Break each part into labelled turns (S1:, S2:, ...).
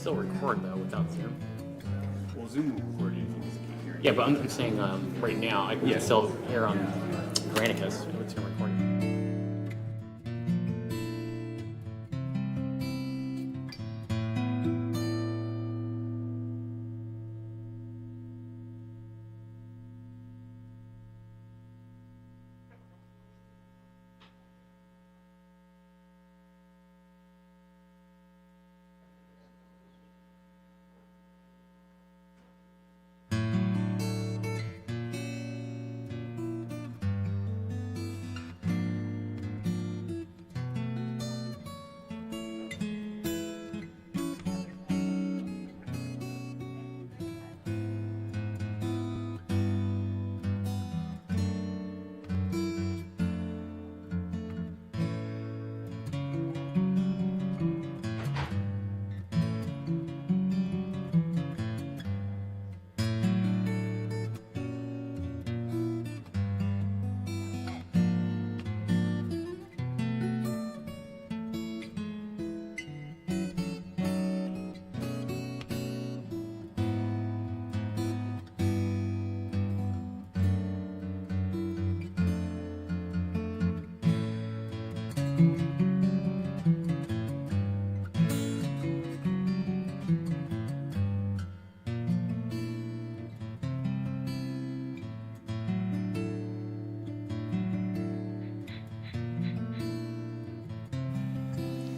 S1: still record though without Zoom.
S2: Well, Zoom will record anything because it can't hear you.
S1: Yeah, but I'm saying right now I can still hear on Granicus. It's gonna record.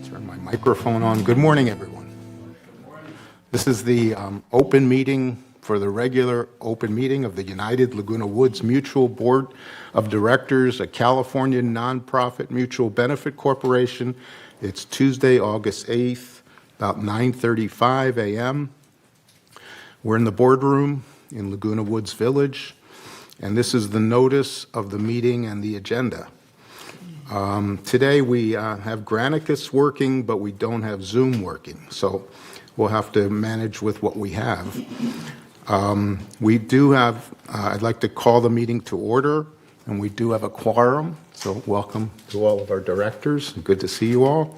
S3: Turn my microphone on. Good morning, everyone. This is the open meeting for the regular open meeting of the United Laguna Woods Mutual Board of Directors, a California nonprofit mutual benefit corporation. It's Tuesday, August 8th, about 9:35 a.m. We're in the boardroom in Laguna Woods Village, and this is the notice of the meeting and the agenda. Today we have Granicus working, but we don't have Zoom working, so we'll have to manage with what we have. We do have, I'd like to call the meeting to order, and we do have a quorum, so welcome to all of our directors. Good to see you all.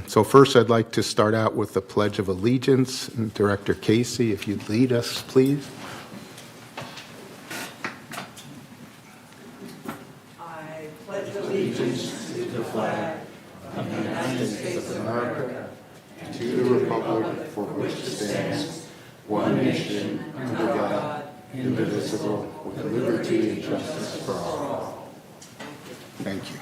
S3: So first I'd like to start out with the Pledge of Allegiance. And Director Casey, if you'd lead us, please.
S4: America, and to the republic for which it stands, one nation, under God, indivisible, with liberty and justice for all.
S3: Thank you.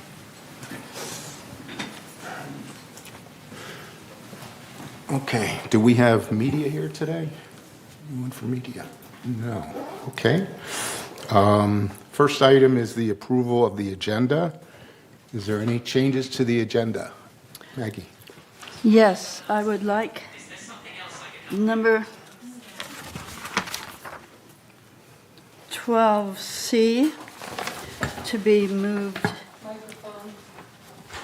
S3: Okay, do we have media here today? Anyone for media? No. Okay. First item is the approval of the agenda. Is there any changes to the agenda? Maggie?
S5: Yes, I would like number 12C to be moved.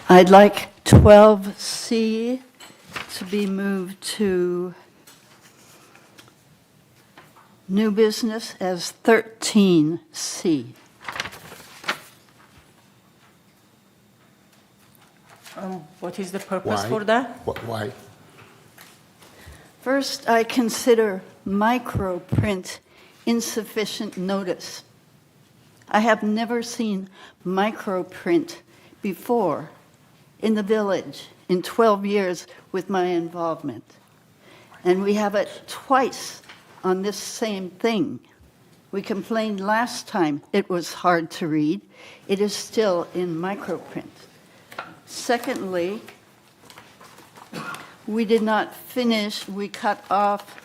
S5: I'd like 12C to be moved to new business as 13C.
S6: What is the purpose
S3: Why?
S6: for that?
S3: Why?
S5: First, I consider microprint insufficient notice. I have never seen microprint before in the village in 12 years with my involvement. And we have it twice on this same thing. We complained last time it was hard to read. It is still in microprint. Secondly, we did not finish, we cut off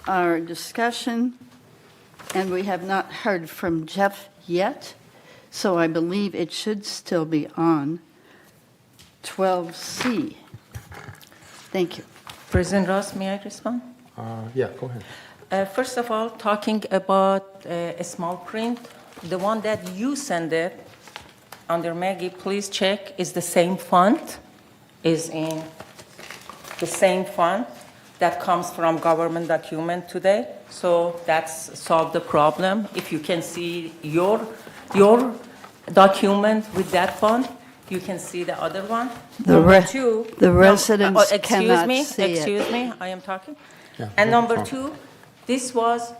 S5: our discussion, and we have not heard from Jeff yet, so I believe it should still be on 12C. Thank you.
S6: President Ross, may I respond?
S3: Yeah, go ahead.
S6: First of all, talking about a small print, the one that you send it under Maggie, please check, is the same font, is in the same font that comes from government document today. So that's solved the problem. If you can see your document with that font, you can see the other one.
S5: The
S6: Number
S5: re-
S6: two.
S5: the
S6: no,
S5: residents
S6: excuse
S5: cannot
S6: me,
S5: see it.
S6: Excuse me, I am talking.
S3: Yeah,
S6: And
S3: no
S6: number
S3: problem.
S6: two, this was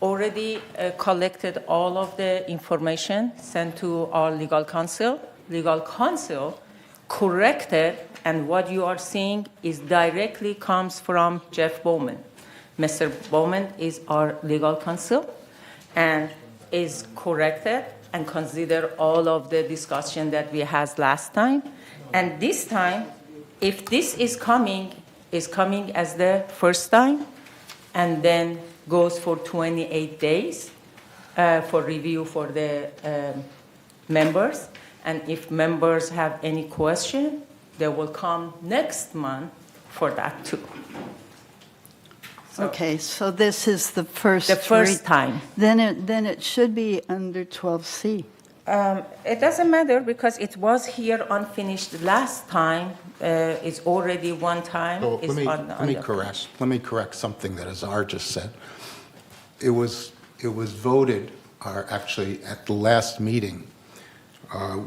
S6: already collected all of the information sent to our legal counsel. Legal counsel corrected, and what you are seeing is directly comes from Jeff Bowman. Mr. Bowman is our legal counsel and is corrected and consider all of the discussion that we had last time. And this time, if this is coming as the first time, and then goes for 28 days for review for the members. And if members have any question, they will come next month for that too. So
S5: Okay, so this is the first.
S6: The first
S5: read.
S6: time.
S5: Then it should be under 12C.
S6: It doesn't matter because it was here unfinished last time. It's already one time.
S3: So
S6: It's on
S3: let me correct something that Azar just said. It was voted, or actually at the last meeting,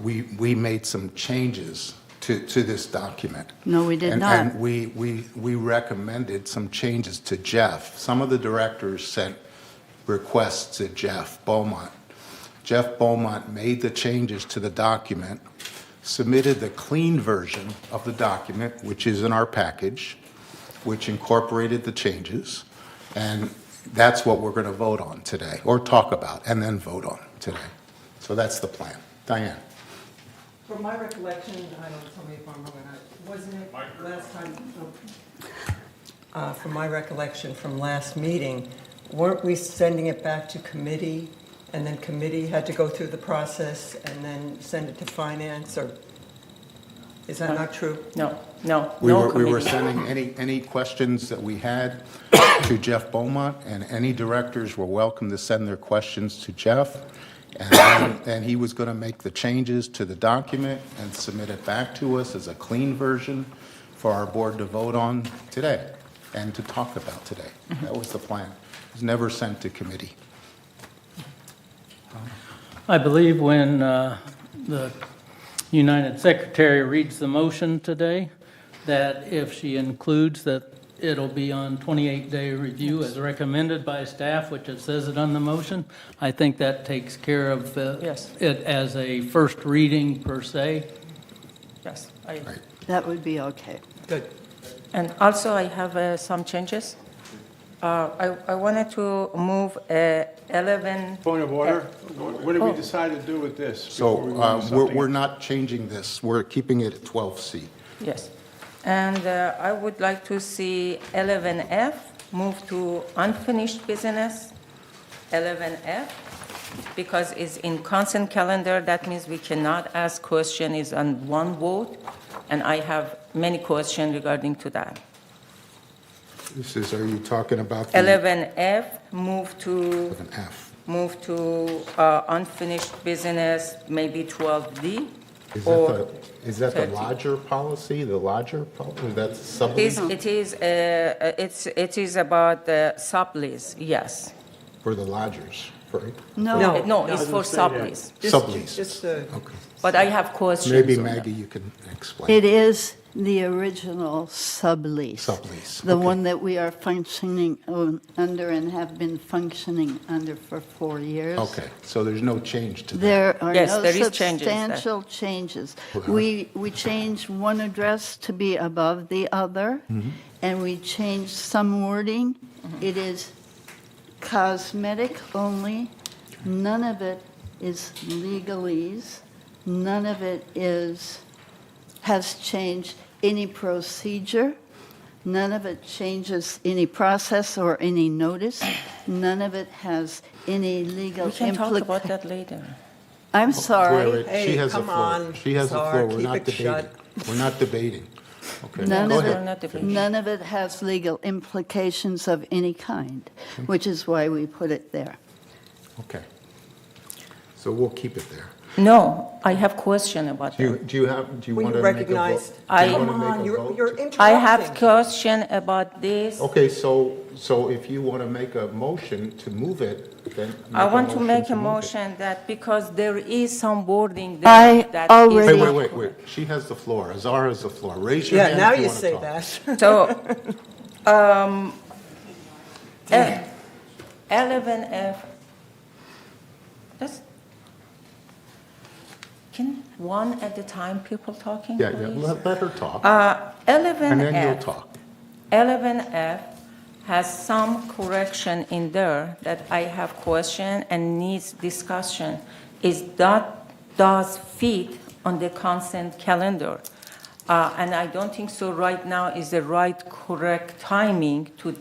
S3: we made some changes to this document.
S5: No, we did
S3: And-
S5: not.
S3: And we recommended some changes to Jeff. Some of the directors sent requests to Jeff Beaumont. Jeff Beaumont made the changes to the document, submitted the clean version of the document, which is in our package, which incorporated the changes, and that's what we're going to vote on today, or talk about, and then vote on today. So that's the plan. Diane?
S7: From my recollection, I don't, tell me if I'm wrong or not, wasn't it last time? From my recollection from last meeting, weren't we sending it back to committee, and then committee had to go through the process and then send it to finance, or is that not true?
S6: No.
S3: We
S6: no
S3: were
S6: committee.
S3: sending any questions that we had to Jeff Beaumont, and any directors were welcome to send their questions to Jeff. And then he was going to make the changes to the document and submit it back to us as a clean version for our board to vote on today and to talk about today. That was the plan. It was never sent to committee.
S8: I believe when the United Secretary reads the motion today, that if she includes that it'll be on 28-day review as recommended by staff, which it says it on the motion, I think that takes care of
S6: Yes.
S8: it as a first reading per se.
S6: Yes, I agree.
S5: That would be okay.
S7: Good.
S6: And also, I have some changes. I wanted to move 11.
S9: Point of order. What did we
S6: Oh.
S9: decide to do with this?
S3: So
S9: before we move to
S3: we're
S9: something?
S3: not changing this. We're keeping it at 12C.
S6: Yes. And I would like to see 11F move to unfinished business, 11F, because it's in consent calendar. That means we cannot ask question is on one vote, and I have many questions regarding to that.
S3: This is, are you talking about the
S6: 11F move to
S3: an F?
S6: unfinished business, maybe 12D.
S3: Is
S6: or
S3: that the
S6: 30.
S3: lodger policy, the lodger policy, is that sublease
S6: It is about the sublease, yes.
S3: for the lodgers, right?
S5: No,
S6: No, it's
S9: doesn't
S6: for
S9: say that.
S6: sublease.
S3: Sublease.
S7: Just,
S3: Okay.
S6: But I have questions.
S3: Maybe
S6: on that.
S3: Maggie, you can explain.
S5: it is the original sublease.
S3: Sublease,
S5: The
S3: okay.
S5: one that we are functioning under and have been functioning under for 4 years.
S3: Okay, so there's no change to that.
S5: There are
S6: Yes,
S5: no
S6: there is changes there.
S5: substantial changes.
S3: Okay.
S5: We changed one address to be above the other,
S3: Mm-hmm.
S5: and we changed some wording. It is cosmetic only. None of it is legalese. None of it has changed any procedure. None of it changes any process or any notice. None of it has any legal
S6: We can talk about
S5: implication.
S6: that later.
S5: I'm sorry.
S3: Wait,
S7: Hey,
S3: she has the
S7: come
S3: floor.
S7: on,
S3: She has the
S7: Czar,
S3: floor. We're
S7: keep
S3: not
S7: it
S3: debating.
S7: shut.
S3: We're not debating. Okay,
S5: None
S3: go
S5: of
S3: ahead.
S6: We're not debating.
S5: None of it has legal implications of any kind, which is why we put it there.
S3: Okay. So we'll keep it there.
S6: No, I have question about
S3: Do
S6: that.
S3: you
S7: We
S3: want to make a vote?
S7: recognized.
S6: I-
S3: Do you wanna
S7: Come
S3: make
S7: on,
S3: a
S7: you're
S3: vote?
S7: interrupting.
S6: I have question about this.
S3: Okay, so if you want to make a motion to move it, then
S6: I want to make a
S3: move it.
S6: motion that because there is some wording
S5: I
S6: there that
S5: already-
S6: is
S3: Wait,
S6: not
S3: She has the floor. Azar has the floor. Raise your
S7: Yeah,
S3: hand
S7: now
S3: if you
S7: you
S3: want to
S7: say
S3: talk.
S7: that.
S6: So, 11F, let's, can one at a time people talking,
S3: Yeah,
S6: please?
S3: let her talk,
S6: 11F.
S3: and then you'll talk.
S6: 11F has some correction in there that I have question and needs discussion. Is that does fit on the consent calendar? And I don't think so right now is the right correct timing to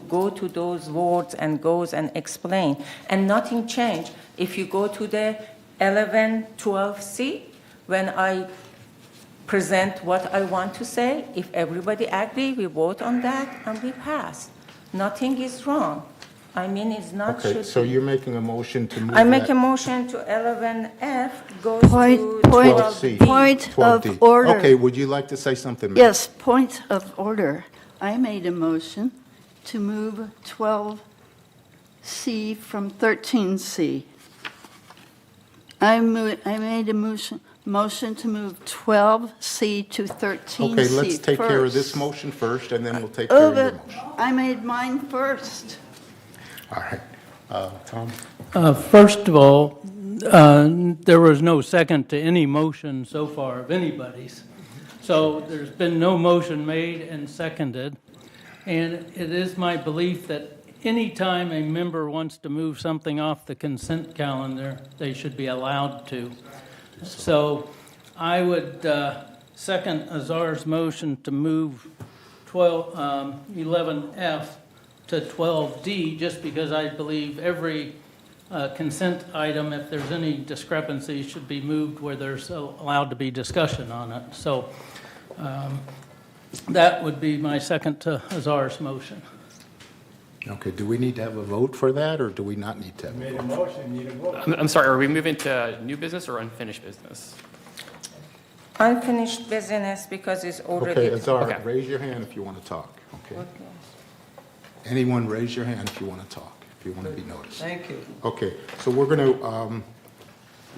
S6: go to those words and goes and explain. And nothing changed. If you go to the 1112C, when I present what I want to say, if everybody agree, we vote on that and we pass. Nothing is wrong. I mean, it's not
S3: Okay,
S6: should
S3: so
S6: be.
S3: you're making a motion to move
S6: I make
S3: that
S6: a motion to 11F goes
S5: Point-
S6: to
S5: point-
S3: 12C.
S6: 12D.
S5: Point
S3: 12D.
S5: of order.
S3: Okay, would you like to say something, ma'am?
S5: Yes, point of order. I made a motion to move 12C from 13C. I made a motion to move 12C to 13C
S3: Okay, let's take care of this
S5: first.
S3: motion first, and then we'll take care
S5: Oh,
S3: of your
S5: but
S3: motion.
S5: I made mine first.
S3: All right. Tom?
S8: First of all, there was no second to any motion so far of anybody's. So there's been no motion made and seconded. And it is my belief that anytime a member wants to move something off the consent calendar, they should be allowed to. So I would second Azar's motion to move 11F to 12D, just because I believe every consent item, if there's any discrepancy, should be moved where there's allowed to be discussion on it. So that would be my second to Azar's motion.
S3: Okay, do we need to have a vote for that, or do we not need to have a
S9: Made
S3: vote?
S9: a motion, need a vote.
S1: I'm sorry, are we moving to new business or unfinished business?
S6: Unfinished business because it's already.
S3: Okay, Azar,
S1: Okay.
S3: raise your hand if you want to talk, okay? Anyone, raise your hand if you want to talk, if you want to be noticed.
S7: Thank you.
S3: Okay, so we're going to,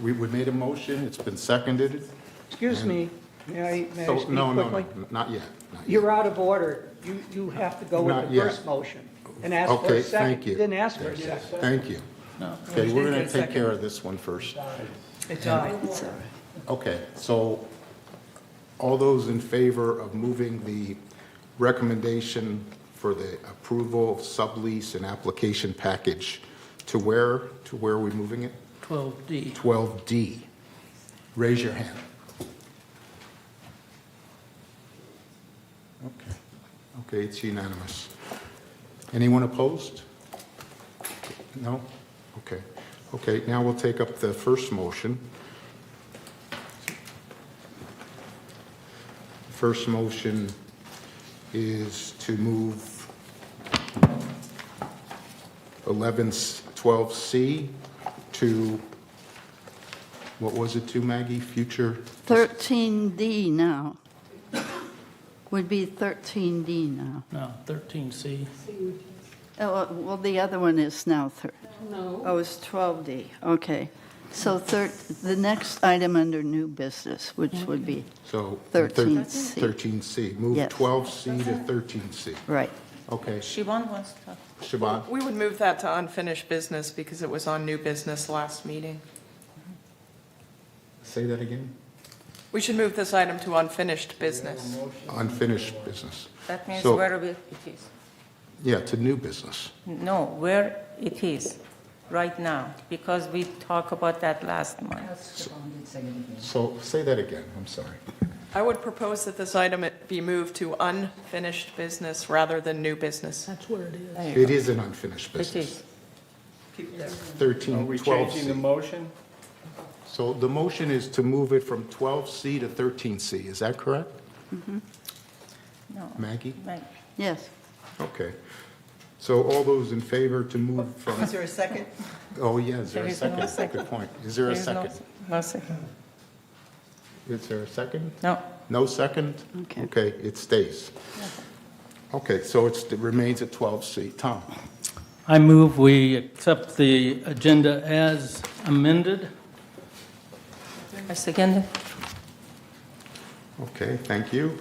S3: we made a motion, it's been seconded.
S10: Excuse me, may I
S3: So,
S10: speak
S3: no,
S10: quickly?
S3: not yet. not yet.
S10: You're out of order. You have to go
S3: Not
S10: with the
S3: yet.
S10: first motion and ask for
S3: Okay,
S10: a second.
S3: thank you.
S10: You didn't ask for a second.
S3: Thank you. Okay, we're going to take care of this one first.
S7: It's aye.
S3: Okay, so all those in favor of moving the recommendation for the approval of sublease and application package to where are we moving it?
S8: 12D.
S3: 12D. Raise your hand. Okay. Okay, it's unanimous. Anyone opposed? No? Okay. Okay, now we'll take up the first motion. First motion is to move 12C to, what was it to, Maggie? Future?
S5: 13D now. Would be 13D now.
S8: No, 13C.
S5: Oh, well, the other one is now Oh, it's 12D, okay. So the next item under new business, which would be,
S3: So
S5: 13C.
S3: 13C, move
S5: Yes.
S3: 12C to 13C.
S5: right.
S3: Okay,
S6: Siobhan wants to talk.
S3: Siobhan?
S11: We would move that to unfinished business because it was on new business last meeting.
S3: Say that again?
S11: We should move this item to unfinished business.
S3: Unfinished business.
S6: That means
S3: So-
S6: where it is.
S3: Yeah, to new business.
S6: No, where it is right now, because we talked about that last month.
S3: So say that again, I'm sorry.
S11: I would propose that this item be moved to unfinished business rather than new business.
S8: That's where it is.
S6: There you
S3: It
S6: go.
S3: is an unfinished
S6: It
S3: business.
S6: is.
S7: Keep that.
S3: 13,
S9: Are we changing the
S3: 12C.
S9: motion?
S3: So the motion is to move it from 12C to 13C, is that correct?
S6: No.
S3: Maggie?
S6: Right.
S5: Yes.
S3: Okay. So all those in favor to move from,
S7: Is there a second?
S3: oh, yeah, is there
S6: There
S3: a
S6: is no
S3: second?
S6: second.
S3: Good point. Is there a
S6: There is no-
S3: second?
S6: No second.
S3: Is there a second?
S6: No.
S3: No second?
S5: Okay.
S3: Okay, it stays. Okay, so it remains at 12C. Tom?
S8: I move we accept the agenda as amended.
S6: I second it.
S3: Okay, thank you.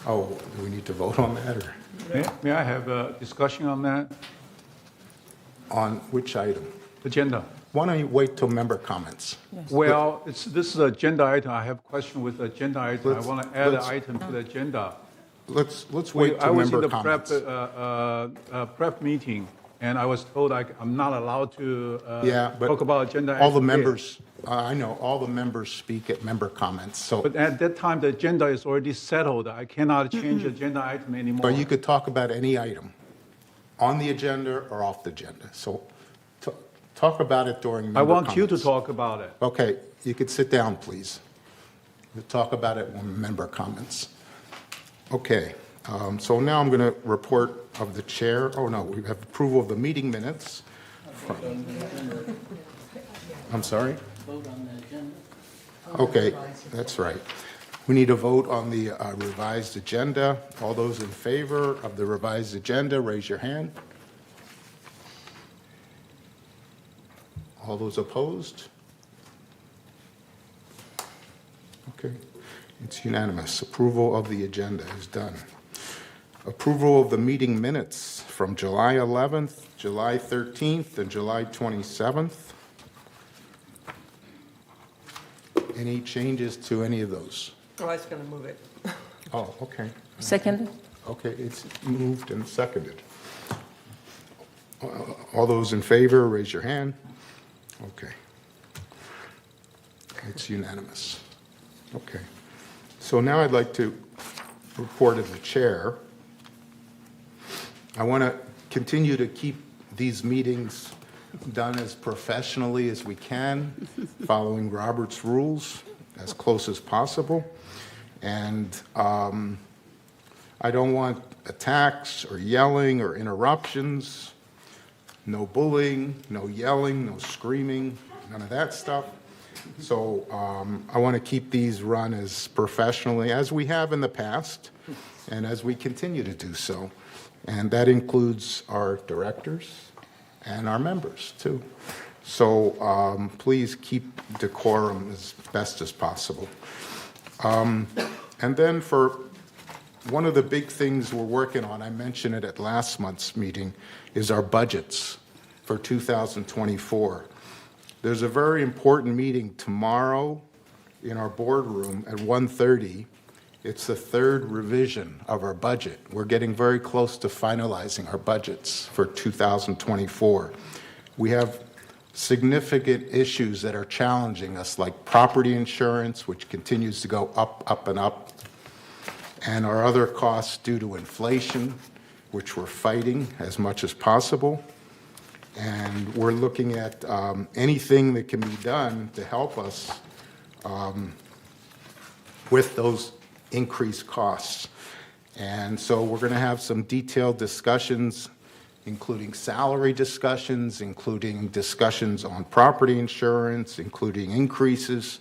S3: Oh, do we need to vote on that, or
S9: May I have a discussion on that
S3: on which item?
S9: agenda?
S3: Why don't you wait till member comments?
S9: Well, this is an agenda item. I have a question with the agenda item. I
S3: Let's-
S9: want to add an
S3: let's-
S9: item to the agenda.
S3: Let's wait
S9: I
S3: till
S9: was in
S3: member
S9: the
S3: comments.
S9: prep meeting, and I was told I'm not allowed to
S3: Yeah, but
S9: talk about agenda.
S3: all the
S9: item there.
S3: members, I know, all the members speak at member comments, so,
S9: But at that time, the agenda is already settled. I cannot change agenda item anymore.
S3: but you could talk about any item on the agenda or off the agenda. So talk about it during member
S9: I
S3: comments.
S9: want you to talk about it.
S3: Okay, you could sit down, please. We'll talk about it when member comments. Okay, so now I'm going to report of the chair. Oh, no, we have approval of the meeting minutes. I'm sorry?
S8: Vote on the agenda.
S3: Okay, that's right. We need a vote on the revised agenda. All those in favor of the revised agenda, raise your hand. All those opposed? Okay, it's unanimous. Approval of the agenda is done. Approval of the meeting minutes from July 11th, July 13th, and July 27th. Any changes to any of those?
S7: Oh, I was going to move it.
S3: Oh, okay.
S6: Second it.
S3: Okay, it's moved and seconded. All those in favor, raise your hand. Okay. It's unanimous. Okay. So now I'd like to report as the chair. I want to continue to keep these meetings done as professionally as we can, following Robert's rules as close as possible. And I don't want attacks or yelling or interruptions, no bullying, no yelling, no screaming, none of that stuff. So I want to keep these run as professionally as we have in the past and as we continue to do so. And that includes our directors and our members, too. So please keep decorum as best as possible. And then for one of the big things we're working on, I mentioned it at last month's meeting, is our budgets for 2024. There's a very important meeting tomorrow in our boardroom at 1:30. It's the third revision of our budget. We're getting very close to finalizing our budgets for 2024. We have significant issues that are challenging us, like property insurance, which continues to go up, up, and up, and our other costs due to inflation, which we're fighting as much as possible. And we're looking at anything that can be done to help us with those increased costs. And so we're going to have some detailed discussions, including salary discussions, including discussions on property insurance, including increases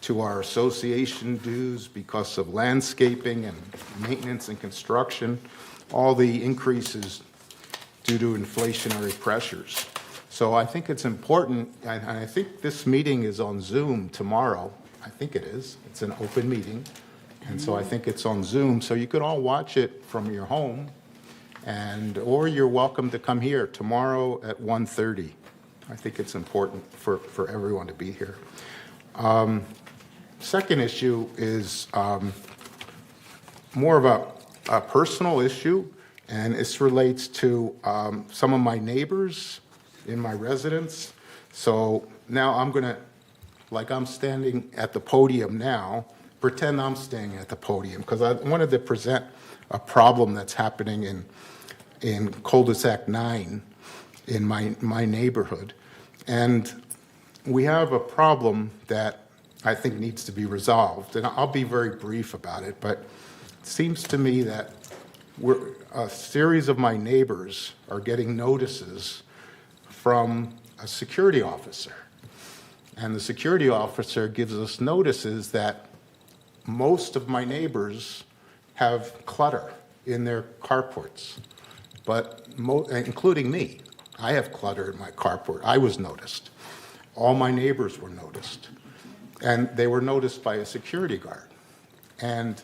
S3: to our association dues because of landscaping and maintenance and construction, all the increases due to inflationary pressures. So I think it's important, and I think this meeting is on Zoom tomorrow. I think it is. It's an open meeting. And so I think it's on Zoom, so you could all watch it from your home, or you're welcome to come here tomorrow at 1:30. I think it's important for everyone to be here. Second issue is more of a personal issue, and this relates to some of my neighbors in my residence. So now I'm going to, like I'm standing at the podium now, pretend I'm standing at the podium, because I wanted to present a problem that's happening in cul-de-sac 9 in my neighborhood. And we have a problem that I think needs to be resolved. And I'll be very brief about it, but it seems to me that a series of my neighbors are getting notices from a security officer. And the security officer gives us notices that most of my neighbors have clutter in their carports, but including me. I have clutter in my carport. I was noticed. All my neighbors were noticed. And they were noticed by a security guard. And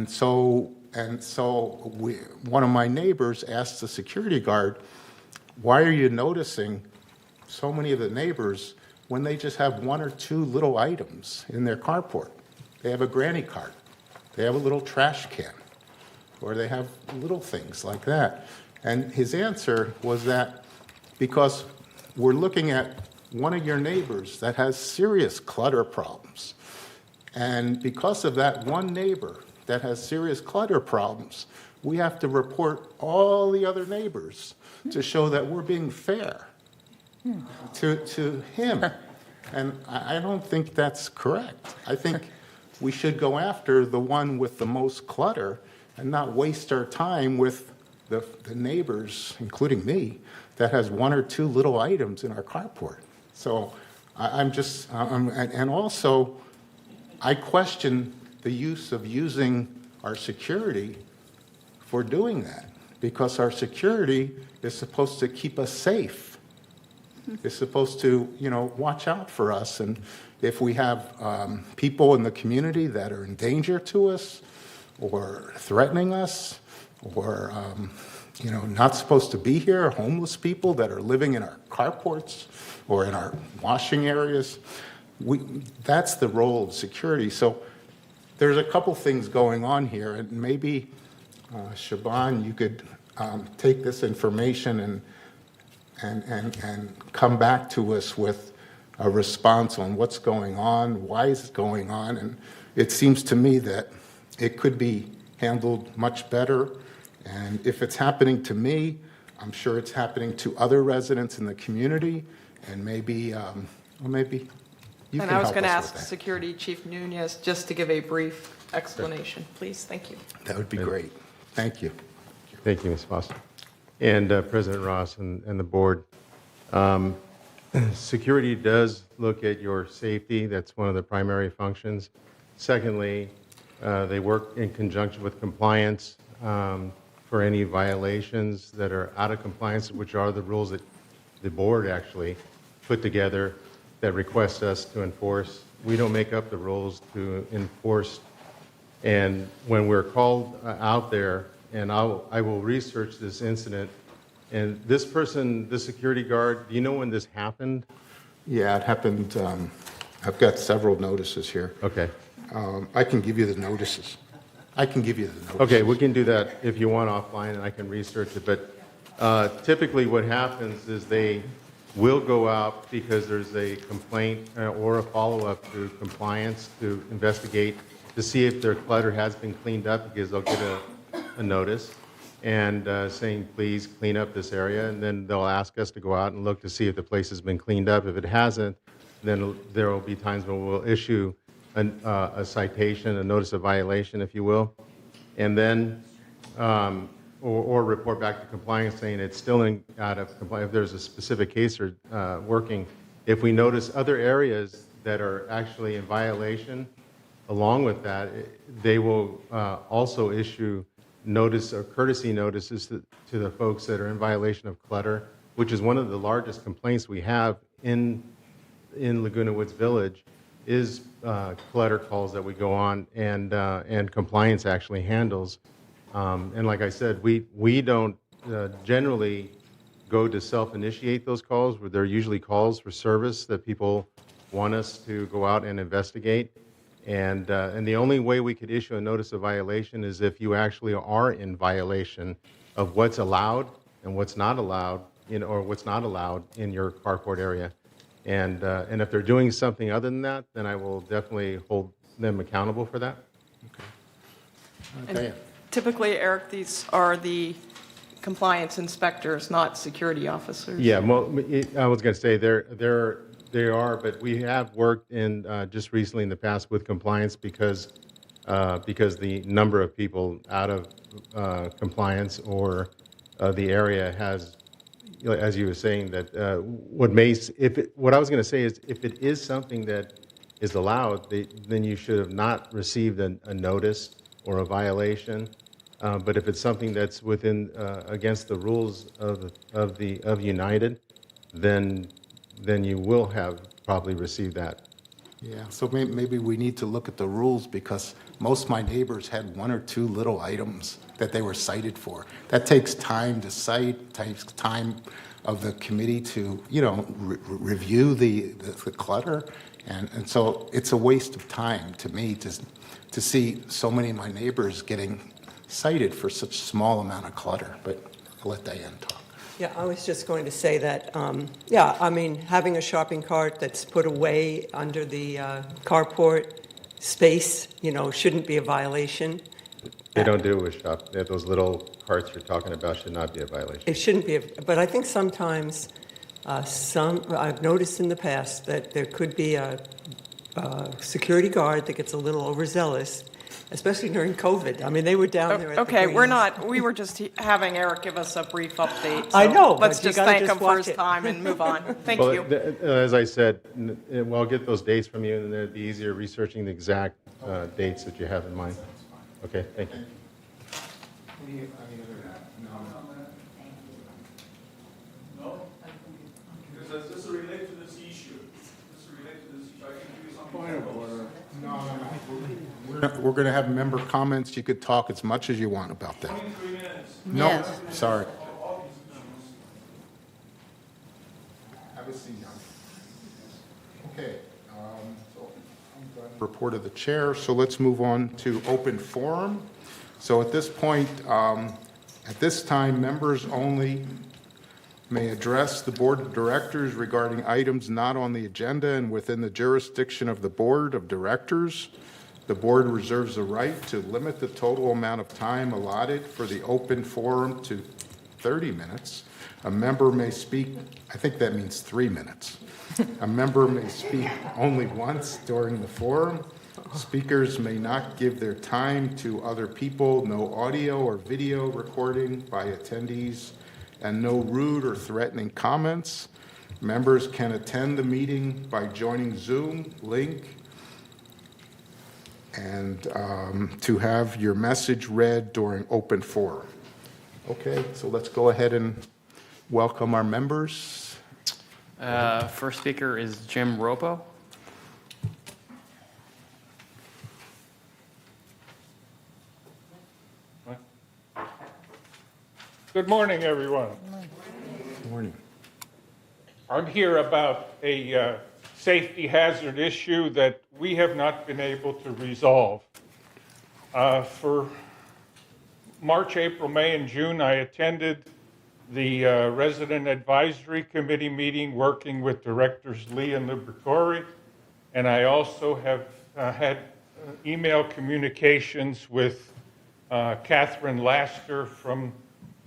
S3: so one of my neighbors asked the security guard, why are you noticing so many of the neighbors when they just have one or two little items in their carport? They have a granny cart, they have a little trash can, or they have little things like that. And his answer was that because we're looking at one of your neighbors that has serious clutter problems. And because of that one neighbor that has serious clutter problems, we have to report all the other neighbors to show that we're being fair to him. And I don't think that's correct. I think we should go after the one with the most clutter and not waste our time with the neighbors, including me, that has one or two little items in our carport. So and also, I question the use of using our security for doing that, because our security is supposed to keep us safe. It's supposed to, watch out for us. And if we have people in the community that are in danger to us or threatening us or, not supposed to be here, homeless people that are living in our carports or in our washing areas, that's the role of security. So there's a couple things going on here, and maybe, Shaban, you could take this information and come back to us with a response on what's going on, why is it going on, and it seems to me that it could be handled much better, and if it's happening to me, I'm sure it's happening to other residents in the community, and maybe, maybe you can
S11: And I was
S3: help
S11: going to
S3: us
S11: ask
S3: with that.
S11: Security Chief Nunez just to give a brief explanation, please. Thank you.
S3: That would be great. Thank you.
S12: Thank you, Ms. Foster. And President Ross and the board. Security does look at your safety. That's one of the primary functions. Secondly, they work in conjunction with compliance for any violations that are out of compliance, which are the rules that the board actually put together that request us to enforce. We don't make up the rules to enforce. And when we're called out there, and I will research this incident, and this person, the security guard, do you know when this happened?
S3: Yeah, it happened, I've got several notices here.
S12: Okay.
S3: I can give you the notices.
S12: Okay, we can do that if you want offline, and I can research it. But typically what happens is they will go out because there's a complaint or a follow-up to compliance to investigate to see if their clutter has been cleaned up, because they'll get a notice and saying, please clean up this area. And then they'll ask us to go out and look to see if the place has been cleaned up. If it hasn't, then there will be times when we'll issue a citation, a notice of violation, if you will, and then or report back to compliance saying it's still out of compliance. If there's a specific case or working, if we notice other areas that are actually in violation, along with that, they will also issue notice or courtesy notices to the folks that are in violation of clutter, which is one of the largest complaints we have in Laguna Woods Village, is clutter calls that we go on and compliance actually handles. And like I said, we don't generally go to self-initiate those calls, where they're usually calls for service that people want us to go out and investigate. And the only way we could issue a notice of violation is if you actually are in violation of what's allowed and what's not allowed, or what's not allowed in your carport area. And if they're doing something other than that, then I will definitely hold them accountable for that.
S11: And typically, Eric, these are the compliance inspectors, not security officers.
S12: Yeah, well, I was going to say they are, but we have worked in just recently in the past with compliance because because the number of people out of compliance or the area has, as you were saying, that what I was going to say is if it is something that is allowed, then you should have not received a notice or a violation. But if it's something that's within against the rules of United, then you will have probably received that.
S3: Yeah, so maybe we need to look at the rules because most of my neighbors had one or two little items that they were cited for. That takes time to cite, takes time of the committee to, review the clutter. And so it's a waste of time to me to see so many of my neighbors getting cited for such a small amount of clutter. But I'll let Diane talk.
S7: Yeah, I was just going to say that, having a shopping cart that's put away under the carport space, shouldn't be a violation.
S12: They don't do it with shop. Those little carts you're talking about should not be a violation.
S7: It shouldn't be, but I think sometimes I've noticed in the past that there could be a security guard that gets a little overzealous, especially during COVID. I mean, they were down there at
S11: Okay,
S7: the
S11: we're
S7: Greens.
S11: not, we were just having Eric give us a brief update.
S7: I
S11: so
S7: know,
S11: Let's
S7: but you
S11: just
S7: gotta
S11: thank
S7: just
S11: him for
S7: watch
S11: his
S7: it.
S11: time and move on. Thank
S12: Well,
S11: you.
S12: As I said, I'll get those dates from you, and it'd be easier researching the exact dates that you have in mind. Okay, thank you.
S2: No? Does this relate to this issue? Does this relate to this issue? I can give you some point of order.
S3: We're going to have member comments. You could talk as much as you want about that.
S2: 23 minutes.
S3: No,
S5: Yes.
S3: sorry.
S2: All these issues.
S3: Have a seat. Okay. Report of the chair. So let's move on to open forum. So at this point, at this time, members only may address the board of directors regarding items not on the agenda and within the jurisdiction of the board of directors. The board reserves the right to limit the total amount of time allotted for the open forum to 30 minutes. A member may speak, I think that means 3 minutes. A member may speak only once during the forum. Speakers may not give their time to other people, no audio or video recording by attendees, and no rude or threatening comments. Members can attend the meeting by joining Zoom link and to have your message read during open forum. Okay, so let's go ahead and welcome our members.
S1: First speaker is Jim Ropo.
S13: Good morning, everyone.
S3: Good morning.
S13: I'm here about a safety hazard issue that we have not been able to resolve. For March, April, May, and June, I attended the Resident Advisory Committee meeting working with Directors Lee and Liberatore, and I also have had email communications with Catherine Laster from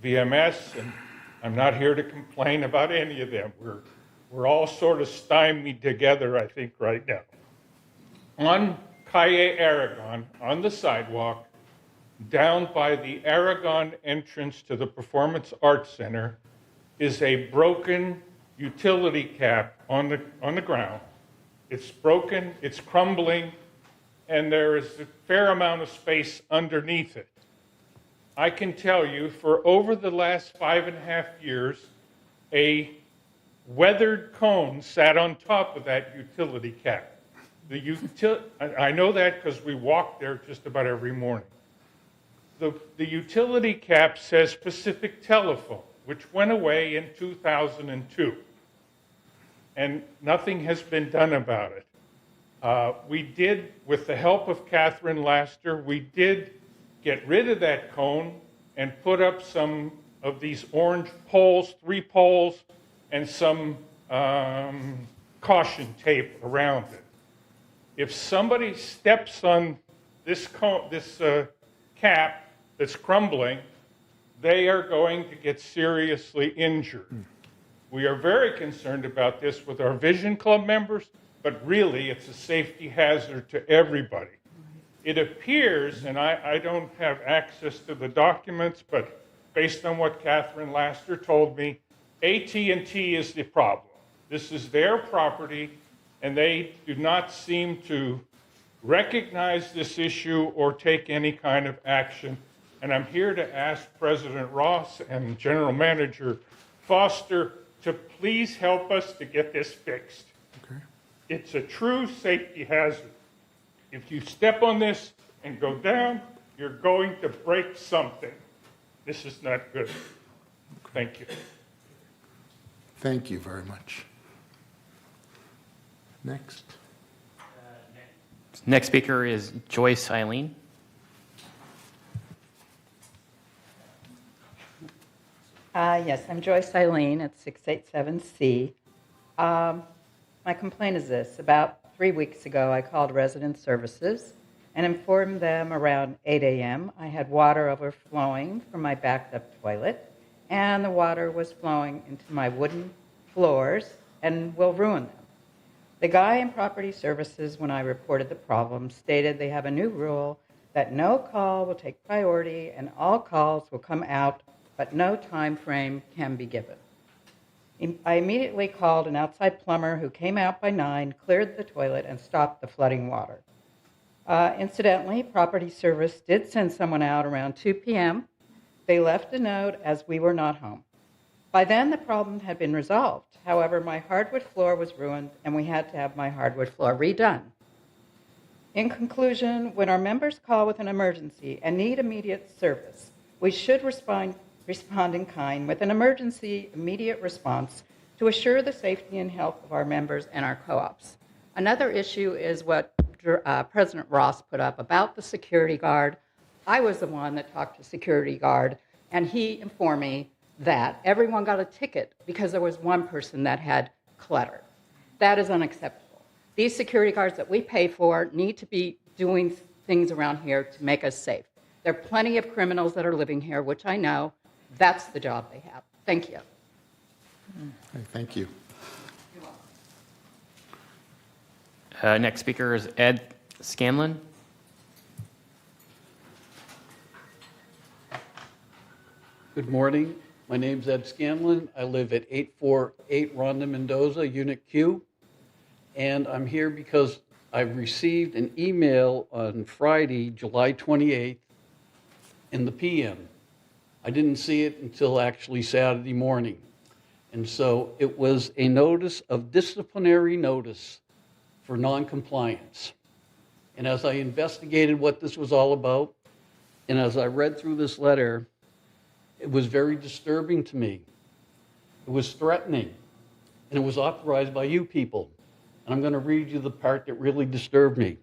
S13: VMS, and I'm not here to complain about any of them. We're all sort of stymied together, I think, right now. On Calle Aragon, on the sidewalk, down by the Aragon entrance to the Performance Arts Center, is a broken utility cap on the ground. It's broken, it's crumbling, and there is a fair amount of space underneath it. I can tell you, for over the last 5.5 years, a weathered cone sat on top of that utility cap. I know that because we walk there just about every morning. The utility cap says Pacific Telephone, which went away in 2002, and nothing has been done about it. We did, with the help of Catherine Laster, we did get rid of that cone and put up some of these orange poles, 3 poles, and some caution tape around it. If somebody steps on this cap that's crumbling, they are going to get seriously injured. We are very concerned about this with our Vision Club members, but really it's a safety hazard to everybody. It appears, and I don't have access to the documents, but based on what Catherine Laster told me, AT&T is the problem. This is their property, and they do not seem to recognize this issue or take any kind of action. And I'm here to ask President Ross and General Manager Foster to please help us to get this fixed.
S3: Okay.
S13: It's a true safety hazard. If you step on this and go down, you're going to break something. This is not good. Thank you.
S3: Thank you very much. Next.
S1: Next speaker is Joyce Eileen.
S14: Yes, I'm Joyce Eileen at 687C. My complaint is this. About 3 weeks ago, I called Resident Services and informed them around 8 a.m. I had water overflowing from my backed up toilet, and the water was flowing into my wooden floors and will ruin them. The guy in Property Services, when I reported the problem, stated they have a new rule that no call will take priority and all calls will come out, but no time frame can be given. I immediately called an outside plumber who came out by 9, cleared the toilet, and stopped the flooding water. Incidentally, Property Service did send someone out around 2 p.m. They left a note as we were not home. By then, the problem had been resolved. However, my hardwood floor was ruined, and we had to have my hardwood floor redone. In conclusion, when our members call with an emergency and need immediate service, we should respond in kind with an emergency immediate response to assure the safety and health of our members and our co-ops. Another issue is what President Ross put up about the security guard. I was the one that talked to security guard, and he informed me that everyone got a ticket because there was one person that had clutter. That is unacceptable. These security guards that we pay for need to be doing things around here to make us safe. There are plenty of criminals that are living here, which I know. That's the job they have. Thank you.
S3: Okay, thank you.
S1: Next speaker is Ed Scanlon.
S15: Good morning. My name's Ed Scanlon. I live at 848 Ronda Mendoza, Unit Q. And I'm here because I've received an email on Friday, July 28th, in the PM. I didn't see it until actually Saturday morning. And so it was a notice of disciplinary notice for noncompliance. And as I investigated what this was all about, and as I read through this letter, it was very disturbing to me. It was threatening, and it was authorized by you people. And I'm going to read you the part that really disturbed me.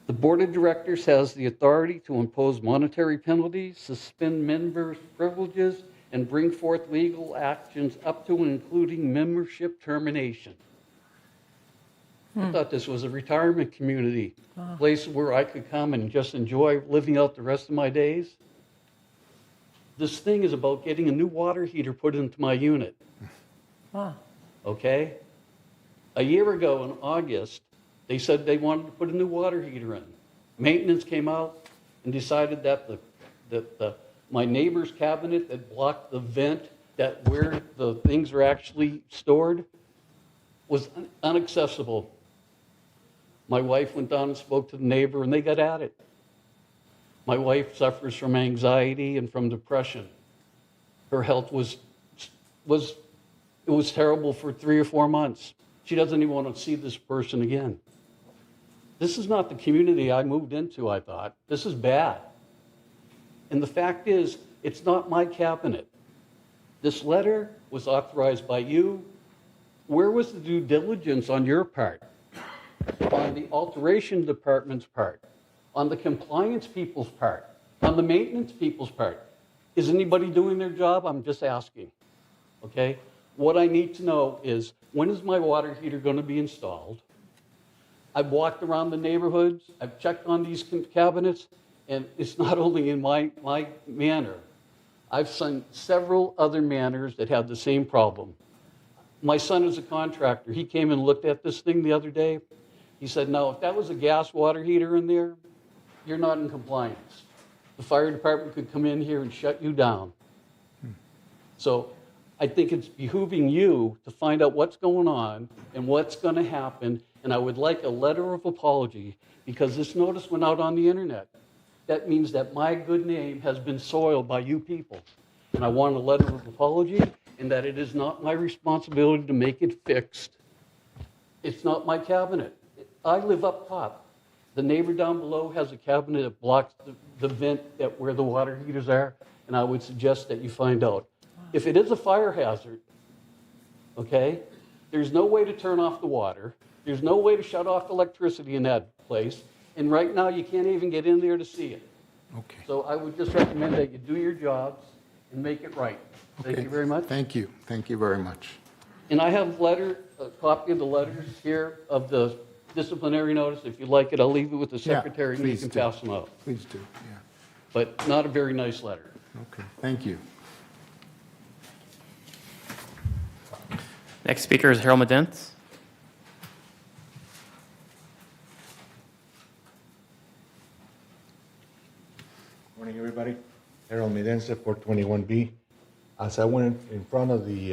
S15: The Board of Directors has the authority to impose monetary penalties, suspend members' privileges, and bring forth legal actions up to and including membership termination. I thought this was a retirement community, a place where I could come and just enjoy living out the rest of my days. This thing is about getting a new water heater put into my unit. Okay? A year ago in August, they said they wanted to put a new water heater in. Maintenance came out and decided that my neighbor's cabinet that blocked the vent, that where the things are actually stored, was inaccessible. My wife went down and spoke to the neighbor, and they got at it. My wife suffers from anxiety and from depression. Her health was terrible for 3 or 4 months. She doesn't even want to see this person again. This is not the community I moved into, I thought. This is bad. And the fact is, it's not my cabinet. This letter was authorized by you. Where was the due diligence on your part? On the alteration department's part? On the compliance people's part? On the maintenance people's part? Is anybody doing their job? I'm just asking. Okay? What I need to know is, when is my water heater going to be installed? I've walked around the neighborhoods. I've checked on these cabinets. And it's not only in my manor. I've seen several other manors that have the same problem. My son is a contractor. He came and looked at this thing the other day. He said, no, if that was a gas water heater in there, you're not in compliance. The fire department could come in here and shut you down. So I think it's behooving you to find out what's going on and what's going to happen. And I would like a letter of apology because this notice went out on the internet. That means that my good name has been soiled by you people. And I want a letter of apology and that it is not my responsibility to make it fixed. It's not my cabinet. I live up top. The neighbor down below has a cabinet that blocks the vent where the water heaters are, and I would suggest that you find out. If it is a fire hazard, okay, there's no way to turn off the water. There's no way to shut off electricity in that place, and right now you can't even get in there to see it.
S3: Okay.
S15: So I would just recommend that you do your jobs and make it right. Thank
S3: Okay.
S15: you very much.
S3: Thank you. Thank you very much.
S15: And I have a copy of the letters here of the disciplinary notice. If you like it, I'll leave it with the
S3: Yeah,
S15: secretary and you
S3: please
S15: can
S3: do.
S15: pass them out.
S3: Please do, yeah.
S15: But not a very nice letter.
S3: Okay, thank you.
S1: Next speaker is Harold Medence.
S16: Morning, everybody. Harold Medense, 421B. As I went in front of the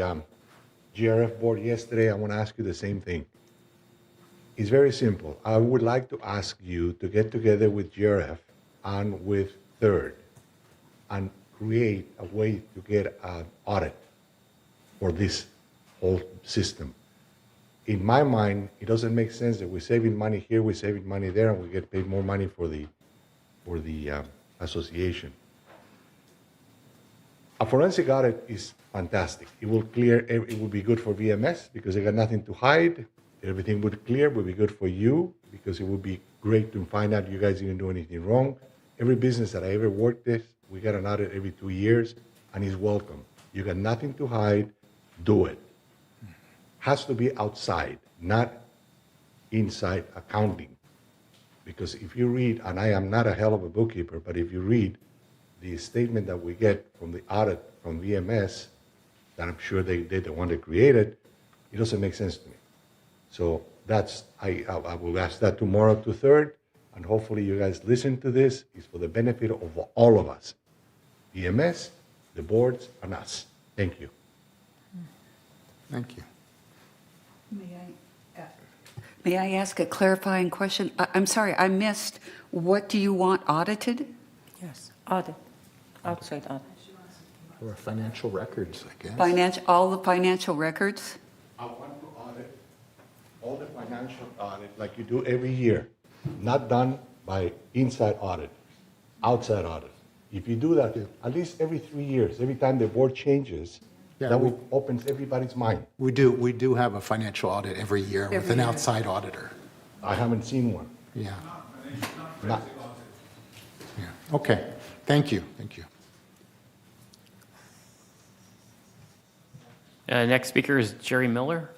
S16: GRF board yesterday, I want to ask you the same thing. It's very simple. I would like to ask you to get together with GRF and with Third and create a way to get an audit for this whole system. In my mind, it doesn't make sense that we're saving money here, we're saving money there, and we get paid more money for the association. A forensic audit is fantastic. It will clear, it will be good for VMS because they got nothing to hide. Everything would clear, would be good for you because it would be great to find out you guys didn't do anything wrong. Every business that I ever worked with, we got an audit every 2 years and it's welcome. You got nothing to hide, do it. Has to be outside, not inside accounting. Because if you read, and I am not a hell of a bookkeeper, but if you read the statement that we get from the audit from VMS, that I'm sure they're the one that created, it doesn't make sense to me. So that's, I will ask that tomorrow to Third, and hopefully you guys listen to this. It's for the benefit of all of us, VMS, the boards, and us. Thank you.
S3: Thank you.
S17: May I ask a clarifying question? I'm sorry, I missed. What do you want audited?
S6: Yes, audit, outside audit.
S3: Or financial records, I guess.
S17: All the financial records?
S16: I want to audit all the financial audit like you do every year, not done by inside audit, outside audit. If you do that, at least every 3 years, every time the board changes,
S3: Yeah,
S16: that opens everybody's mind.
S3: We do have a financial audit every year with
S17: Every
S3: an
S17: year.
S3: outside auditor.
S16: I haven't seen one.
S3: Yeah,
S16: Not,
S3: yeah. Okay, thank you, thank you.
S1: Next speaker is Jerry Miller.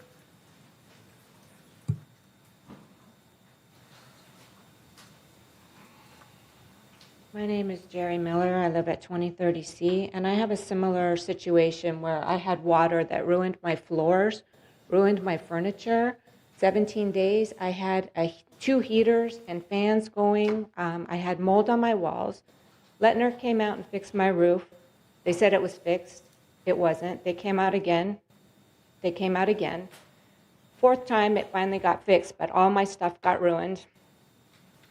S18: My name is Jerry Miller. I live at 2030C, and I have a similar situation where I had water that ruined my floors, ruined my furniture. 17 days, I had 2 heaters and fans going. I had mold on my walls. Lettner came out and fixed my roof. They said it was fixed. It wasn't. They came out again. They came out again. 4th time, it finally got fixed, but all my stuff got ruined.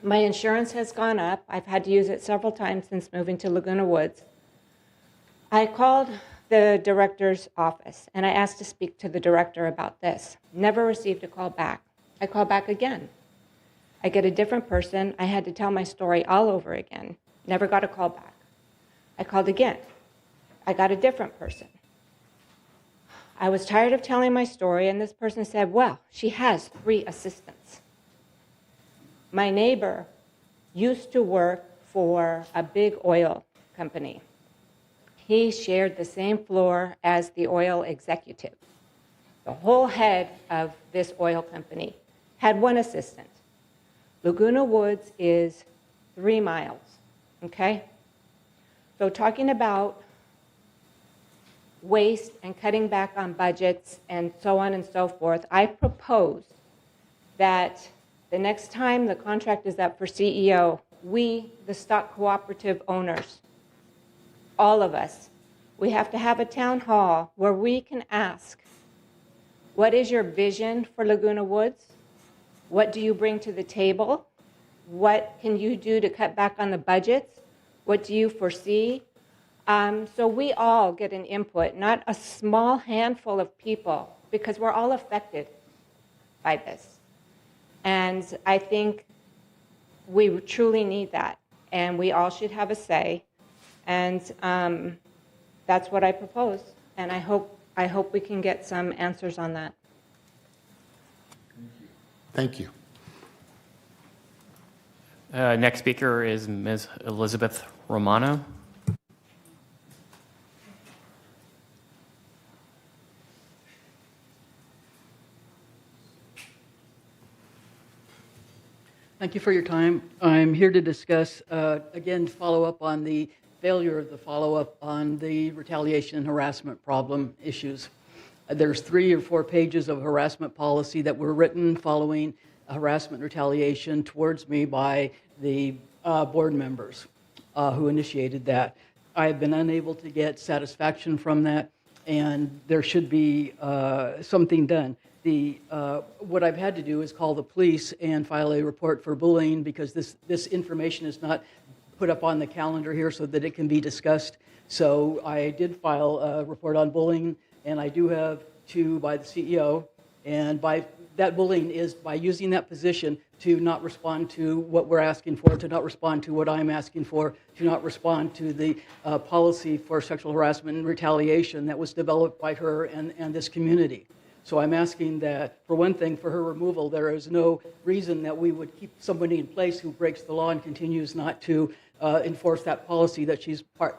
S18: My insurance has gone up. I've had to use it several times since moving to Laguna Woods. I called the director's office and I asked to speak to the director about this. Never received a call back. I call back again. I get a different person. I had to tell my story all over again. Never got a call back. I called again. I got a different person. I was tired of telling my story, and this person said, well, she has 3 assistants. My neighbor used to work for a big oil company. He shared the same floor as the oil executive. The whole head of this oil company had 1 assistant. Laguna Woods is 3 miles, okay? So talking about waste and cutting back on budgets and so on and so forth, I propose that The next time the contract is up for CEO, we, the stock cooperative owners, all of us, we have to have a town hall where we can ask, what is your vision for Laguna Woods? What do you bring to the table? What can you do to cut back on the budgets? What do you foresee? So we all get an input, not a small handful of people, because we're all affected by this. And I think we truly need that, and we all should have a say. And that's what I propose, and I hope we can get some answers on that.
S3: Thank you.
S1: Next speaker is Ms. Elizabeth Romano.
S15: Thank you for your time. I'm here to discuss, again, follow up on the failure of the follow-up on the retaliation and harassment problem issues. There's 3 or 4 pages of harassment policy that were written following harassment retaliation towards me by the board members who initiated that. I have been unable to get satisfaction from that, and there should be something done. What I've had to do is call the police and file a report for bullying because this information is not put up on the calendar here so that it can be discussed. So I did file a report on bullying, and I do have 2 by the CEO. And by that bullying is by using that position to not respond to what we're asking for, to not respond to what I'm asking for, to not respond to the policy for sexual harassment and retaliation that was developed by her and this community. So I'm asking that, for one thing, for her removal, there is no reason that we would keep somebody in place who breaks the law and continues not to enforce that policy that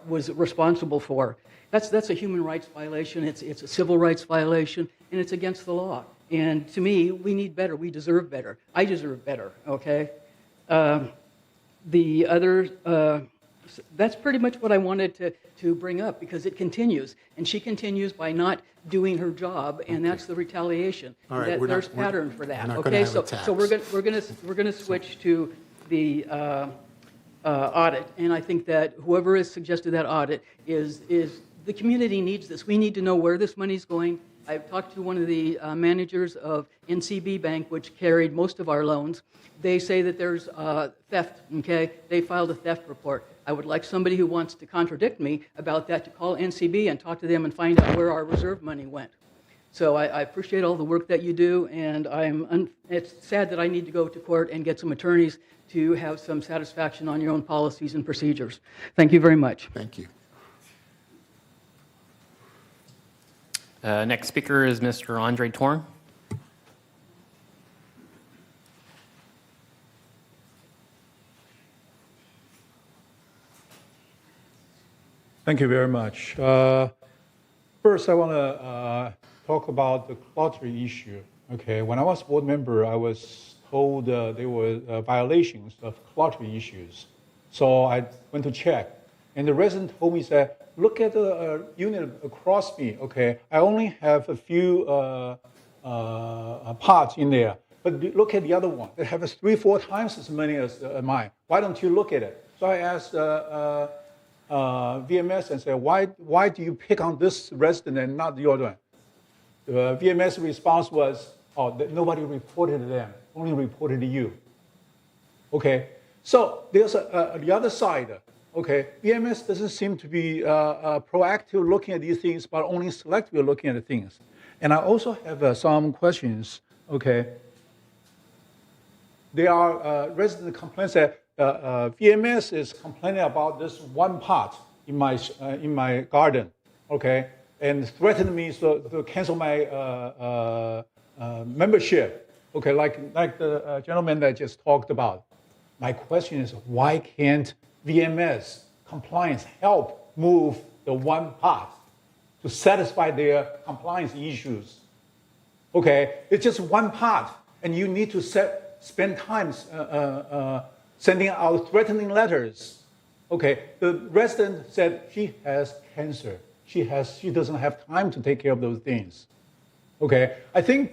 S15: was responsible for. That's a human rights violation, it's a civil rights violation, and it's against the law. And to me, we need better, we deserve better. I deserve better, okay? The other, that's pretty much what I wanted to bring up because it continues. And she continues by not doing her job, and that's the retaliation.
S3: All right,
S15: There's pattern for that.
S3: we're not
S15: Okay,
S3: gonna have
S15: so
S3: attacks.
S15: we're gonna switch to the audit, and I think that whoever has suggested that audit is the community needs this. We need to know where this money's going. I've talked to one of the managers of NCB Bank, which carried most of our loans. They say that there's theft, okay? They filed a theft report. I would like somebody who wants to contradict me about that to call NCB and talk to them and find out where our reserve money went. So I appreciate all the work that you do, and it's sad that I need to go to court and get some attorneys to have some satisfaction on your own policies and procedures. Thank you very much.
S3: Thank you.
S1: Next speaker is Mr. Andre Torn.
S9: Thank you very much. First, I want to talk about the clutter issue. Okay, when I was board member, I was told there were violations of clutter issues. So I went to check, and the resident told me that, look at the unit across me. Okay, I only have a few parts in there, but look at the other one. They have 3-4 times as many as mine. Why don't you look at it? So I asked VMS and said, why do you pick on this resident and not the other one? The VMS response was, nobody reported them, only reported you. Okay, so there's the other side. Okay, VMS doesn't seem to be proactive looking at these things, but only selectively looking at the things. And I also have some questions. Okay, there are resident complaints that VMS is complaining about this one part in my garden. Okay, and threatened me to cancel my membership. Okay, like the gentleman that just talked about. My question is, why can't VMS compliance help move the one part to satisfy their compliance issues? Okay, it's just one part, and you need to spend time sending out threatening letters. Okay, the resident said she has cancer. She doesn't have time to take care of those things. Okay, I think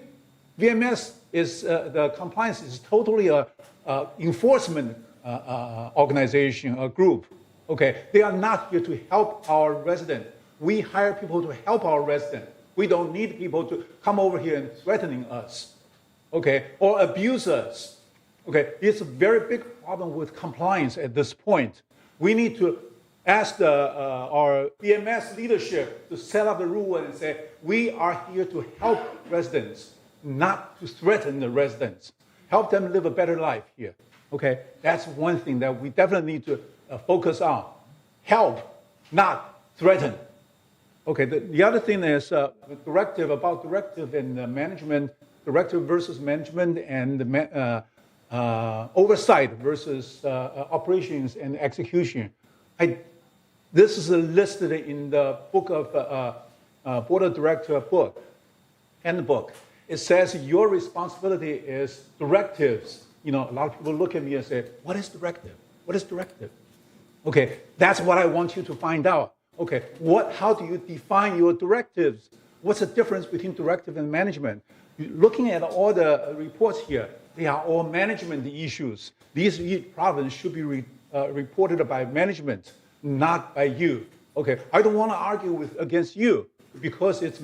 S9: VMS is, the compliance is totally a enforcement organization, a group. Okay, they are not here to help our resident. We hire people to help our resident. We don't need people to come over here and threatening us, okay, or abuse us. Okay, it's a very big problem with compliance at this point. We need to ask our VMS leadership to set up a rule and say, we are here to help residents, not to threaten the residents. Help them live a better life here. Okay, that's one thing that we definitely need to focus on. Help, not threaten. Okay, the other thing is directive and management, directive versus management, and oversight versus operations and execution. This is listed in the book of Board of Director book, handbook. It says your responsibility is directives. You know, a lot of people look at me and say, what is directive? What is directive? Okay, that's what I want you to find out. Okay, how do you define your directives? What's the difference between directive and management? Looking at all the reports here, they are all management issues. These problems should be reported by management, not by you. Okay, I don't want to argue against you because it's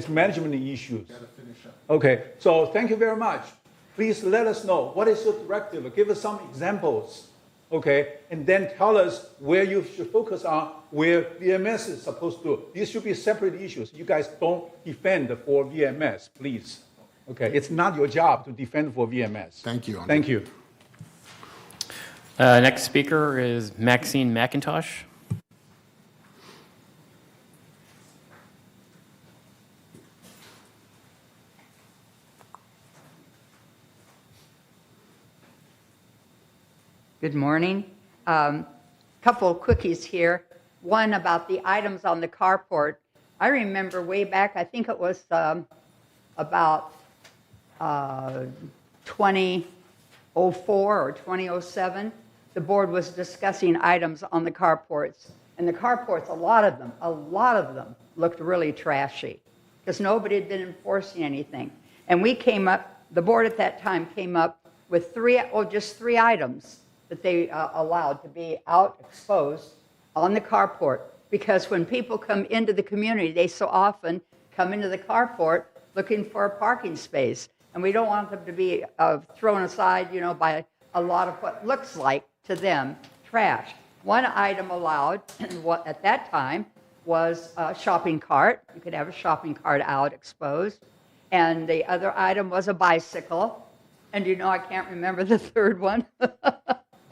S9: management issues. Okay, so thank you very much. Please let us know what is your directive. Give us some examples. Okay, and then tell us where you should focus on, where VMS is supposed to. These should be separate issues. You guys don't defend for VMS, please. Okay, it's not your job to defend for VMS.
S3: Thank you.
S9: Thank you.
S1: Next speaker is Maxine McIntosh.
S14: Good morning. Couple of quickies here. One about the items on the carport. I remember way back, I think it was about 2004 or 2007, the board was discussing items on the carports. And the carports, a lot of them looked really trashy because nobody had been enforcing anything. And we came up, the board at that time came up with just three items that they allowed to be out exposed on the carport, because when people come into the community, they so often come into the carport looking for a parking space, and we don't want them to be thrown aside, you know, by a lot of what looks like to them trash. One item allowed at that time was a shopping cart. You could have a shopping cart out exposed, and the other item was a bicycle. And you know, I can't remember the third one.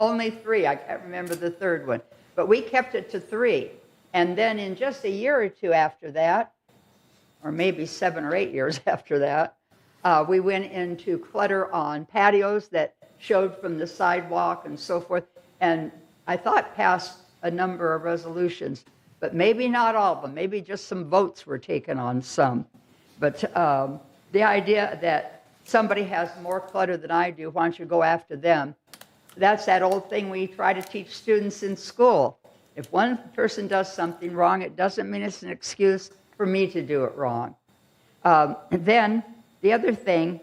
S14: Only three. I can't remember the third one. But we kept it to three. And then in just a year or two after that, or maybe 7 or 8 years after that, we went into clutter on patios that showed from the sidewalk and so forth. And I thought passed a number of resolutions, but maybe not all of them. Maybe just some votes were taken on some. But the idea that somebody has more clutter than I do, why don't you go after them? That's that old thing we try to teach students in school. If one person does something wrong, it doesn't mean it's an excuse for me to do it wrong. Then the other thing,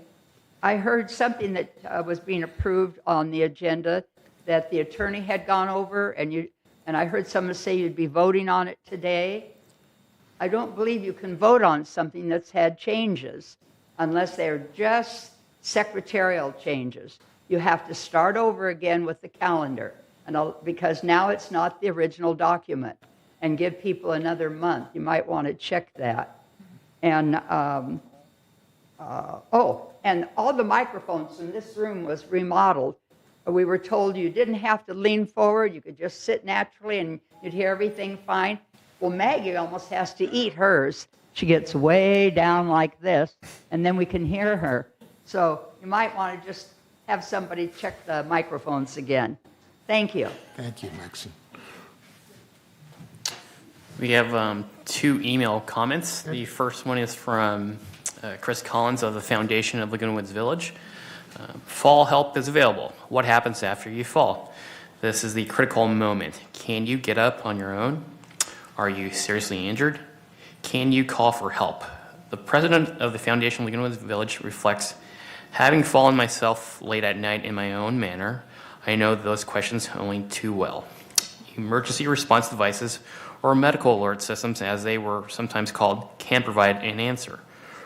S14: I heard something that was being approved on the agenda that the attorney had gone over, and I heard someone say you'd be voting on it today. I don't believe you can vote on something that's had changes unless they're just secretarial changes. You have to start over again with the calendar, because now it's not the original document, and give people another month. You might want to check that. And and all the microphones in this room was remodeled. We were told you didn't have to lean forward, you could just sit naturally and you'd hear everything fine. Well, Maggie almost has to eat hers. She gets way down like this, and then we can hear her. So you might want to just have somebody check the microphones again. Thank you.
S3: Thank you, Maxine.
S1: We have 2 email comments. The first one is from Chris Collins of the Foundation of Laguna Woods Village. Fall help is available. What happens after you fall? This is the critical moment. Can you get up on your own? Are you seriously injured? Can you call for help? The president of the Foundation Laguna Woods Village reflects, having fallen myself late at night in my own manner, I know those questions only too well. Emergency response devices, or medical alert systems as they were sometimes called, can provide an answer.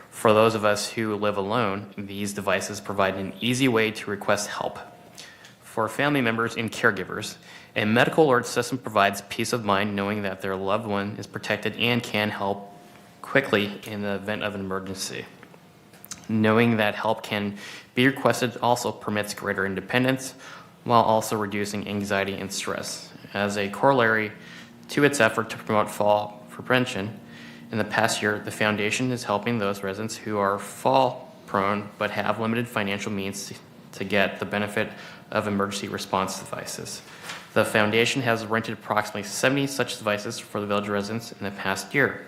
S1: For those of us who live alone, these devices provide an easy way to request help. For family members and caregivers, a medical alert system provides peace of mind knowing that their loved one is protected and can help quickly in the event of an emergency. Knowing that help can be requested also permits greater independence while also reducing anxiety and stress. As a corollary to its effort to promote fall prevention, in the past year, the Foundation is helping those residents who are fall prone but have limited financial means to get the benefit of emergency response devices. The Foundation has rented approximately 70 such devices for the village residents in the past year.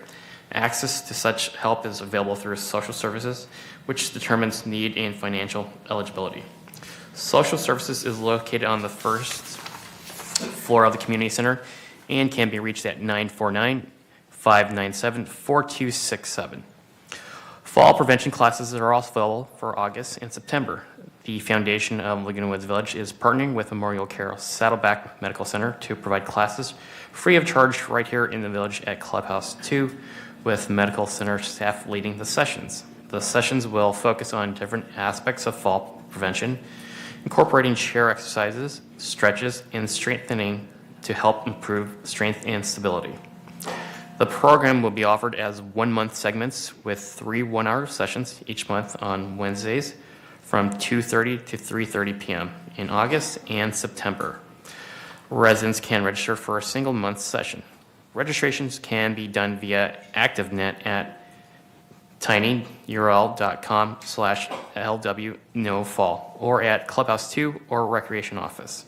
S1: Access to such help is available through social services, which determines need and financial eligibility. Social services is located on the first floor of the community center and can be reached at 949-597-4267. Fall prevention classes are also available for August and September. The Foundation of Laguna Woods Village is partnering with Memorial Carroll Saddleback Medical Center to provide classes free of charge right here in the village at Clubhouse 2, with medical center staff leading the sessions. The sessions will focus on different aspects of fall prevention, incorporating chair exercises, stretches, and strengthening to help improve strength and stability. The program will be offered as 1-month segments with 3 one-hour sessions each month on Wednesdays from 2:30 to 3:30 p.m. in August and September. Residents can register for a single month session. Registrations can be done via ActiveNet at tinyurl.com/LWNoFall or at Clubhouse 2 or Recreation Office.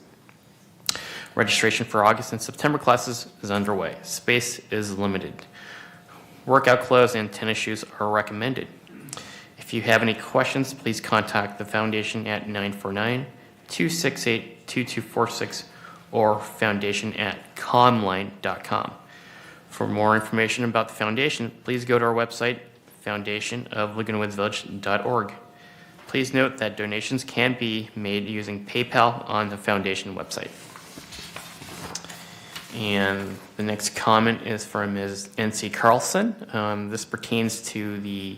S1: Registration for August and September classes is underway. Space is limited. Workout clothes and tennis shoes are recommended. If you have any questions, please contact the Foundation at 949-268-2246 or foundation@comline.com. For more information about the Foundation, please go to our website, foundationoflagunawoodsvillage.org. Please note that donations can be made using PayPal on the Foundation website. And the next comment is from Ms. N.C. Carlson. This pertains to the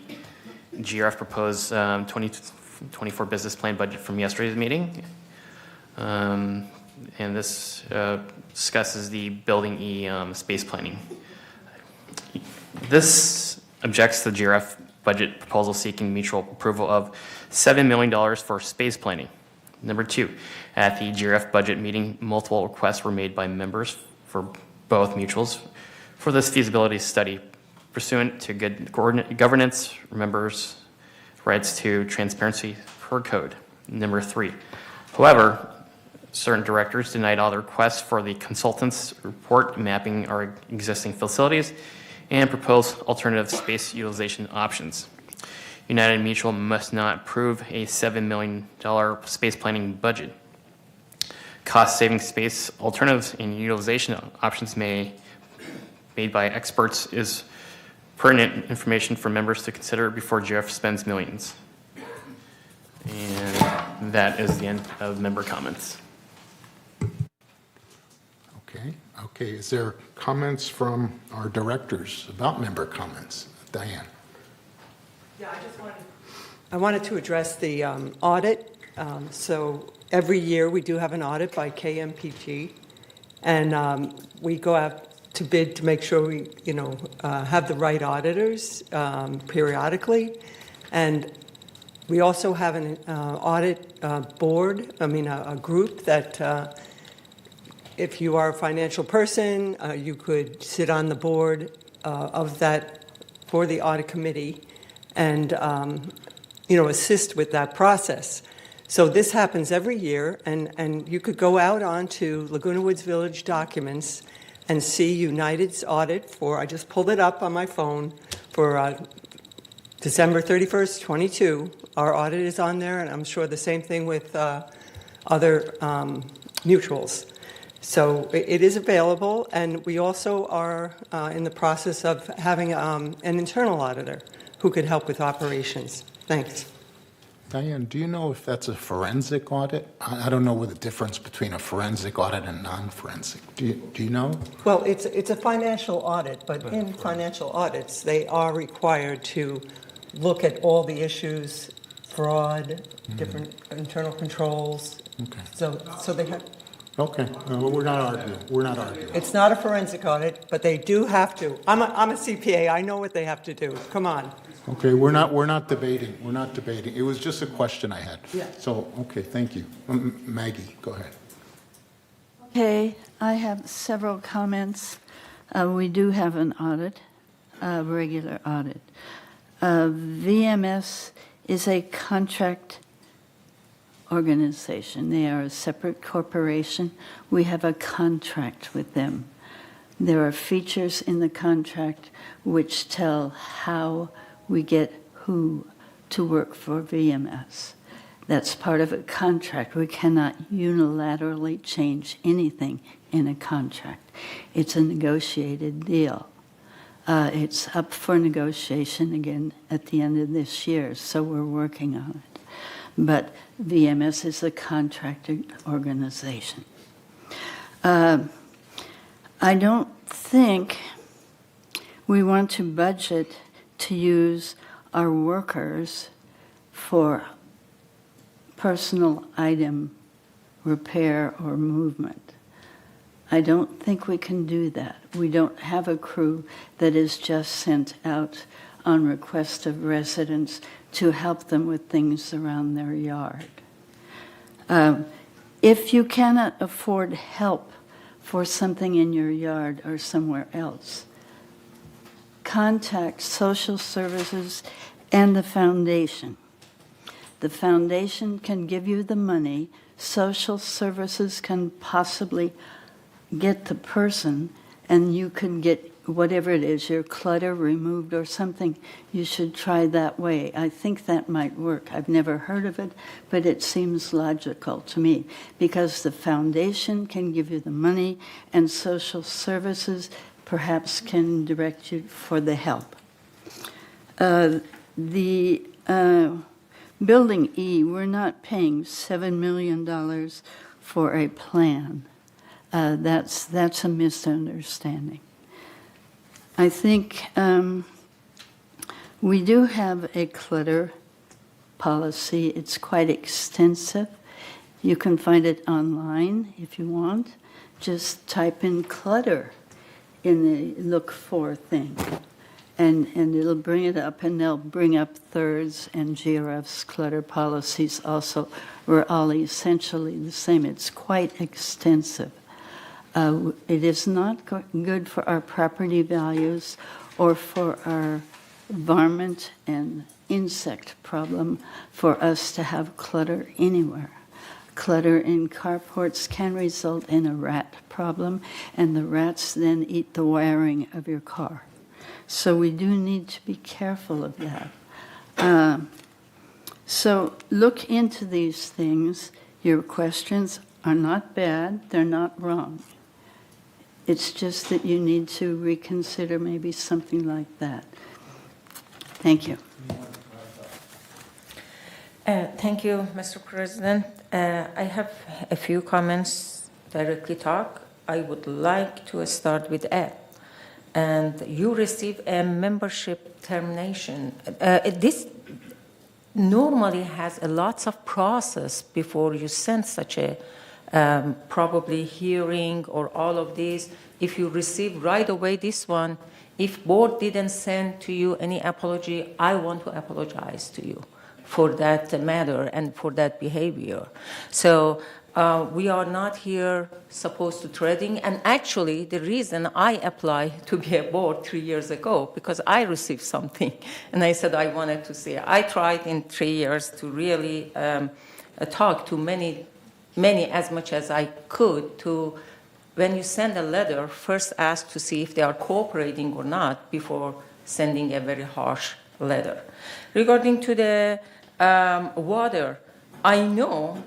S1: GRF proposed 2024 business plan budget from yesterday's meeting. And this discusses the Building E space planning. This objects to the GRF budget proposal seeking mutual approval of $7 million for space planning. Number 2, at the GRF budget meeting, multiple requests were made by members for both mutuals for this feasibility study pursuant to good governance, members' rights to transparency per code. Number 3, however, certain directors denied all the requests for the consultant's report mapping our existing facilities and propose alternative space utilization options. United Mutual must not approve a $7 million space planning budget. Cost-saving space alternatives and utilization options made by experts is pertinent information for members to consider before GRF spends millions. And that is the end of member comments.
S3: Okay, is there comments from our directors about member comments? Diane?
S7: Yeah, I wanted to address the audit. So every year we do have an audit by KMPG, and we go out to bid to make sure we, have the right auditors periodically. And we also have an audit board, a group that if you are a financial person, you could sit on the board of that for the audit committee and, assist with that process. So this happens every year, and you could go out onto Laguna Woods Village documents and see United's audit for, I just pulled it up on my phone, for December 31st, 22. Our audit is on there, and I'm sure the same thing with other mutuals. So it is available, and we also are in the process of having an internal auditor who could help with operations. Thanks.
S3: Diane, do you know if that's a forensic audit? I don't know what the difference between a forensic audit and non-forensic. Do you know?
S7: Well, it's a financial audit, but in financial audits, they are required to look at all the issues, fraud, different internal controls.
S3: Okay.
S7: So they have.
S3: Okay. We're not arguing. We're not arguing.
S7: It's not a forensic audit, but they do have to. I'm a CPA. I know what they have to do. Come on.
S3: Okay, we're not debating. We're not debating. It was just a question I had.
S7: Yeah.
S3: So, okay, thank you. Maggie, go ahead.
S5: Okay, I have several comments. We do have an audit, a regular audit. VMS is a contract organization. They are a separate corporation. We have a contract with them. There are features in the contract which tell how we get who to work for VMS. That's part of a contract. We cannot unilaterally change anything in a contract. It's a negotiated deal. It's up for negotiation again at the end of this year, so we're working on it. But VMS is a contracted organization. I don't think we want to budget to use our workers for personal item repair or movement. I don't think we can do that. We don't have a crew that is just sent out on request of residents to help them with things around their yard. If you cannot afford help for something in your yard or somewhere else, contact social services and the foundation. The foundation can give you the money. Social services can possibly get the person, and you can get whatever it is, your clutter removed or something. You should try that way. I think that might work. I've never heard of it, but it seems logical to me because the foundation can give you the money and social services perhaps can direct you for the help. The Building E, we're not paying $7 million for a plan. That's a misunderstanding. I think we do have a clutter policy. It's quite extensive. You can find it online if you want. Just type in clutter in the look for thing. And it'll bring it up, and they'll bring up THIRD's and GRF's clutter policies also. We're all essentially the same. It's quite extensive. It is not good for our property values or for our varmint and insect problem for us to have clutter anywhere. Clutter in carports can result in a rat problem, and the rats then eat the wiring of your car. So we do need to be careful of that. So look into these things. Your questions are not bad. They're not wrong. It's just that you need to reconsider maybe something like that. Thank you.
S6: Thank you, Mr. President. I have a few comments directly talk. I would like to start with Ed. And you receive a membership termination. This normally has a lots of process before you send such a probably hearing or all of this. If you receive right away this one, if board didn't send to you any apology, I want to apologize to you for that matter and for that behavior. So we are not here supposed to trading. And actually, the reason I applied to be a board 3 years ago, because I received something. And I said I wanted to see. I tried in 3 years to really talk to many, as much as I could to, when you send a letter, first ask to see if they are cooperating or not before sending a very harsh letter. Regarding to the water, I know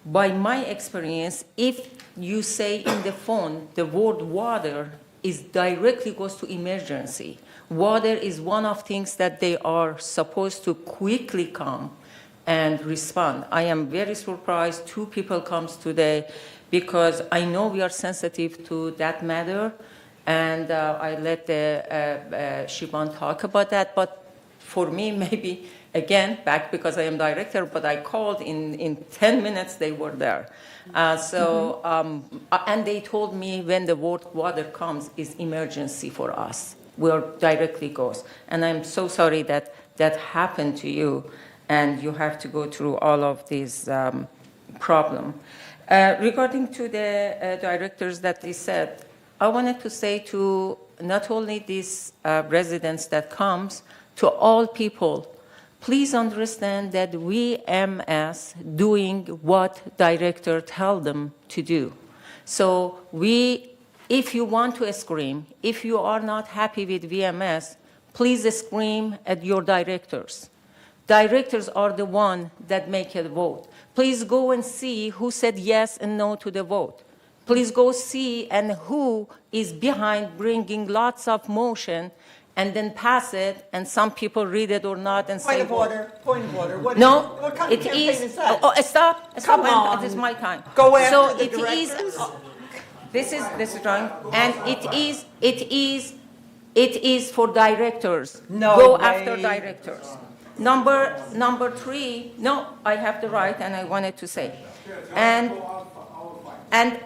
S6: by my experience, if you say in the phone the word water is directly goes to emergency. Water is one of things that they are supposed to quickly come and respond. I am very surprised 2 people comes today because I know we are sensitive to that matter, and I let Siobhan talk about that. But for me, maybe again back because I am director, but I called in 10 minutes they were there. And they told me when the water comes is emergency for us. We'll directly goes, and I'm so sorry that that happened to you, and you have to go through all of these problem. Regarding to the directors that they said, I wanted to say to not only these residents that comes, to all people, please understand that VMS doing what director tell them to do. So if you want to scream, if you are not happy with VMS, please scream at your directors. Directors are the one that make a vote. Please go and see who said yes and no to the vote. Please go see and who is behind bringing lots of motion and then pass it, and some people read it or not and say,
S10: Point of order, point of order. What kind of
S6: it
S10: campaign is that?
S6: Stop,
S10: Come on.
S6: it is my time.
S10: Go after
S6: so
S10: the
S6: it is.
S10: directors?
S6: This is wrong, and it is for directors.
S10: No
S6: Go
S10: way.
S6: after directors. Number 3. No, I have the right, and I wanted to say, and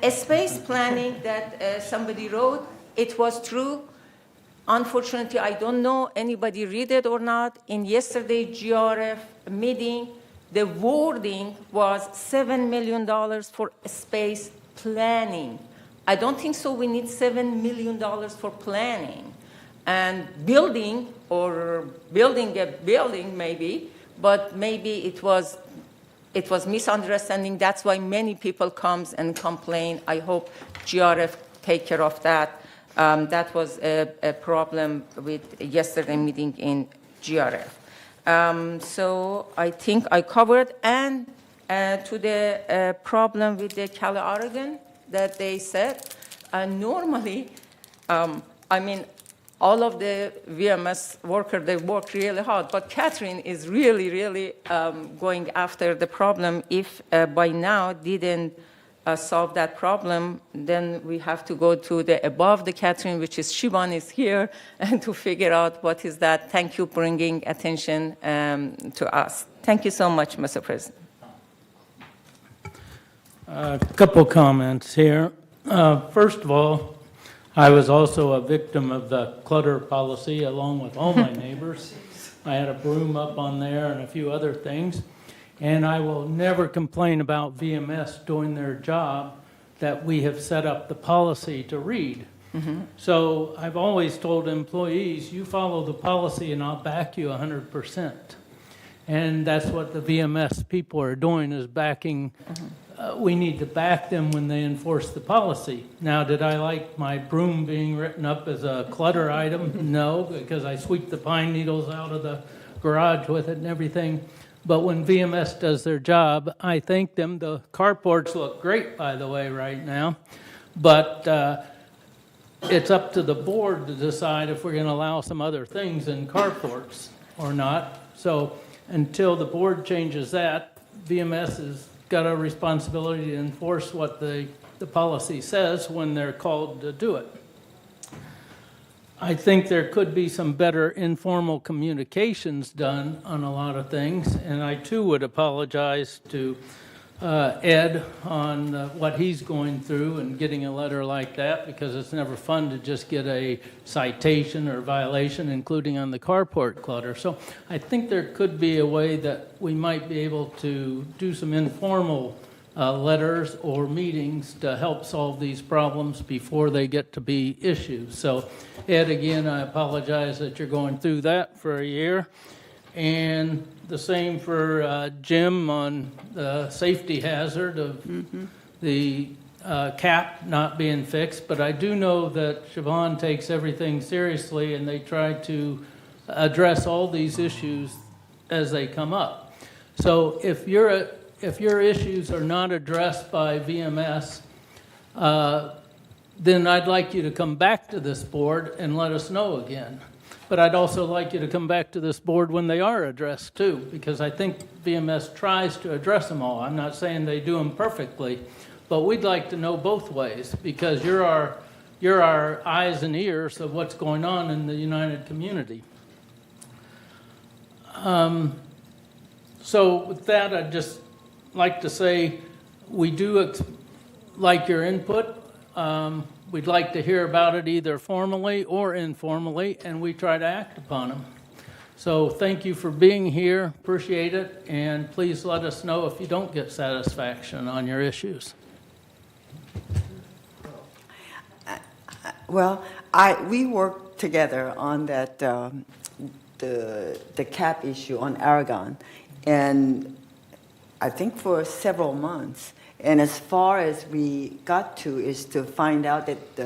S6: a space planning that somebody wrote. It was true. Unfortunately, I don't know anybody read it or not. In yesterday GRF meeting, the wording was $7 million for space planning. I don't think so. We need $7 million for planning and building a building maybe, but maybe it was misunderstanding. That's why many people comes and complain. I hope GRF take care of that. That was a problem with yesterday meeting in GRF. So I think I covered. And to the problem with the Cali, Oregon that they said, normally, I mean, all of the VMS workers, they work really hard, but Catherine is really, really going after the problem. If by now didn't solve that problem, then we have to go to the above the Catherine, which is Siobhan is here, and to figure out what is that. Thank you for bringing attention to us. Thank you so much, Mr. President.
S8: A couple comments here. First of all, I was also a victim of the clutter policy along with all my neighbors. I had a broom up on there and a few other things. And I will never complain about VMS doing their job that we have set up the policy to read.
S6: Mm-hmm.
S8: So I've always told employees, you follow the policy and I'll back you 100%. And that's what the VMS people are doing, is backing. We need to back them when they enforce the policy. Now, did I like my broom being written up as a clutter item? No, because I sweep the pine needles out of the garage with it and everything. But when VMS does their job, I thank them. The carports look great, by the way, right now. But it's up to the board to decide if we're going to allow some other things in carports or not. So until the board changes that, VMS has got a responsibility to enforce what the policy says when they're called to do it. I think there could be some better informal communications done on a lot of things, and I too would apologize to Ed on what he's going through and getting a letter like that, because it's never fun to just get a citation or violation, including on the carport clutter. So I think there could be a way that we might be able to do some informal letters or meetings to help solve these problems before they get to be issues. So Ed, again, I apologize that you're going through that for a year. And the same for Jim on the safety hazard of the cap not being fixed. But I do know that Siobhan takes everything seriously, and they try to address all these issues as they come up. So if your issues are not addressed by VMS, then I'd like you to come back to this board and let us know again. But I'd also like you to come back to this board when they are addressed too, because I think VMS tries to address them all. I'm not saying they do them perfectly, but we'd like to know both ways, because you're our eyes and ears of what's going on in the United community. So with that, I'd just like to say we do like your input. We'd like to hear about it either formally or informally, and we try to act upon them. So thank you for being here, appreciate it, and please let us know if you don't get satisfaction on your issues.
S19: Well, we worked together on that, the cap issue on Aragon, and I think for several months. And as far as we got to is to find out that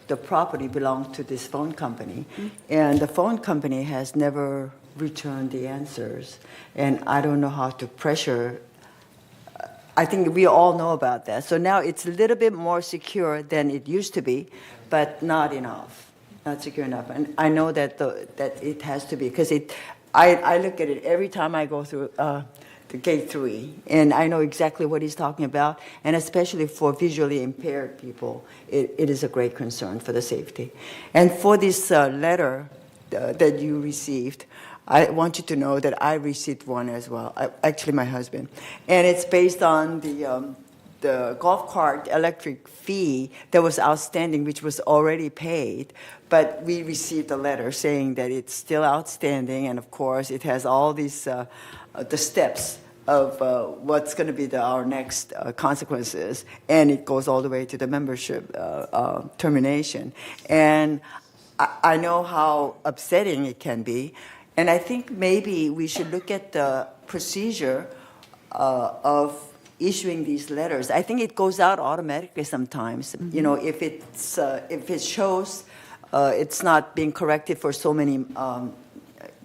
S19: the property belonged to this phone company, and the phone company has never returned the answers. And I don't know how to pressure. I think we all know about that. So now it's a little bit more secure than it used to be, but not enough, not secure enough. And I know that that it has to be, because I look at it every time I go through the gate 3, and I know exactly what he's talking about, and especially for visually impaired people, it is a great concern for the safety. And for this letter that you received, I want you to know that I received one as well, actually my husband, and it's based on the golf cart electric fee that was outstanding, which was already paid, but we received a letter saying that it's still outstanding, and of course it has all these the steps of what's going to be our next consequences, and it goes all the way to the membership termination. And I know how upsetting it can be, and I think maybe we should look at the procedure of issuing these letters. I think it goes out automatically sometimes. You know, if it shows it's not being corrected for so many.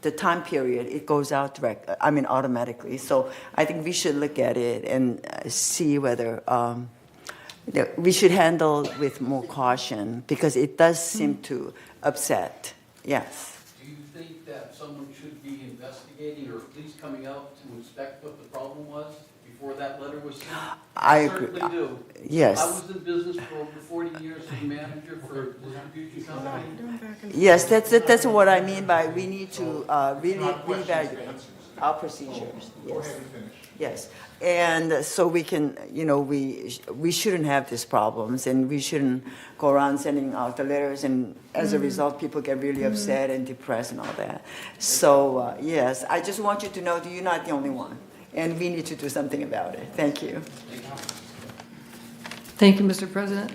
S19: The time period, it goes out automatically. So I think we should look at it and see whether we should handle with more caution, because it does seem to upset. Yes.
S15: Do you think that someone should be investigating or at least coming out to inspect what the problem was before that letter was sent?
S19: I agree.
S15: Certainly do.
S19: Yes.
S15: I was in business for over 40 years as a manager for a distribution company.
S19: Yes, that's what I mean by we need to really reevaluate our procedures. Yes. Yes. And so we can, we shouldn't have these problems, and we shouldn't go around sending out the letters, and as a result, people get really upset and depressed and all that. So, yes, I just want you to know that you're not the only one, and we need to do something about it. Thank you.
S10: Thank you, Mr. President.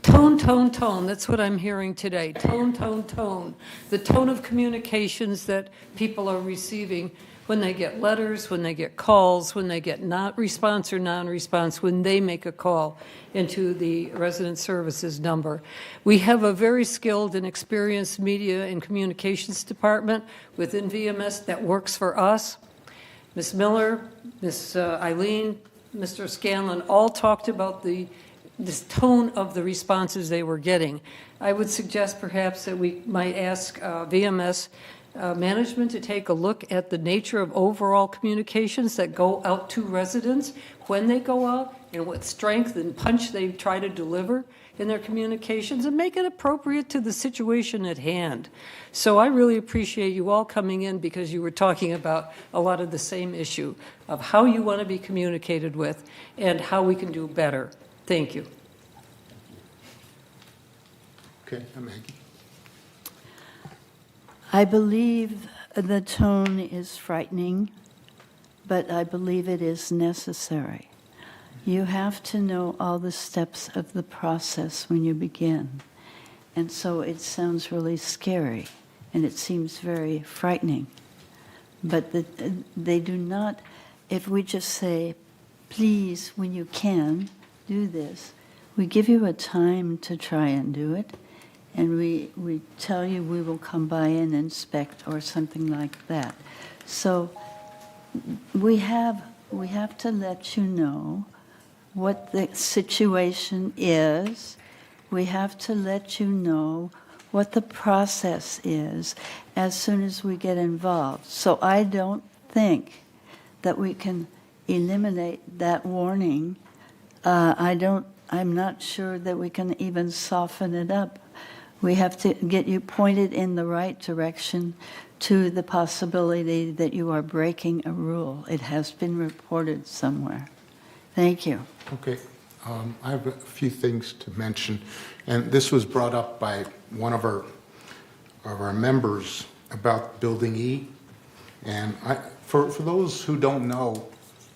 S10: Tone, tone, tone. That's what I'm hearing today. Tone, tone, tone. The tone of communications that people are receiving when they get letters, when they get calls, when they get not response or non-response, when they make a call into the resident services number. We have a very skilled and experienced media and communications department within VMS that works for us. Ms. Miller, Ms. Eileen, Mr. Scanlon all talked about this tone of the responses they were getting. I would suggest perhaps that we might ask VMS management to take a look at the nature of overall communications that go out to residents, when they go out, and what strength and punch they try to deliver in their communications, and make it appropriate to the situation at hand. So I really appreciate you all coming in, because you were talking about a lot of the same issue of how you want to be communicated with and how we can do better. Thank you.
S3: Okay, Maggie.
S5: I believe the tone is frightening, but I believe it is necessary. You have to know all the steps of the process when you begin. And so it sounds really scary, and it seems very frightening. But they do not, if we just say, please, when you can, do this, we give you a time to try and do it, and we tell you we will come by and inspect or something like that. So we have to let you know what the situation is. We have to let you know what the process is as soon as we get involved. So I don't think that we can eliminate that warning. I'm not sure that we can even soften it up. We have to get you pointed in the right direction to the possibility that you are breaking a rule. It has been reported somewhere. Thank you.
S3: Okay. I have a few things to mention, and this was brought up by one of our members about Building E. And for those who don't know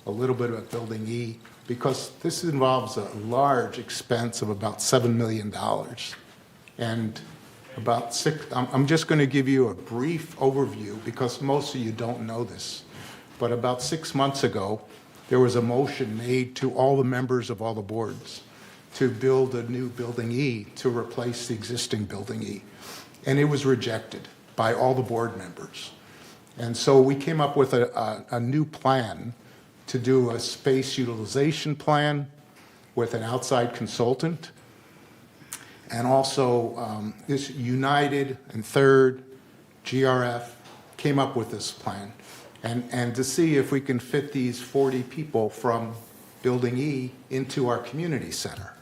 S3: a little bit about Building E, because this involves a large expense of about $7 million. And I'm just going to give you a brief overview because most of you don't know this. But about 6 months ago, there was a motion made to all the members of all the boards to build a new Building E to replace the existing Building E. And it was rejected by all the board members. And so we came up with a new plan to do a space utilization plan with an outside consultant. And also this United and Third, GRF, came up with this plan. And to see if we can fit these 40 people from Building E into our community center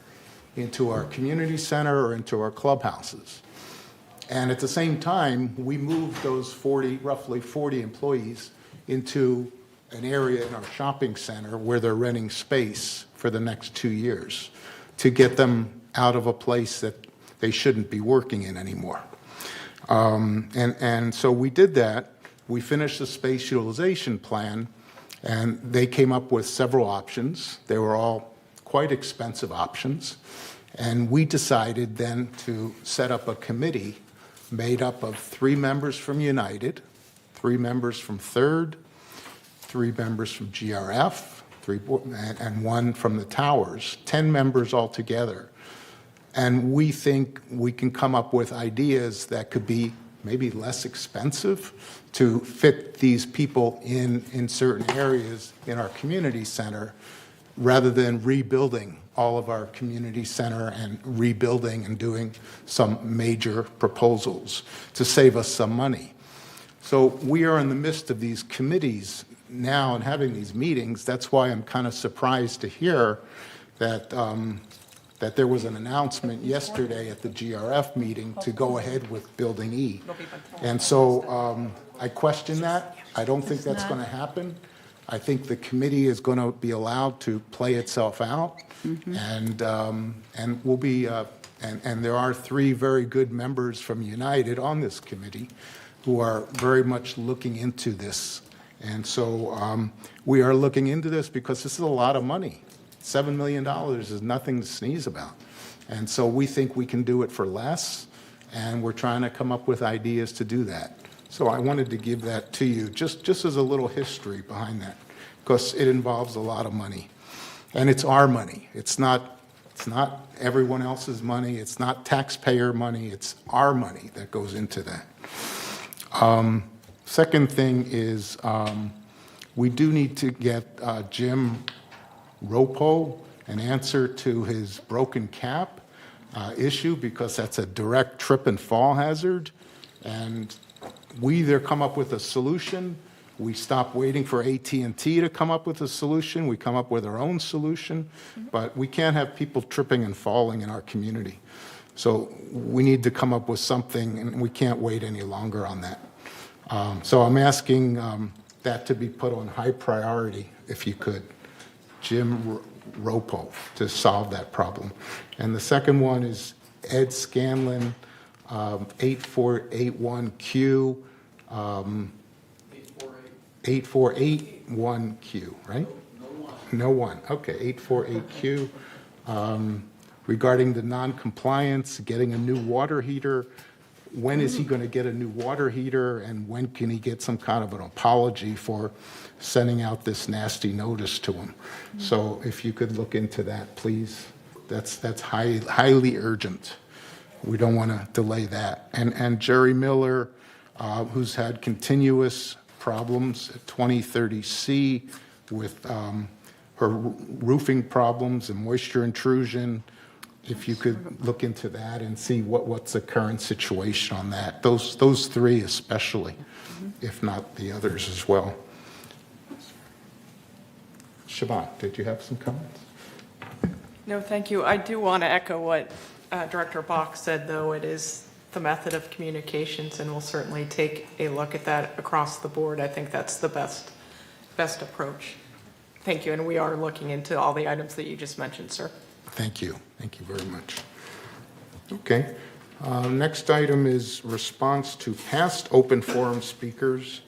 S3: or into our clubhouses. And at the same time, we moved those roughly 40 employees into an area in our shopping center where they're renting space for the next 2 years to get them out of a place that they shouldn't be working in anymore. And so we did that. We finished the space utilization plan, and they came up with several options. They were all quite expensive options. And we decided then to set up a committee made up of 3 members from United, 3 members from Third, 3 members from GRF, and 1 from the towers, 10 members altogether. And we think we can come up with ideas that could be maybe less expensive to fit these people in certain areas in our community center rather than rebuilding all of our community center and rebuilding and doing some major proposals to save us some money. So we are in the midst of these committees now and having these meetings. That's why I'm kind of surprised to hear that that there was an announcement yesterday at the GRF meeting to go ahead with Building E. And so I question that. I don't think that's going to happen. I think the committee is going to be allowed to play itself out, and we'll be and there are 3 very good members from United on this committee who are very much looking into this. And so we are looking into this because this is a lot of money. $7 million is nothing to sneeze about. And so we think we can do it for less, and we're trying to come up with ideas to do that. So I wanted to give that to you, just as a little history behind that, because it involves a lot of money. And it's our money. It's not everyone else's money. It's not taxpayer money. It's our money that goes into that. Second thing is we do need to get Jim Ropo an answer to his broken cap issue, because that's a direct trip and fall hazard. And we either come up with a solution, we stop waiting for AT&T to come up with a solution, we come up with our own solution, but we can't have people tripping and falling in our community. So we need to come up with something, and we can't wait any longer on that. So I'm asking that to be put on high priority, if you could, Jim Ropo, to solve that problem. And the second one is Ed Scanlon, 8481Q, 8481Q, right? No one. Okay, 848Q. Regarding the non-compliance, getting a new water heater. When is he going to get a new water heater, and when can he get some kind of an apology for sending out this nasty notice to him? So if you could look into that, please. That's highly urgent. We don't want to delay that. And Jerry Miller, who's had continuous problems at 2030C with her roofing problems and moisture intrusion. if you could look into that and see what's the current situation on that. Those three especially, if not the others as well. Siobhan, did you have some comments?
S11: No, thank you. I do want to echo what Director Bach said, though. It is the method of communications, and we'll certainly take a look at that across the board. I think that's the best approach. Thank you, and we are looking into all the items that you just mentioned, sir.
S3: Thank you. Thank you very much. Okay. Next item is response to past open forum speakers.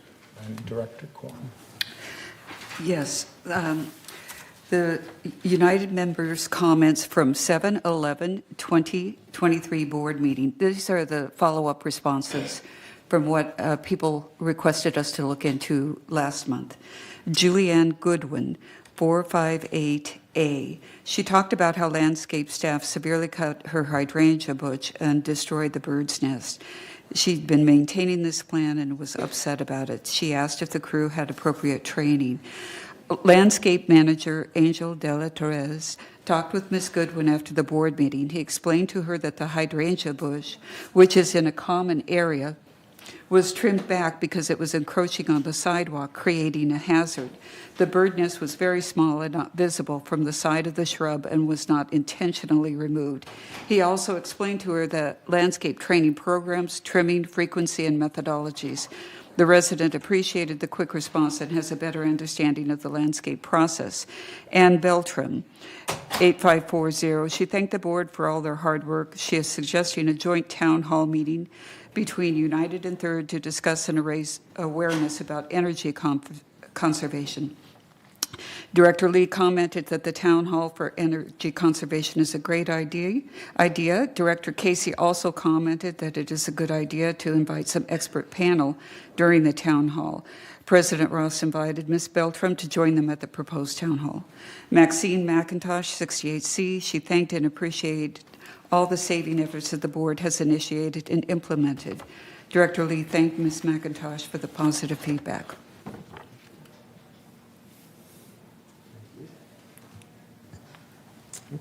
S3: And Director Kwon.
S17: Yes. The United members' comments from 7/11/2023 board meeting. These are the follow-up responses from what people requested us to look into last month. Julianne Goodwin, 458A. She talked about how landscape staff severely cut her hydrangea bush and destroyed the bird's nest. She'd been maintaining this plan and was upset about it. She asked if the crew had appropriate training. Landscape manager Angel De La Torres talked with Ms. Goodwin after the board meeting. He explained to her that the hydrangea bush, which is in a common area, was trimmed back because it was encroaching on the sidewalk, creating a hazard. The bird nest was very small and not visible from the side of the shrub and was not intentionally removed. He also explained to her the landscape training programs, trimming frequency, and methodologies. The resident appreciated the quick response and has a better understanding of the landscape process. Ann Beltram, 8540, she thanked the board for all their hard work. She is suggesting a joint town hall meeting between United and Third to discuss and raise awareness about energy conservation. Director Lee commented that the Town Hall for Energy Conservation is a great idea. Director Casey also commented that it is a good idea to invite some expert panel during the Town Hall. President Ross invited Ms. Beltram to join them at the proposed Town Hall. Maxine McIntosh, 68C, she thanked and appreciated all the saving efforts that the board has initiated and implemented. Director Lee thanked Ms. McIntosh for the positive feedback.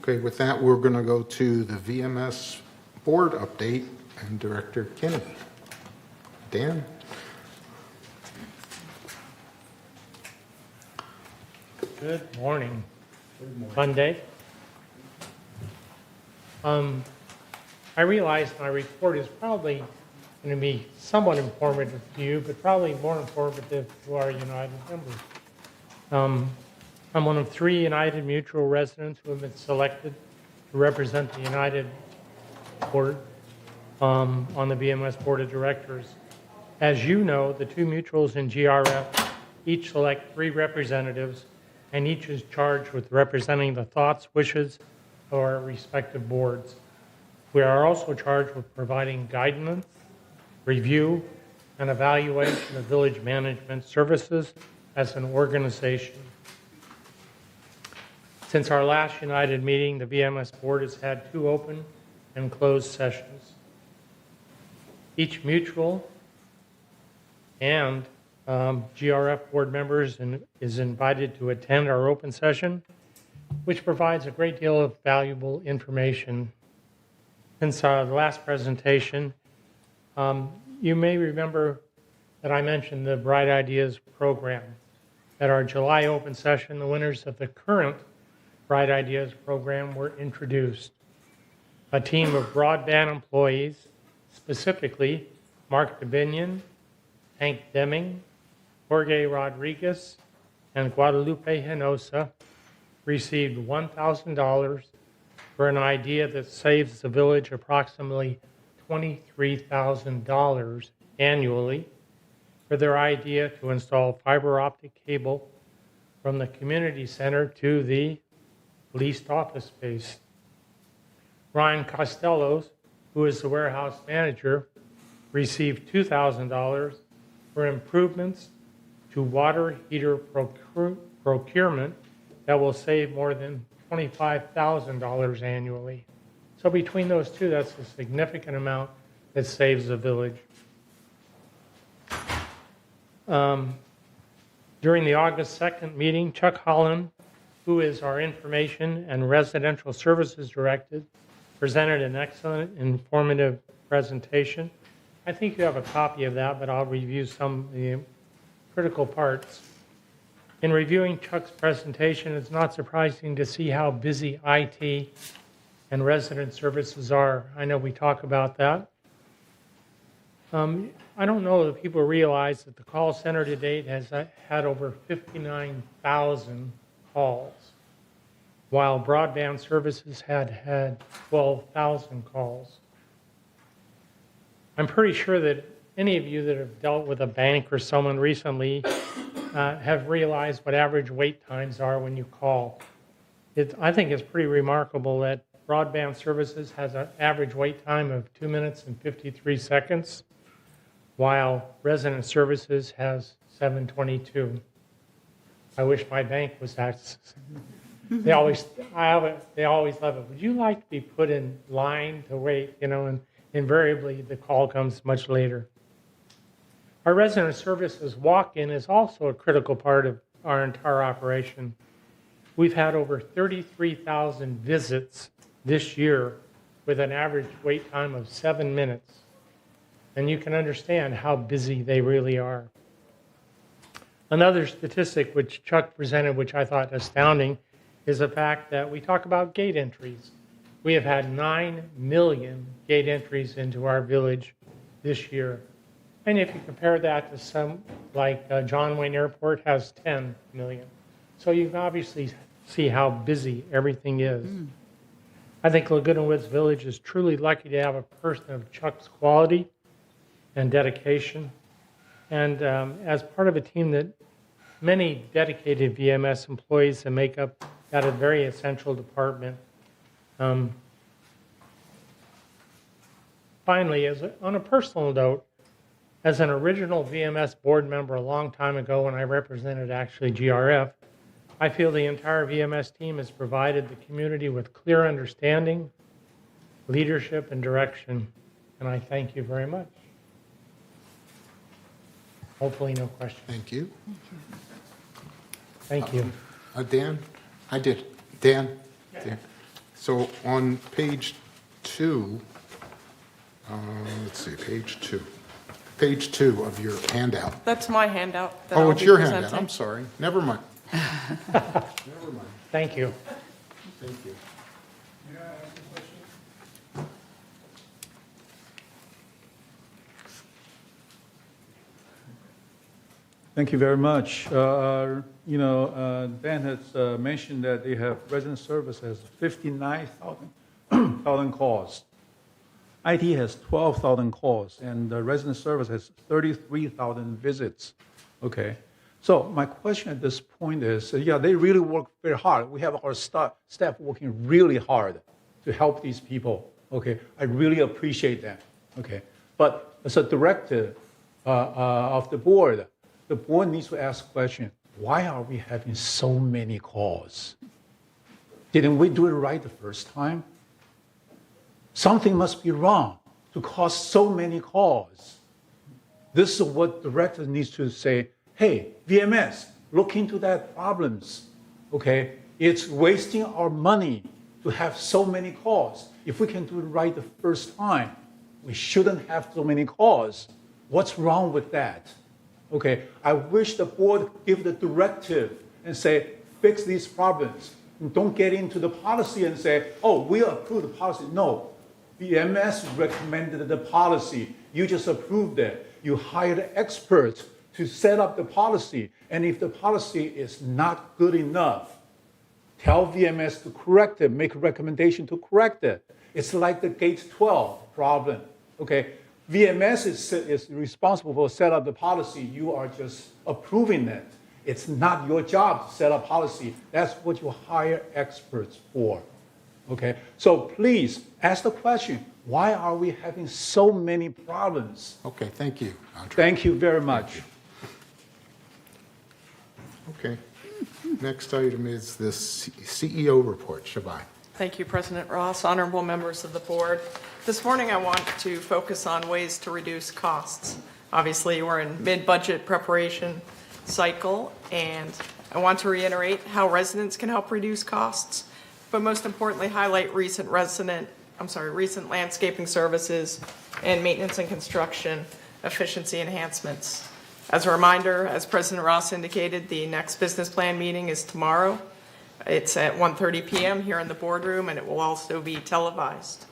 S3: Okay, with that, we're going to go to the VMS board update and Director Kinney. Dan?
S20: Good morning. Monday. I realize my report is probably going to be somewhat informative to you, but probably more informative to our United members. I'm one of 3 United Mutual residents who have been selected to represent the United Board on the BMS Board of Directors. As you know, the 2 mutuals in GRF each select 3 representatives, and each is charged with representing the thoughts, wishes of our respective boards. We are also charged with providing guidance, review, and evaluation of village management services as an organization. Since our last United meeting, the VMS Board has had 2 open and closed sessions. Each mutual and GRF board members is invited to attend our open session, which provides a great deal of valuable information. Since the last presentation, you may remember that I mentioned the Bright Ideas program. At our July open session, the winners of the current Bright Ideas program were introduced. A team of broadband employees, specifically Mark Dabinian, Hank Deming, Jorge Rodriguez, and Guadalupe Hinosa, received $1,000 for an idea that saves the village approximately $23,000 annually for their idea to install fiber optic cable from the community center to the leased office space. Ryan Costellos, who is the warehouse manager, received $2,000 for improvements to water heater procurement that will save more than $25,000 annually. So between those 2, that's a significant amount that saves the village. During the August 2nd meeting, Chuck Holland, who is our Information and Residential Services Director, presented an excellent, informative presentation. I think you have a copy of that, but I'll review some of the critical parts. In reviewing Chuck's presentation, it's not surprising to see how busy IT and resident services are. I know we talk about that. I don't know that people realize that the call center to date has had over 59,000 calls, while broadband services had 12,000 calls. I'm pretty sure that any of you that have dealt with a bank or someone recently have realized what average wait times are when you call. I think it's pretty remarkable that broadband services has an average wait time of 2 minutes and 53 seconds, while resident services has 7:22. I wish my bank was that. They always love it. Would you like to be put in line to wait? And invariably the call comes much later. Our resident services walk-in is also a critical part of our entire operation. We've had over 33,000 visits this year with an average wait time of 7 minutes. And you can understand how busy they really are. Another statistic which Chuck presented, which I thought astounding, is the fact that we talk about gate entries. We have had 9 million gate entries into our village this year. And if you compare that to some, like John Wayne Airport has 10 million. So you can obviously see how busy everything is. I think Laguna Woods Village is truly lucky to have a person of Chuck's quality and dedication. And as part of a team that many dedicated VMS employees that make up that a very essential department. Finally, on a personal note, as an original VMS board member a long time ago when I represented actually GRF, I feel the entire VMS team has provided the community with clear understanding, leadership, and direction, and I thank you very much. Hopefully no questions.
S3: Thank you.
S20: Thank you.
S3: Dan? I did. Dan? Dan. So on page 2, let's see, page 2. Page 2 of your handout.
S11: That's my handout. that
S3: Oh,
S11: I'll
S3: it's
S11: be
S3: your
S11: presenting.
S3: handout. I'm sorry. Never mind. Never mind.
S20: Thank you.
S3: Thank you.
S9: Thank you very much. Dan has mentioned that they have resident service has 59,000 calls. IT has 12,000 calls, and the resident service has 33,000 visits. Okay. So my question at this point is, they really work very hard. We have our staff working really hard to help these people. Okay. I really appreciate that. Okay. But as a director of the board needs to ask the question, why are we having so many calls? Didn't we do it right the first time? Something must be wrong to cause so many calls. This is what the director needs to say, hey, VMS, look into that problems. Okay, it's wasting our money to have so many calls. If we can do it right the first time, we shouldn't have so many calls. What's wrong with that? Okay, I wish the board give the directive and say, fix these problems. And don't get into the policy and say, oh, we approve the policy. No, VMS recommended the policy. You just approved it. You hired experts to set up the policy. And if the policy is not good enough, tell VMS to correct it, make a recommendation to correct it. It's like the Gate 12 problem. Okay, VMS is responsible for set up the policy. You are just approving it. It's not your job to set up policy. That's what you hire experts for. Okay, so please ask the question, why are we having so many problems?
S3: Okay, thank you, Andre.
S9: Thank you very much.
S3: Okay. Next item is the CEO report. Shabai.
S11: Thank you, President Ross, honorable members of the board. This morning I want to focus on ways to reduce costs. Obviously, we're in mid-budget preparation cycle, and I want to reiterate how residents can help reduce costs, but most importantly, highlight recent resident recent landscaping services and maintenance and construction efficiency enhancements. As a reminder, as President Ross indicated, the next business plan meeting is tomorrow. It's at 1:30 p.m. here in the boardroom, and it will also be televised.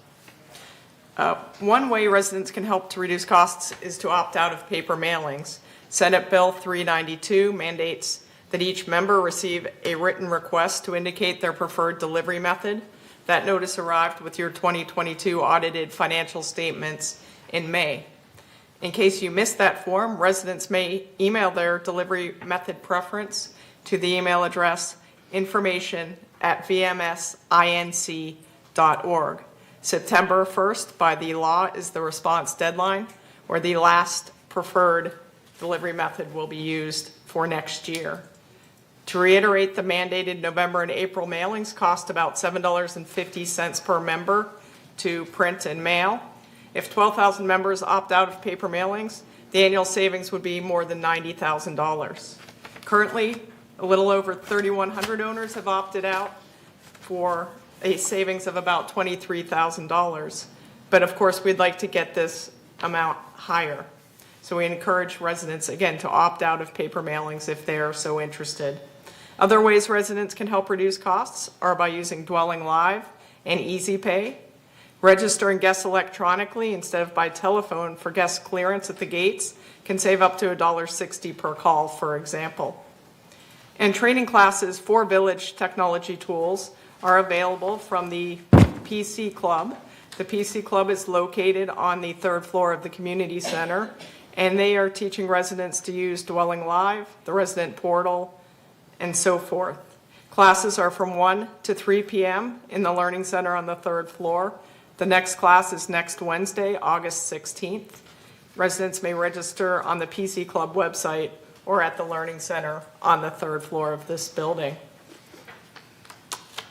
S11: One way residents can help to reduce costs is to opt out of paper mailings. Senate Bill 392 mandates that each member receive a written request to indicate their preferred delivery method. That notice arrived with your 2022 audited financial statements in May. In case you missed that form, residents may email their delivery method preference to the email address information@vmsinc.org. September 1st, by the law, is the response deadline, where the last preferred delivery method will be used for next year. To reiterate, the mandated November and April mailings cost about $7.50 per member to print and mail. If 12,000 members opt out of paper mailings, the annual savings would be more than $90,000. Currently, a little over 3,100 owners have opted out for a savings of about $23,000. But of course, we'd like to get this amount higher. So we encourage residents, again, to opt out of paper mailings if they are so interested. Other ways residents can help reduce costs are by using Dwelling Live and Easy Pay, registering guests electronically instead of by telephone for guest clearance at the gates can save up to $1.60 per call, for example. And training classes for village technology tools are available from the PC Club. The PC Club is located on the 3rd floor of the community center, and they are teaching residents to use Dwelling Live, the resident portal, and so forth. Classes are from 1 to 3 p.m. in the Learning Center on the 3rd floor. The next class is next Wednesday, August 16th. Residents may register on the PC Club website or at the Learning Center on the 3rd floor of this building.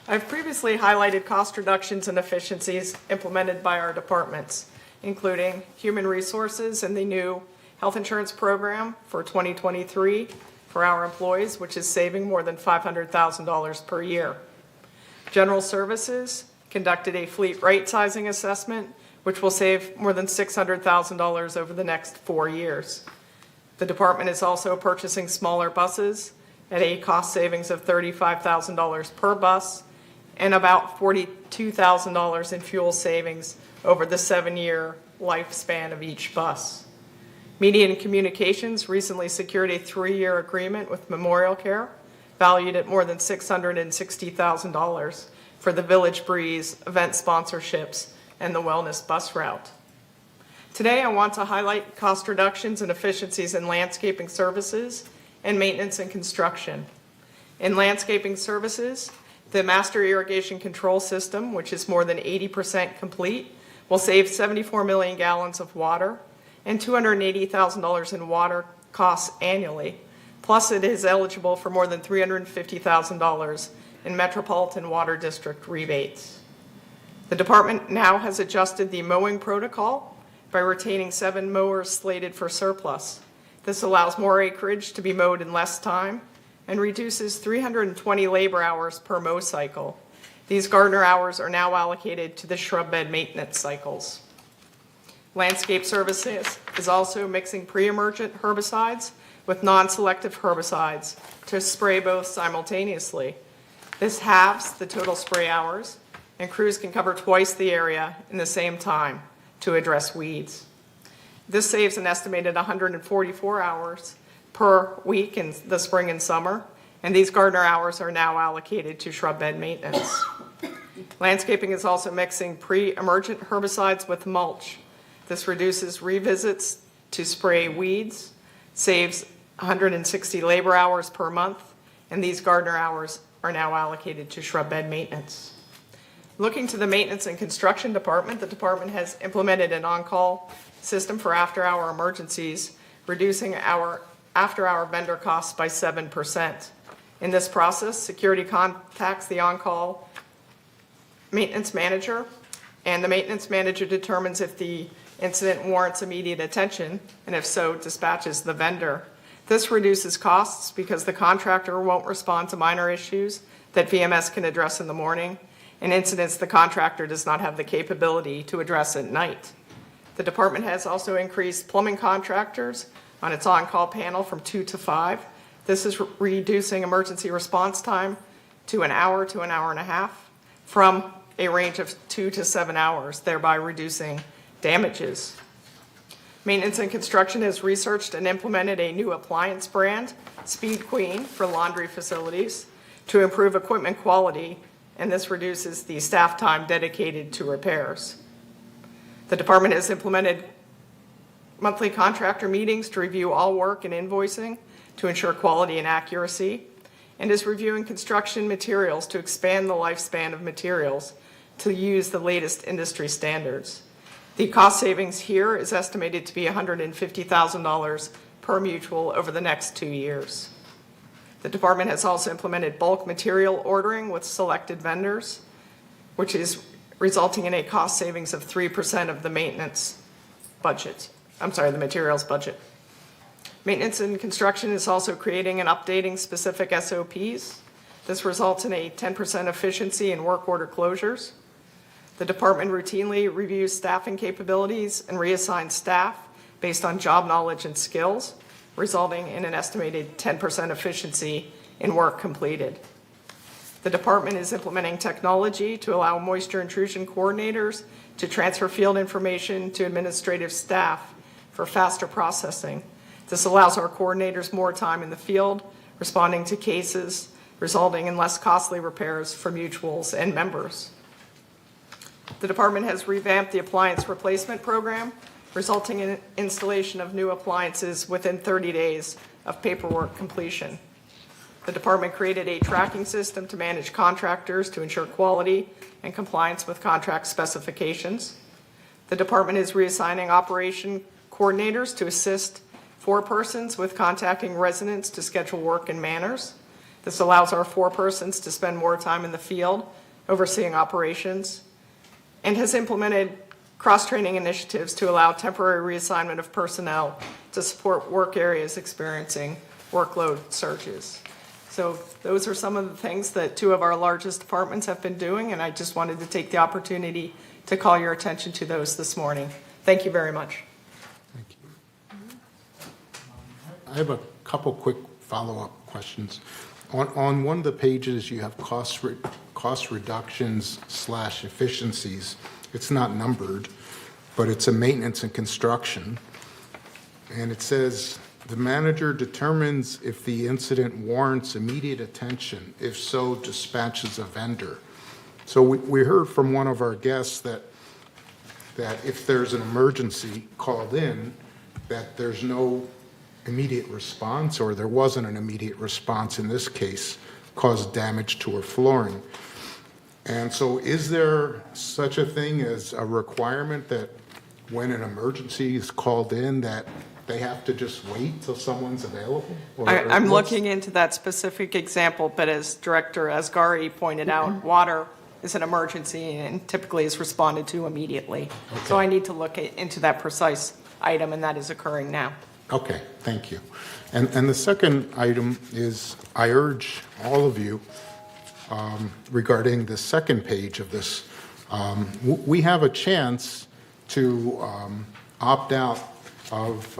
S11: I've previously highlighted cost reductions and efficiencies implemented by our departments, including Human Resources and the new health insurance program for 2023 for our employees, which is saving more than $500,000 per year. General Services conducted a fleet right-sizing assessment, which will save more than $600,000 over the next 4 years. The department is also purchasing smaller buses at a cost savings of $35,000 per bus and about $42,000 in fuel savings over the 7-year lifespan of each bus. Media and Communications recently secured a 3-year agreement with Memorial Care, valued at more than $660,000 for the Village Breeze event sponsorships and the wellness bus route. Today, I want to highlight cost reductions and efficiencies in landscaping services and maintenance and construction. In landscaping services, the Master Irrigation Control System, which is more than 80% complete, will save 74 million gallons of water and $280,000 in water costs annually. Plus, it is eligible for more than $350,000 in Metropolitan Water District rebates. The department now has adjusted the mowing protocol by retaining 7 mowers slated for surplus. This allows more acreage to be mowed in less time and reduces 320 labor hours per mow cycle. These gardener hours are now allocated to the shrub bed maintenance cycles. Landscape Services is also mixing pre-emergent herbicides with non-selective herbicides to spray both simultaneously. This halves the total spray hours, and crews can cover twice the area in the same time to address weeds. This saves an estimated 144 hours per week in the spring and summer, and these gardener hours are now allocated to shrub bed maintenance. Landscaping is also mixing pre-emergent herbicides with mulch. This reduces revisits to spray weeds, saves 160 labor hours per month, and these gardener hours are now allocated to shrub bed maintenance. Looking to the maintenance and construction department, the department has implemented an on-call system for after-hour emergencies, reducing our after-hour vendor costs by 7%. In this process, security contacts the on-call maintenance manager, and the maintenance manager determines if the incident warrants immediate attention, and if so, dispatches the vendor. This reduces costs because the contractor won't respond to minor issues that VMS can address in the morning, and incidents the contractor does not have the capability to address at night. The department has also increased plumbing contractors on its on-call panel from 2 to 5. This is reducing emergency response time to an hour to an hour and a half from a range of 2 to 7 hours, thereby reducing damages. Maintenance and Construction has researched and implemented a new appliance brand, Speed Queen, for laundry facilities to improve equipment quality, and this reduces the staff time dedicated to repairs. The department has implemented monthly contractor meetings to review all work and invoicing to ensure quality and accuracy, and is reviewing construction materials to expand the lifespan of materials to use the latest industry standards. The cost savings here is estimated to be $150,000 per mutual over the next 2 years. The department has also implemented bulk material ordering with selected vendors, which is resulting in a cost savings of 3% of the maintenance budget. The materials budget. Maintenance and Construction is also creating and updating specific SOPs. This results in a 10% efficiency in work order closures. The department routinely reviews staffing capabilities and reassigns staff based on job knowledge and skills, resulting in an estimated 10% efficiency in work completed. The department is implementing technology to allow moisture intrusion coordinators to transfer field information to administrative staff for faster processing. This allows our coordinators more time in the field, responding to cases, resulting in less costly repairs for mutuals and members. The department has revamped the appliance replacement program, resulting in installation of new appliances within 30 days of paperwork completion. The department created a tracking system to manage contractors to ensure quality and compliance with contract specifications. The department is reassigning operation coordinators to assist forepersons with contacting residents to schedule work and manners. This allows our forepersons to spend more time in the field overseeing operations, and has implemented cross-training initiatives to allow temporary reassignment of personnel to support work areas experiencing workload surges. So those are some of the things that 2 of our largest departments have been doing, and I just wanted to take the opportunity to call your attention to those this morning. Thank you very much.
S3: Thank you. I have a couple quick follow-up questions. On one of the pages, you have cost reductions / efficiencies. It's not numbered, but it's a maintenance and construction. And it says, the manager determines if the incident warrants immediate attention. If so, dispatches a vendor. So we heard from one of our guests that if there's an emergency called in, that there's no immediate response, or there wasn't an immediate response in this case, caused damage to her flooring. And so is there such a thing as a requirement that when an emergency is called in, that they have to just wait till someone's available?
S11: I'm looking into that specific example, but as Director Asghari pointed out, water is an emergency and typically is responded to immediately.
S3: Okay.
S11: So I need to look into that precise item, and that is occurring now.
S3: Okay, thank you. And the second item is, I urge all of you, regarding the second page of this, we have a chance to opt out of,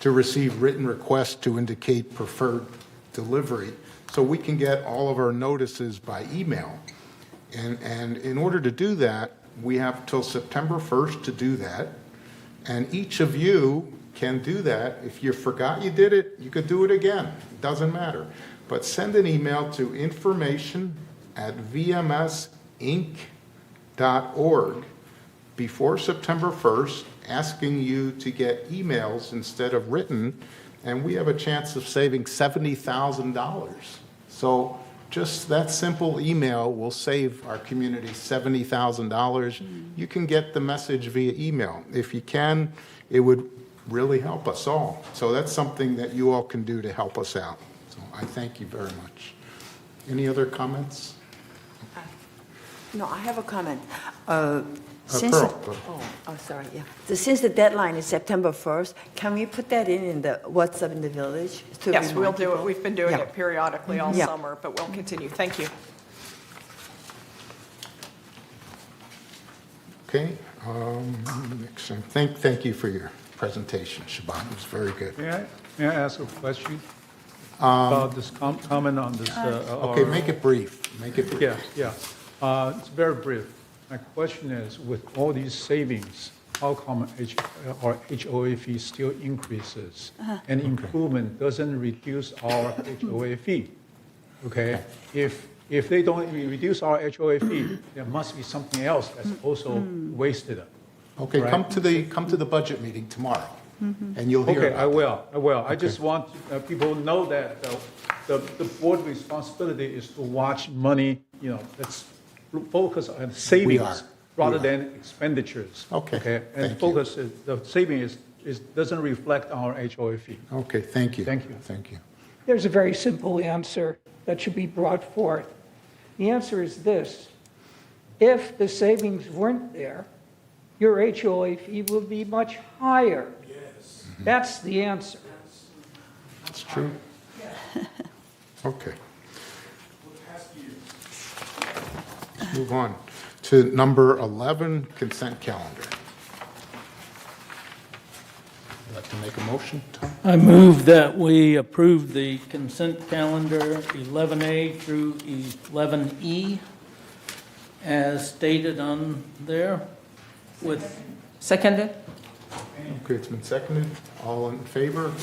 S3: to receive written requests to indicate preferred delivery, so we can get all of our notices by email. And in order to do that, we have till September 1st to do that, and each of you can do that. If you forgot you did it, you could do it again. It doesn't matter. But send an email to information@vmsinc.org before September 1st, asking you to get emails instead of written, and we have a chance of saving $70,000. So just that simple email will save our community $70,000. You can get the message via email. If you can, it would really help us all. So that's something that you all can do to help us out. So I thank you very much. Any other comments?
S19: No, I have a comment.
S3: Pearl,
S19: Sorry, yeah. Since the deadline is September 1st, can we put that in the What's Up in the Village? to
S11: Yes, we'll
S19: remind
S11: do it.
S19: people?
S11: We've been doing
S19: Yeah.
S11: it periodically all
S19: Yeah.
S11: summer, but we'll continue. Thank you.
S3: Okay, next thing. Thank you for your presentation, Shaban. It was very good.
S9: May I ask a question about this comment on this?
S3: Okay, make it brief. Make it brief.
S9: Yeah. It's very brief. My question is, with all these savings, how come our HOA fee still increases? And improvement doesn't reduce our HOA fee? Okay? If they don't reduce our HOA fee, there must be something else that's also wasted.
S3: Okay,
S9: right?
S3: come to the budget meeting tomorrow, and you'll hear
S9: Okay,
S3: about
S9: I will.
S3: Okay.
S9: I just want people to know that the board responsibility is to watch money, let's focus on savings rather than expenditures.
S3: Okay,
S9: And focus, the saving doesn't reflect our HOA fee.
S3: Okay, thank you.
S9: Thank you.
S3: Thank you.
S21: There's a very simple answer that should be brought forth. The answer is this: if the savings weren't there, your HOA fee would be much higher. Yes. That's the answer.
S3: That's true. Okay. Let's move on to number 11, consent calendar. Would you like to make a motion, Tom?
S8: I move that we approve the consent calendar 11A through 11E as stated on there with.
S6: Seconded?
S3: Okay, it's been seconded. All in favor,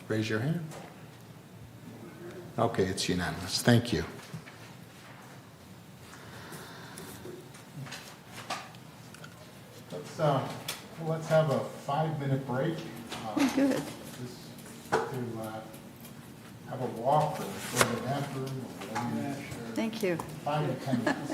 S3: raise your hand. Okay, it's unanimous. Thank you. Let's have a 5-minute break.
S5: Good.
S3: Just to have a walk or go to the bathroom or whatever.
S5: Thank you.
S3: 5 to 10 minutes.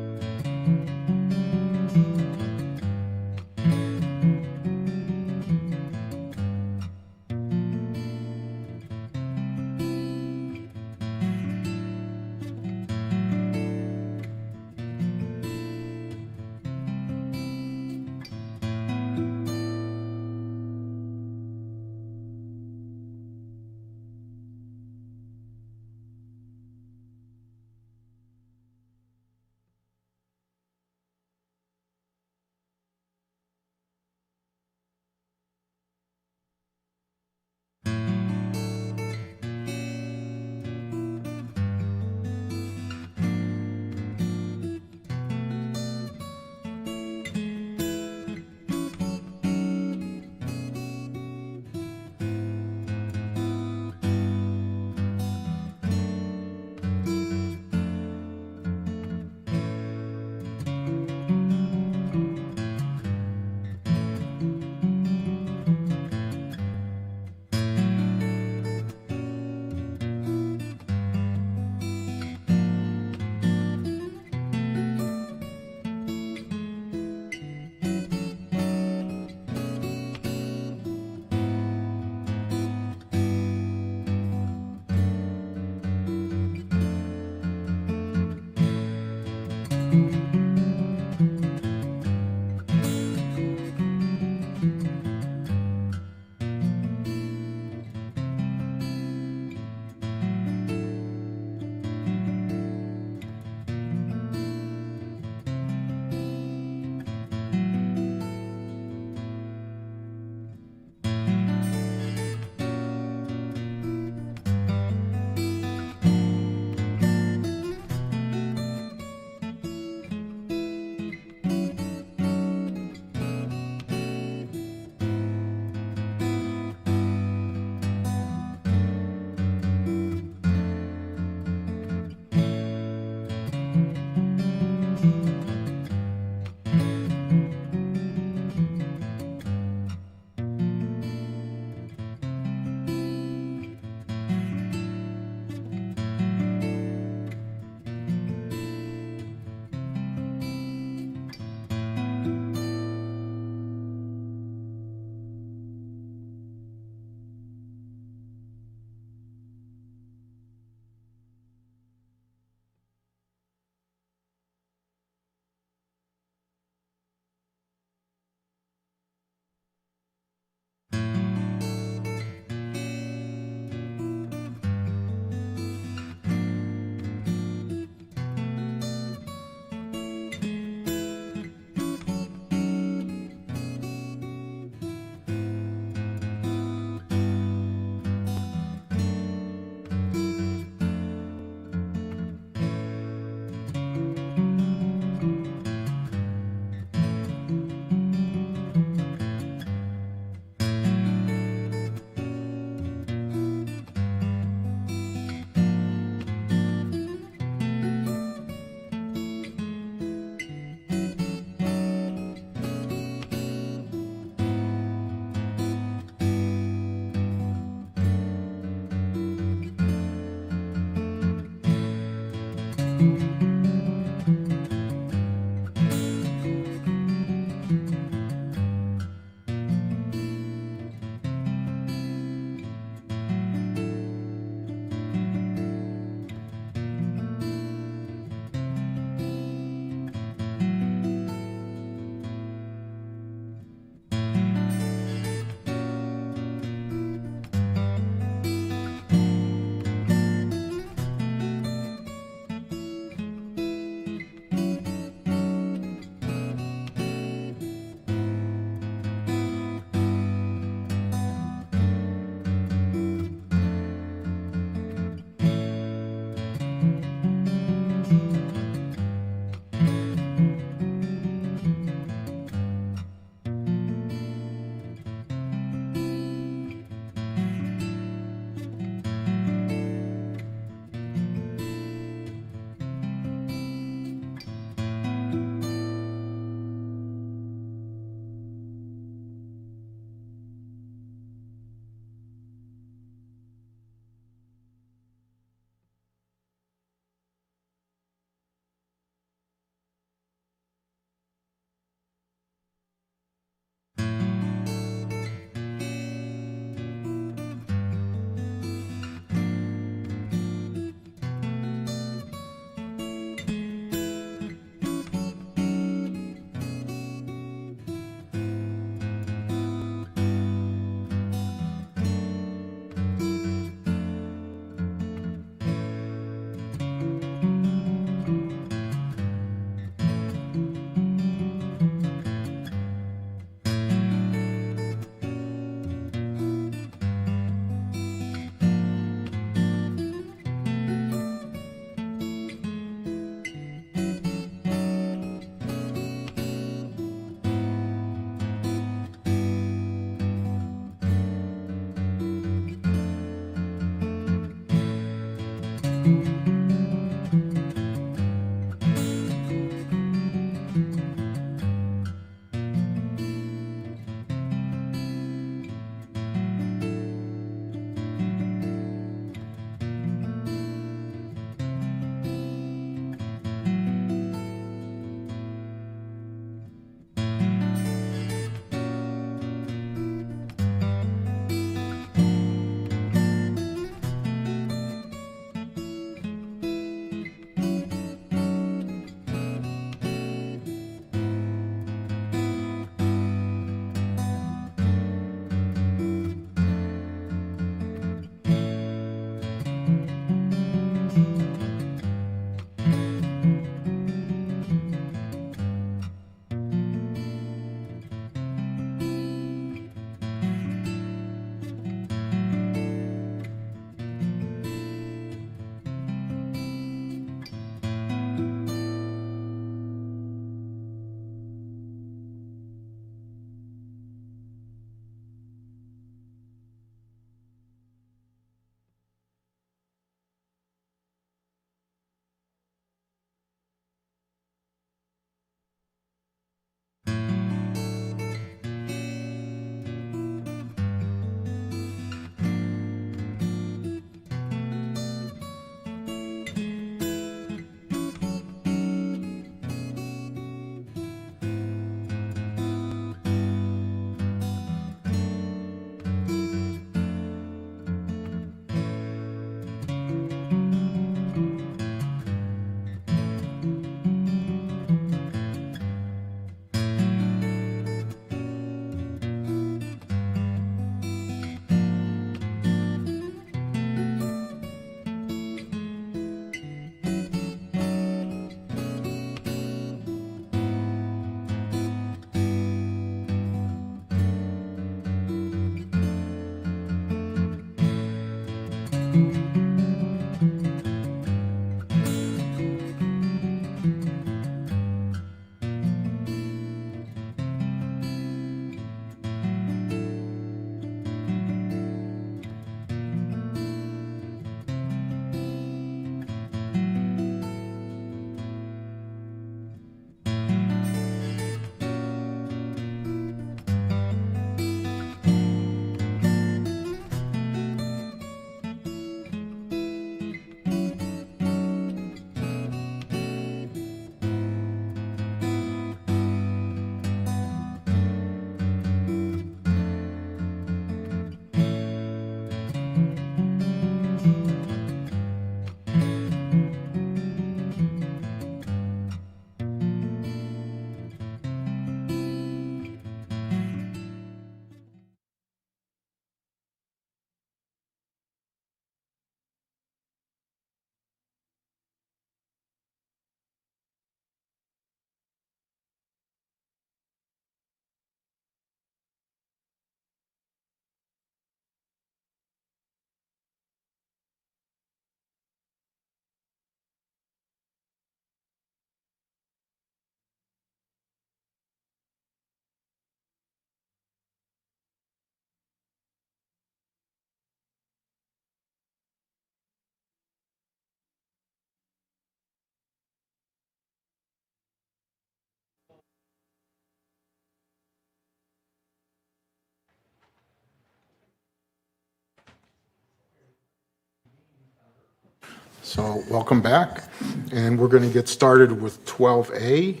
S3: So welcome back. And we're going to get started with 12A.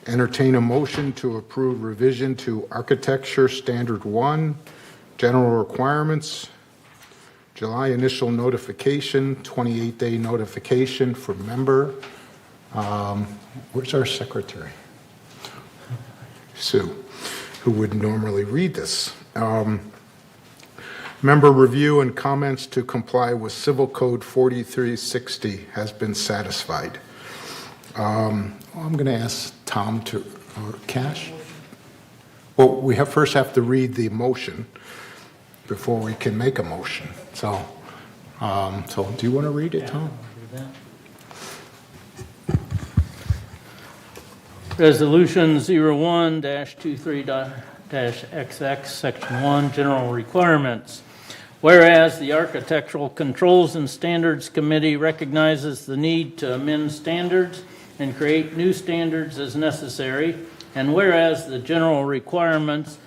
S3: Entertain a motion to approve revision to Architecture Standard 1, General Requirements, July initial notification, 28-day notification for member. Where's our secretary? Sue, who would normally read this. Member review and comments to comply with Civil Code 4360 has been satisfied. I'm going to ask Tom to, or Cash? Well, we first have to read the motion before we can make a motion. So do you want to read it, Tom?
S8: Resolution 01-23-XX, Section 1, General Requirements. Whereas the Architectural Controls and Standards Committee recognizes the need to amend standards and create new standards as necessary, and whereas the general requirements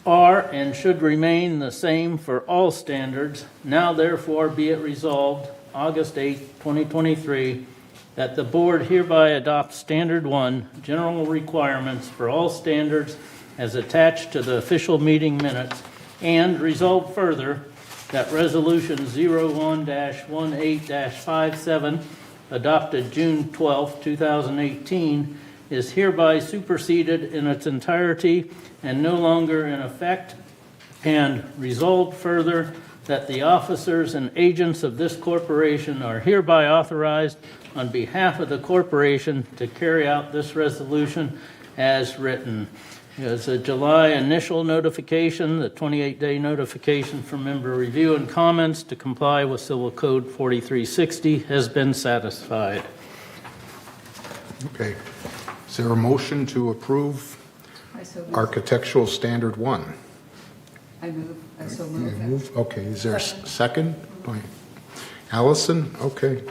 S8: are and should remain the same for all standards, now therefore be it resolved, August 8, 2023, that the board hereby adopts Standard 1, general requirements for all standards as attached to the official meeting minutes, and resolve further that Resolution 01-18-57, adopted June 12, 2018, is hereby superseded in its entirety and no longer in effect, and resolved further that the officers and agents of this corporation are hereby authorized on behalf of the corporation to carry out this resolution as written. As a July initial notification, the 28-day notification for member review and comments to comply with Civil Code 4360 has been satisfied.
S3: Okay. Is there a motion to approve Architectural Standard 1?
S17: I so
S3: You
S17: move.
S3: move? Okay. Is there a second? By Allison? Okay.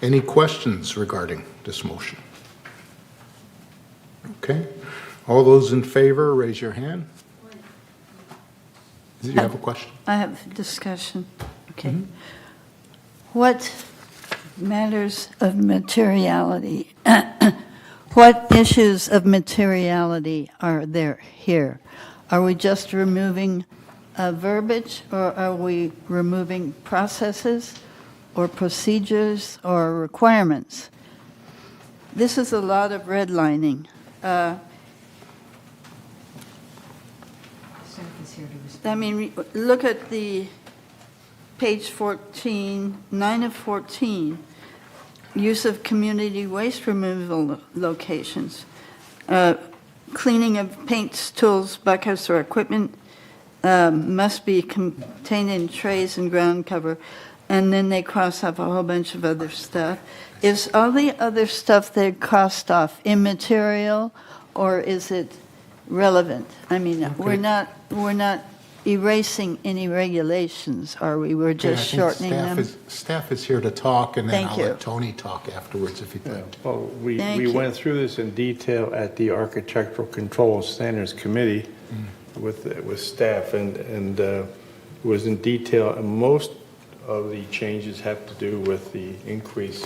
S3: Any questions regarding this motion? Okay. All those in favor, raise your hand. Do you have a question?
S5: I have discussion. Okay. What matters of materiality, what issues of materiality are there here? Are we just removing verbiage, or are we removing processes or procedures or requirements? This is a lot of redlining. I mean, look at the page 14, 9 of 14, use of community waste removal locations, cleaning of paints, tools, buckets, or equipment must be contained in trays and ground cover, and then they cross off a whole bunch of other stuff. Is all the other stuff they crossed off immaterial, or is it relevant? I mean, we're not erasing any regulations, are we? We're just shortening them?
S3: Staff is here to talk, and then
S5: Thank
S3: I'll
S5: you.
S3: let Tony talk afterwards if he'd like to.
S4: Well,
S5: Thank
S4: we
S5: you.
S4: went through this in detail at the Architectural Control Standards Committee with staff, and it was in detail, and most of the changes have to do with the increase,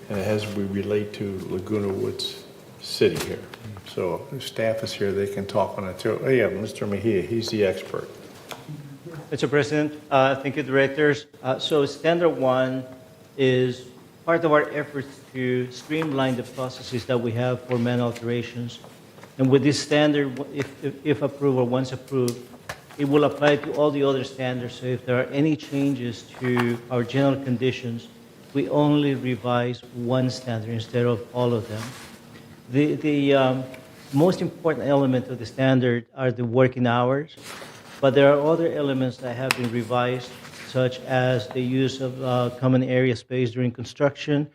S4: and it has to relate to Laguna Woods City here. So if staff is here, they can talk on it too. Oh yeah, Mr. Mejia, he's the expert.
S22: Mr. President, thank you, directors. So Standard 1 is part of our efforts to streamline the processes that we have for manual alterations. And with this standard, if approved or once approved, it will apply to all the other standards. So if there are any changes to our general conditions, we only revise one standard instead of all of them. The most important element of the standard are the working hours, but there are other elements that have been revised, such as the use of common area space during construction,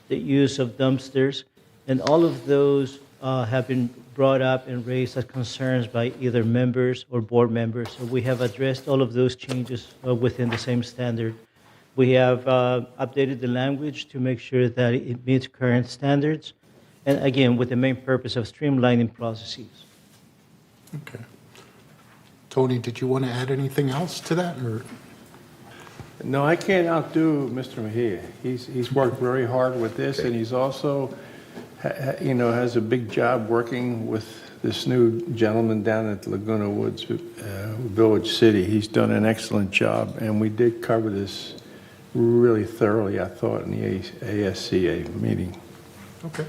S22: the use of dumpsters, and all of those have been brought up and raised as concerns by either members or board members. So we have addressed all of those changes within the same standard. We have updated the language to make sure that it meets current standards, and again, with the main purpose of streamlining processes.
S3: Okay. Tony, did you want to add anything else to that? Or?
S4: No, I can't outdo Mr. Mejia. He's worked very hard with this, and he's also, has a big job working with this new gentleman down at Laguna Woods Village City. He's done an excellent job, and we did cover this really thoroughly, I thought, in the ASCA meeting.
S3: Okay.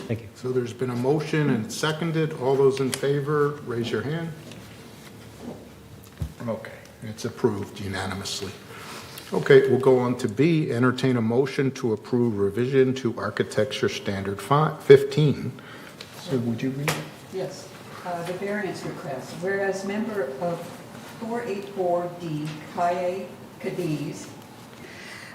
S22: Thank you.
S3: So there's been a motion and seconded. All those in favor, raise your hand. Okay, it's approved unanimously. Okay, we'll go on to B, entertain a motion to approve revision to Architecture Standard 15. So would you read it?
S17: Yes, the variance request. Whereas member of 484D, Kaye Cadiz,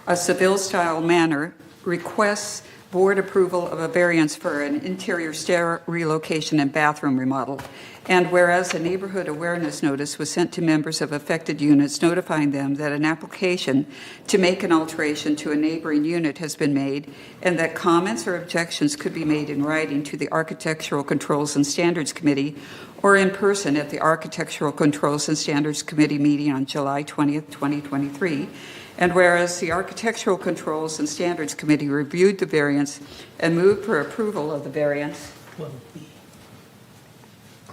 S17: a Seville-style manor, requests board approval of a variance for an interior stair relocation and bathroom remodel. And whereas a neighborhood awareness notice was sent to members of affected units notifying them that an application to make an alteration to a neighboring unit has been made, and that comments or objections could be made in writing to the Architectural Controls and Standards Committee or in person at the Architectural Controls and Standards Committee meeting on July 20th, 2023. And whereas the Architectural Controls and Standards Committee reviewed the variance and moved for approval of the variance.
S8: 12B.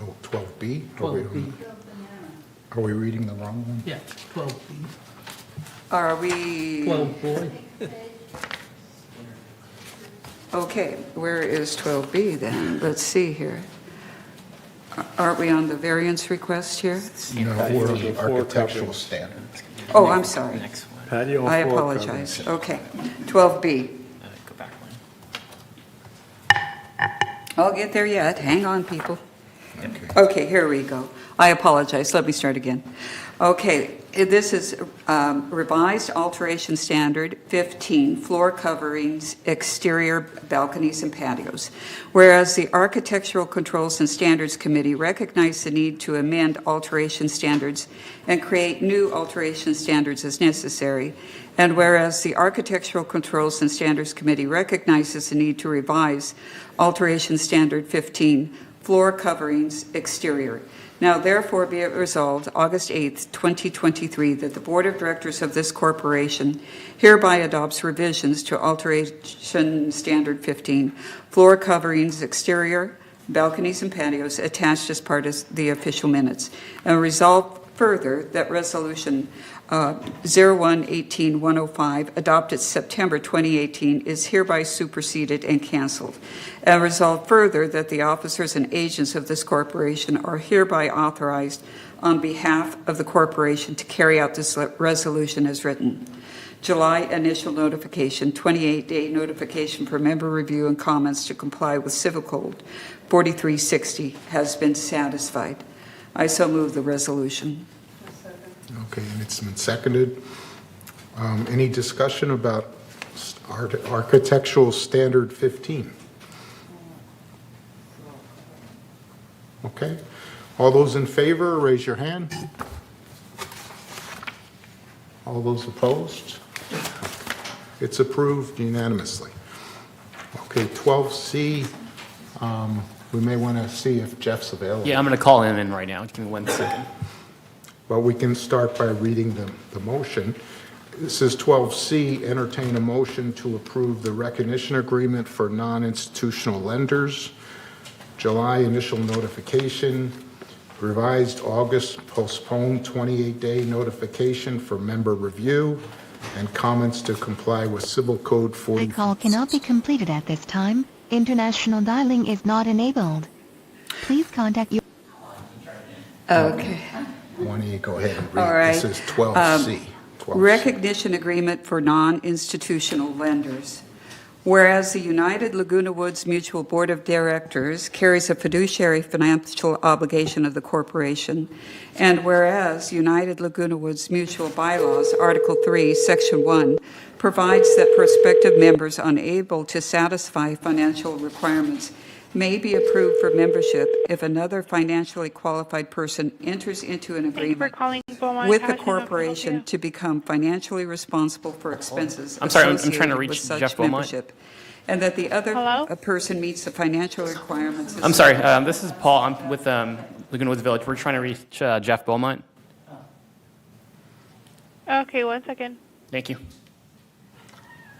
S3: Oh, 12B?
S8: 12B.
S3: Are we reading the wrong one?
S8: Yeah, 12B.
S17: Are we?
S8: 12 boy.
S17: Okay, where is 12B then? Let's see here. Aren't we on the variance request here?
S3: No, we're on the architectural standards.
S17: Oh, I'm sorry.
S4: Patio
S17: I
S4: floor
S17: apologize. Okay, 12B.
S1: Go back one.
S17: I'll get there yet. Hang on, people. Okay, here we go. I apologize. Let me start again. Okay, this is revised alteration standard 15, floor coverings, exterior balconies and patios. Whereas the Architectural Controls and Standards Committee recognized the need to amend alteration standards and create new alteration standards as necessary, and whereas the Architectural Controls and Standards Committee recognizes the need to revise alteration standard 15, floor coverings, exterior. Now therefore be it resolved, August 8th, 2023, that the Board of Directors of this corporation hereby adopts revisions to Alteration Standard 15, floor coverings, exterior, balconies and patios attached as part of the official minutes. And resolve further that Resolution 01-18-105, adopted September 2018, is hereby superseded and canceled. And resolve further that the officers and agents of this corporation are hereby authorized on behalf of the corporation to carry out this resolution as written. July initial notification, 28-day notification for member review and comments to comply with Civil Code 4360 has been satisfied. I so move the resolution.
S3: Okay, and it's been seconded. Any discussion about Architectural Standard 15? Okay. All those in favor, raise your hand. All those opposed? It's approved unanimously. Okay, 12C, we may want to see if Jeff's available.
S1: Yeah, I'm going to call him in right now. Give me 1 second.
S3: Well, we can start by reading the motion. This is 12C, entertain a motion to approve the recognition agreement for non-institutional lenders. July initial notification, revised August postponed 28-day notification for member review and comments to comply with Civil Code 40.
S2: The call cannot be completed at this time. International dialing is not enabled. Please contact your...
S17: Okay.
S3: Why don't you go ahead and read?
S17: All right.
S3: This is 12C. 12C.
S17: Recognition agreement for non-institutional lenders. Whereas the United Laguna Woods Mutual Board of Directors carries a fiduciary financial obligation of the corporation, and whereas United Laguna Woods Mutual Bylaws, Article 3, Section 1, provides that prospective members unable to satisfy financial requirements may be approved for membership if another financially qualified person enters into an agreement with the corporation to become financially responsible for expenses
S1: I'm sorry, I'm trying to
S17: associated
S1: reach
S17: with such
S1: Jeff Beaumont.
S17: membership, and that the other person meets the financial requirements.
S1: I'm sorry, this is Paul. I'm with Laguna Woods Village. We're trying to reach Jeff Beaumont.
S12: Okay, 1 second.
S1: Thank you.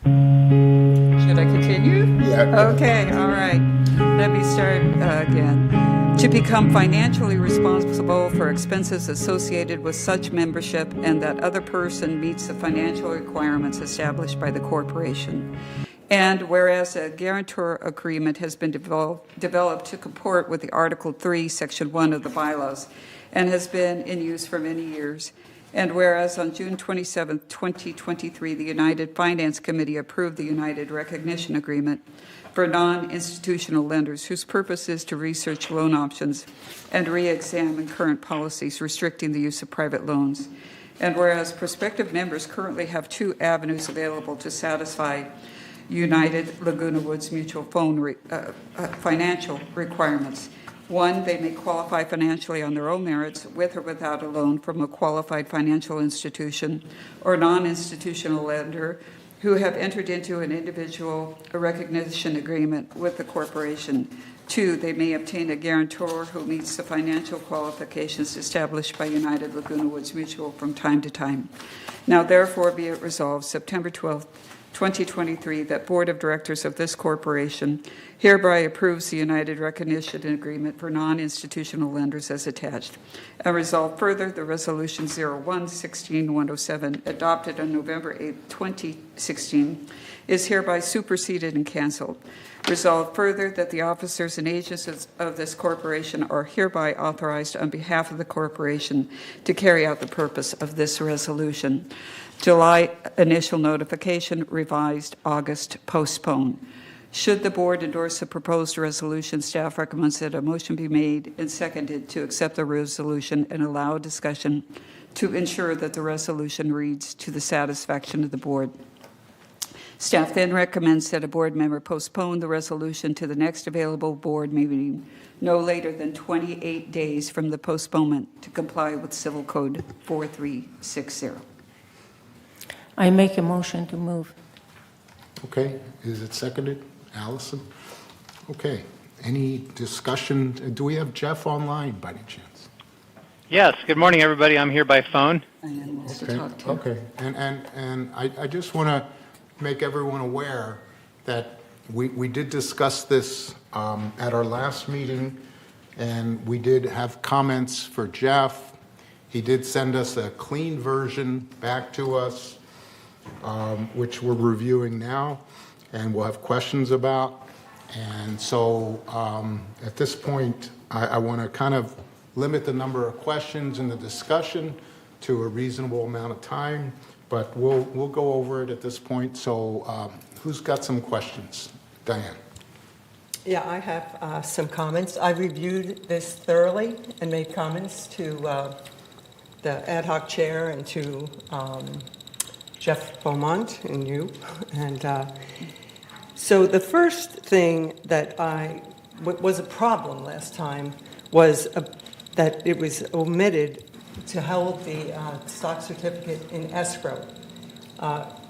S17: Should I continue?
S3: Yeah.
S17: Okay, all right. Let me start again. To become financially responsible for expenses associated with such membership and that other person meets the financial requirements established by the corporation. And whereas a guarantor agreement has been developed to comport with the Article 3, Section 1 of the bylaws and has been in use for many years. And whereas on June 27, 2023, the United Finance Committee approved the United Recognition Agreement for non-institutional lenders whose purpose is to research loan options and re-examine current policies restricting the use of private loans. And whereas prospective members currently have two avenues available to satisfy United Laguna Woods Mutual financial requirements. One, they may qualify financially on their own merits with or without a loan from a qualified financial institution or non-institutional lender who have entered into an individual recognition agreement with the corporation. Two, they may obtain a guarantor who meets the financial qualifications established by United Laguna Woods Mutual from time to time. Now, therefore, be it resolved, September 12th, 2023, that Board of Directors of this corporation hereby approves the United Recognition Agreement for non-institutional lenders as attached. And resolve further, the Resolution 01-16-107, adopted on November 8, 2016, is hereby superseded and canceled. Resolve further that the officers and agents of this corporation are hereby authorized on behalf of the corporation to carry out the purpose of this resolution. July initial notification, revised August postponed. Should the board endorse the proposed resolution, staff recommends that a motion be made and seconded to accept the resolution and allow discussion to ensure that the resolution reads to the satisfaction of the board. Staff then recommends that a board member postpone the resolution to the next available board meeting no later than 28 days from the postponement to comply with Civil Code 4360.
S6: I make a motion to move.
S3: Okay, is it seconded? Allison? Okay, any discussion? Do we have Jeff online by any chance?
S12: Yes, good morning, everybody. I'm here by phone.
S3: Okay, and I just want to make everyone aware that we did discuss this at our last meeting, and we did have comments for Jeff. He did send us a clean version back to us, which we're reviewing now, and we'll have questions about. And so at this point, I want to kind of limit the number of questions in the discussion to a reasonable amount of time, but we'll go over it at this point. So who's got some questions? Diane.
S7: Yeah, I have some comments. I reviewed this thoroughly and made comments to the ad hoc chair and to Jeff Beaumont and you. And so the first thing that was a problem last time was that it was omitted to hold the stock certificate in escrow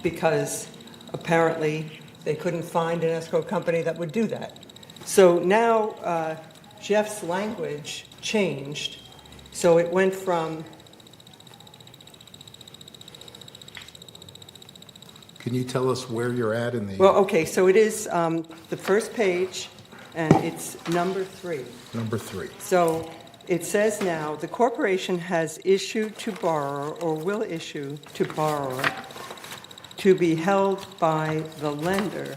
S7: because apparently they couldn't find an escrow company that would do that. So now Jeff's language changed. So it went from...
S3: Can you tell us where you're at in the...
S7: Well, okay, so it is the first page, and it's number 3.
S3: Number 3.
S7: So it says now, the corporation has issued to borrower or will issue to borrower to be held by the lender,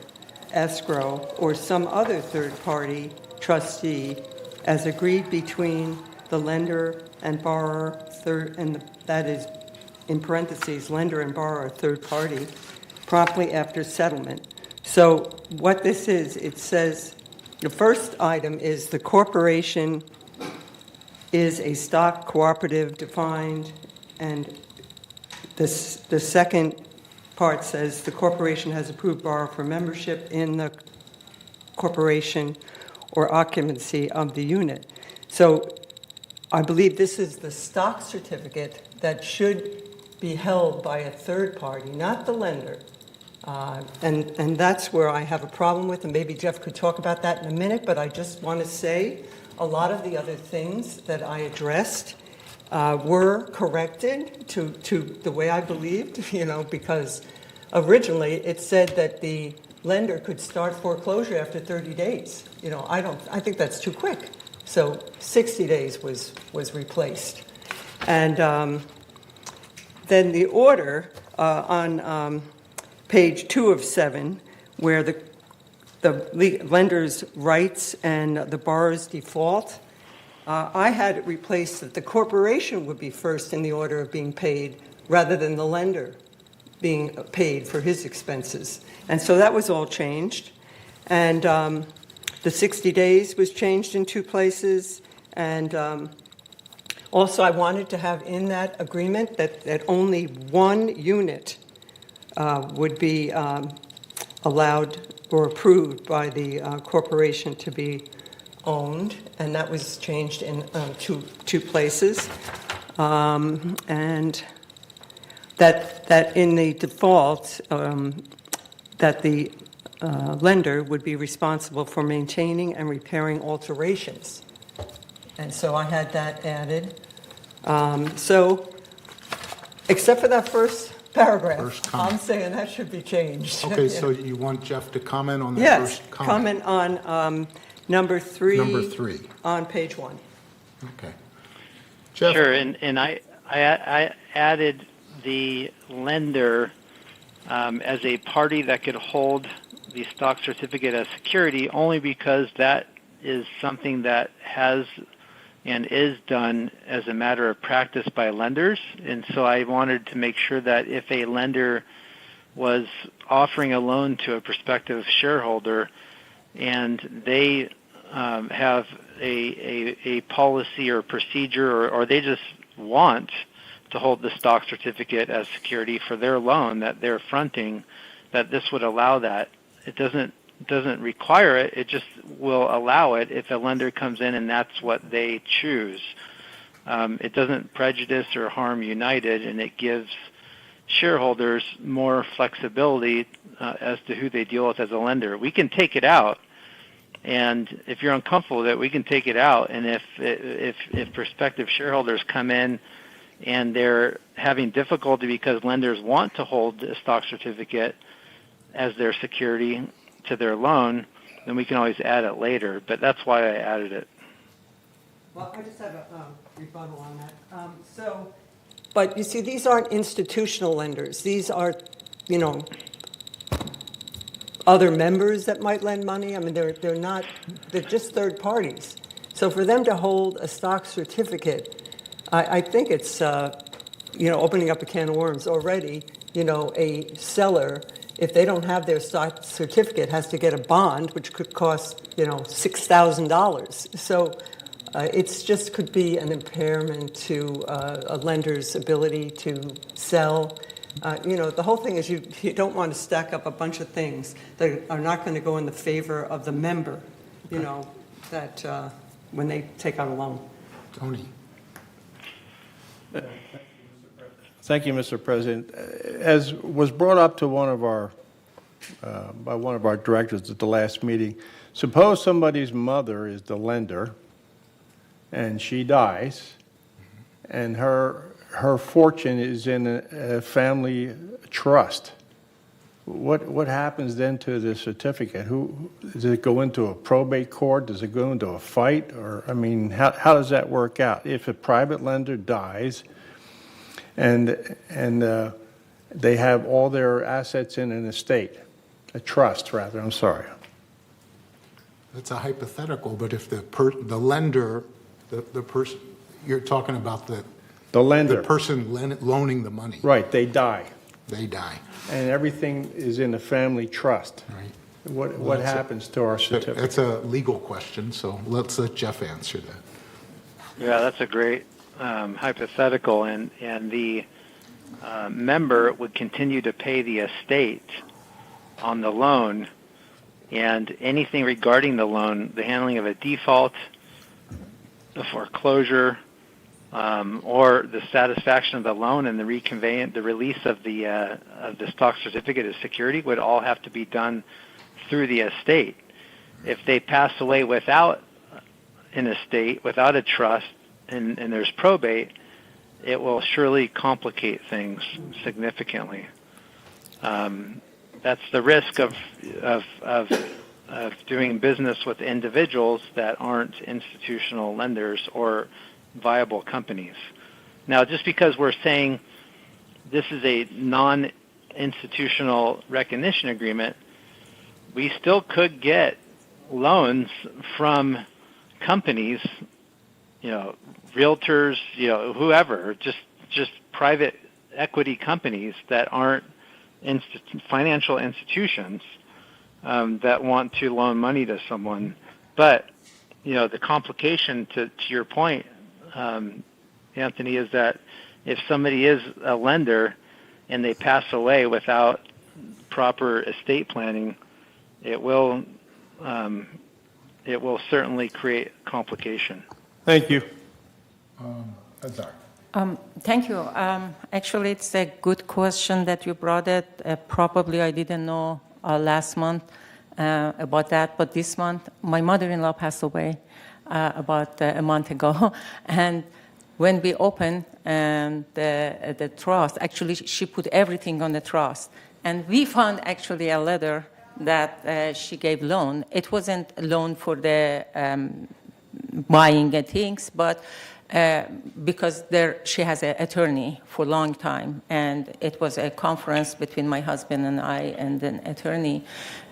S7: escrow, or some other third-party trustee as agreed between the lender and borrower, and that is, in parentheses, lender and borrower, third party, promptly after settlement. So what this is, it says, the first item is the corporation is a stock cooperative defined, and the second part says the corporation has approved borrower for membership in the corporation or occupancy of the unit. So I believe this is the stock certificate that should be held by a third party, not the lender. And that's where I have a problem with, and maybe Jeff could talk about that in a minute, but I just want to say a lot of the other things that I addressed were corrected to the way I believed, because originally it said that the lender could start foreclosure after 30 days. I think that's too quick. So 60 days was replaced. And then the order on page 2 of 7, where the lender's rights and the borrower's default, I had it replaced that the corporation would be first in the order of being paid rather than the lender being paid for his expenses. And so that was all changed. And the 60 days was changed in 2 places. And also I wanted to have in that agreement that only 1 unit would be allowed or approved by the corporation to be owned, and that was changed in two places. And that in the default, that the lender would be responsible for maintaining and repairing alterations. And so I had that added. So, except for that first paragraph, I'm saying that should be changed.
S3: Okay, so you want Jeff to comment on that
S7: Yes,
S3: first comment?
S7: comment on number 3.
S3: Number 3.
S7: On page 1.
S3: Okay. Jeff?
S12: Sure, and I added the lender as a party that could hold the stock certificate as security only because that is something that has and is done as a matter of practice by lenders. And so I wanted to make sure that if a lender was offering a loan to a prospective shareholder and they have a policy or procedure or they just want to hold the stock certificate as security for their loan that they're fronting, that this would allow that. It doesn't require it, it just will allow it if a lender comes in and that's what they choose. It doesn't prejudice or harm United, and it gives shareholders more flexibility as to who they deal with as a lender. We can take it out, and if you're uncomfortable with it, we can take it out, and if prospective shareholders come in and they're having difficulty because lenders want to hold a stock certificate as their security to their loan, then we can always add it later. But that's why I added it.
S7: Well, I just have a rebuttal on that. But you see, these aren't institutional lenders. These are, other members that might lend money. I mean, they're just third parties. So for them to hold a stock certificate, I think it's, opening up a can of worms already. A seller, if they don't have their stock certificate, has to get a bond, which could cost, $6,000. So it's just could be an impairment to a lender's ability to sell. The whole thing is you don't want to stack up a bunch of things that are not going to go in the favor of the member, that when they take out a loan.
S3: Tony.
S4: Thank you, Mr. President. As was brought up to by one of our directors at the last meeting, suppose somebody's mother is the lender and she dies and her fortune is in a family trust. What happens then to the certificate? Does it go into a probate court? Does it go into a fight? Or, how does that work out? If a private lender dies and they have all their assets in an estate, a trust rather, I'm sorry.
S3: That's a hypothetical, but if the lender, the person, you're talking about the
S4: lender,
S3: the person loaning the money.
S4: Right, they die.
S3: They die.
S4: And everything is in a family trust.
S3: Right.
S4: What happens to our certificate?
S3: That's a legal question, so let's let Jeff answer that.
S12: Yeah, that's a great hypothetical, and the member would continue to pay the estate on the loan, and anything regarding the loan, the handling of a default, the foreclosure, or the satisfaction of the loan and the release of the stock certificate as security would all have to be done through the estate. If they pass away without an estate, without a trust, and there's probate, it will surely complicate things significantly. That's the risk of doing business with individuals that aren't institutional lenders or viable companies. Now, just because we're saying this is a non-institutional recognition agreement, we still could get loans from companies, realtors, whoever, just private equity companies that aren't financial institutions that want to loan money to someone. But, the complication to your point, Anthony, is that if somebody is a lender and they pass away without proper estate planning, it will certainly create complication.
S4: Thank you.
S3: Azar.
S6: Thank you. Actually, it's a good question that you brought it. Probably I didn't know last month about that, but this month, my mother-in-law passed away about a month ago. And when we opened the trust, actually, she put everything on the trust. And we found actually a letter that she gave loan. It wasn't a loan for the buying things, but because she has an attorney for a long time, and it was a conference between my husband and I and an attorney.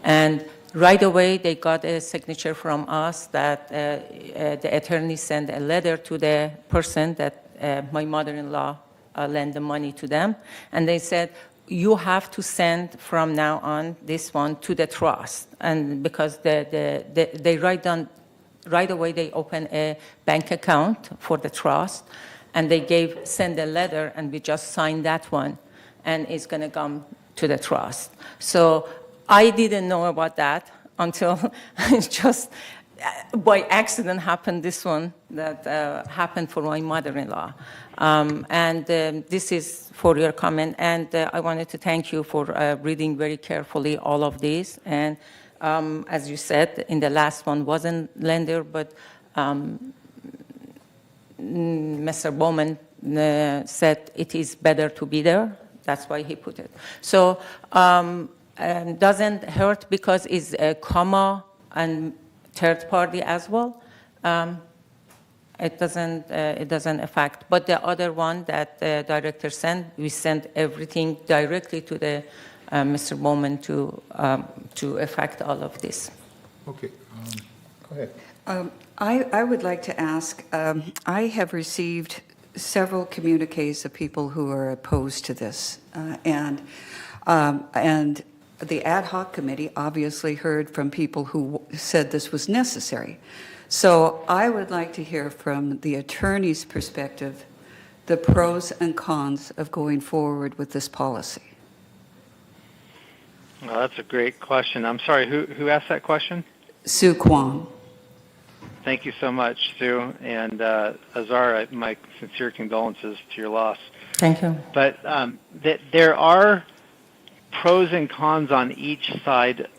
S6: And right away, they got a signature from us that the attorney sent a letter to the person that my mother-in-law lent the money to them. And they said, you have to send from now on this one to the trust. And because they write down, right away they open a bank account for the trust, and they send a letter, and we just signed that one, and it's going to come to the trust. So I didn't know about that until just by accident happened this one that happened for my mother-in-law. This is for your comment, and I wanted to thank you for reading very carefully all of these. And as you said, in the last one wasn't lender, but Mr. Bowman said it is better to be there. That's why he put it. So doesn't hurt because it's a comma and third party as well. It doesn't affect. But the other one that the director sent, we sent everything directly to the Mr. Bowman to affect all of this.
S3: Okay. Go ahead.
S17: I would like to ask, I have received several communiques of people who are opposed to this. And the ad hoc committee obviously heard from people who said this was necessary. So I would like to hear from the attorney's perspective the pros and cons of going forward with this policy.
S12: Well, that's a great question. I'm sorry, who asked that question?
S17: Sue Kwong.
S12: Thank you so much, Sue. And Azar, my sincere condolences to your loss.
S6: Thank you.
S12: But there are pros and cons on each side,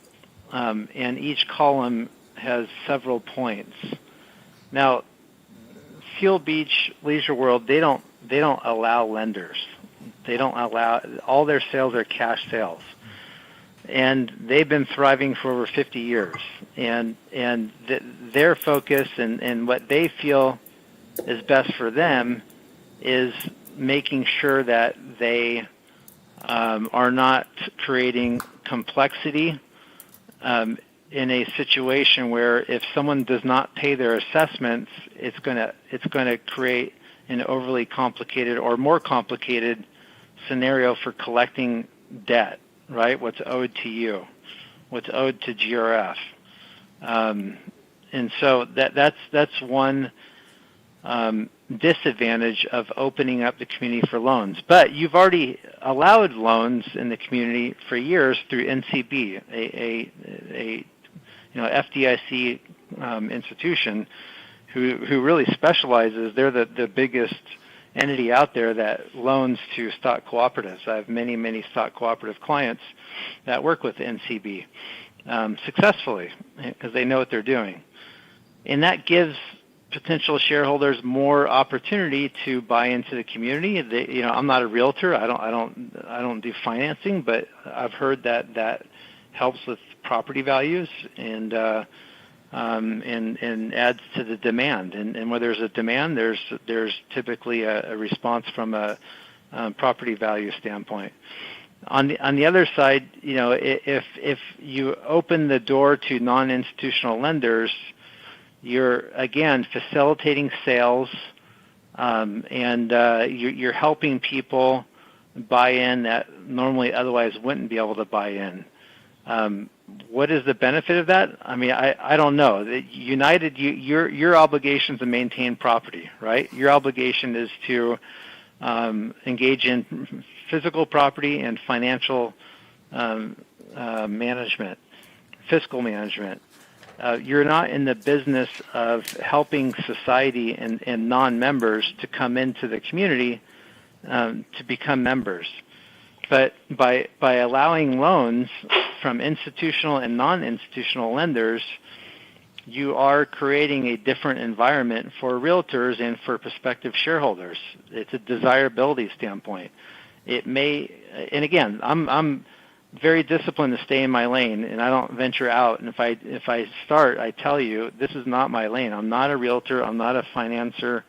S12: and each column has several points. Now, Seal Beach Leisure World, they don't allow lenders. They don't allow, all their sales are cash sales. And they've been thriving for over 50 years. And their focus and what they feel is best for them is making sure that they are not creating complexity in a situation where if someone does not pay their assessments, it's going to create an overly complicated or more complicated scenario for collecting debt, right? What's owed to you, what's owed to GRF. And so that's one disadvantage of opening up the community for loans. But you've already allowed loans in the community for years through NCB, a FDIC institution who really specializes. They're the biggest entity out there that loans to stock cooperatives. I have many, many stock cooperative clients that work with NCB successfully because they know what they're doing. And that gives potential shareholders more opportunity to buy into the community. I'm not a realtor. I don't do financing, but I've heard that helps with property values and adds to the demand. And where there's a demand, there's typically a response from a property value standpoint. On the other side, if you open the door to non-institutional lenders, you're again facilitating sales, and you're helping people buy in that normally otherwise wouldn't be able to buy in. What is the benefit of that? I mean, I don't know. United, your obligation is to maintain property, right? Your obligation is to engage in physical property and financial management, fiscal management. You're not in the business of helping society and non-members to come into the community to become members. But by allowing loans from institutional and non-institutional lenders, you are creating a different environment for realtors and for prospective shareholders. It's a desirability standpoint. It may, and again, I'm very disciplined to stay in my lane, and I don't venture out. And if I start, I tell you, this is not my lane. I'm not a realtor. I'm not a financer.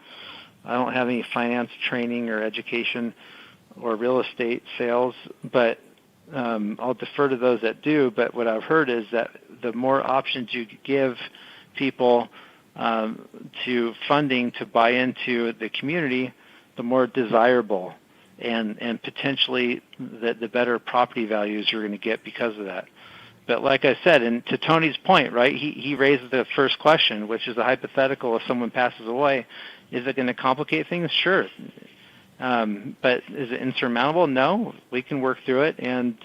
S12: I don't have any finance training or education or real estate sales, but I'll defer to those that do. But what I've heard is that the more options you give people to funding to buy into the community, the more desirable and potentially the better property values you're going to get because of that. But like I said, and to Tony's point, right, he raised the first question, which is a hypothetical: if someone passes away, is it going to complicate things? Sure. But is it insurmountable? No. We can work through it, and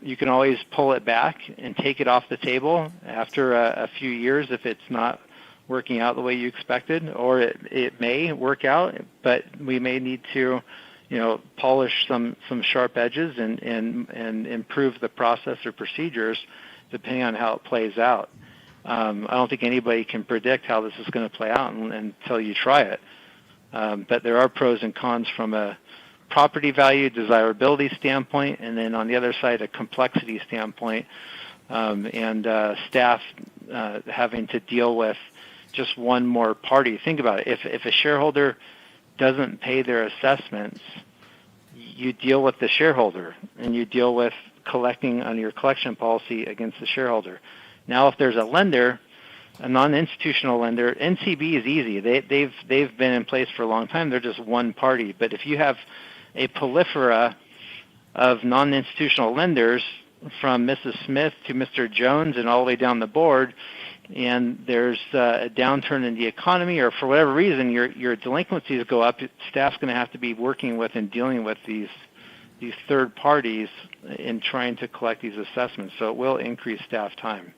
S12: you can always pull it back and take it off the table after a few years if it's not working out the way you expected, or it may work out, but we may need to polish some sharp edges and improve the process or procedures depending on how it plays out. I don't think anybody can predict how this is going to play out until you try it. But there are pros and cons from a property value, desirability standpoint, and then on the other side, a complexity standpoint, and staff having to deal with just one more party. Think about it. If a shareholder doesn't pay their assessments, you deal with the shareholder, and you deal with collecting on your collection policy against the shareholder. Now, if there's a lender, a non-institutional lender, NCB is easy. They've been in place for a long time. They're just one party. But if you have a proliferation of non-institutional lenders from Mrs. Smith to Mr. Jones and all the way down the board, and there's a downturn in the economy, or for whatever reason your delinquencies go up, staff's going to have to be working with and dealing with these third parties in trying to collect these assessments. So it will increase staff time.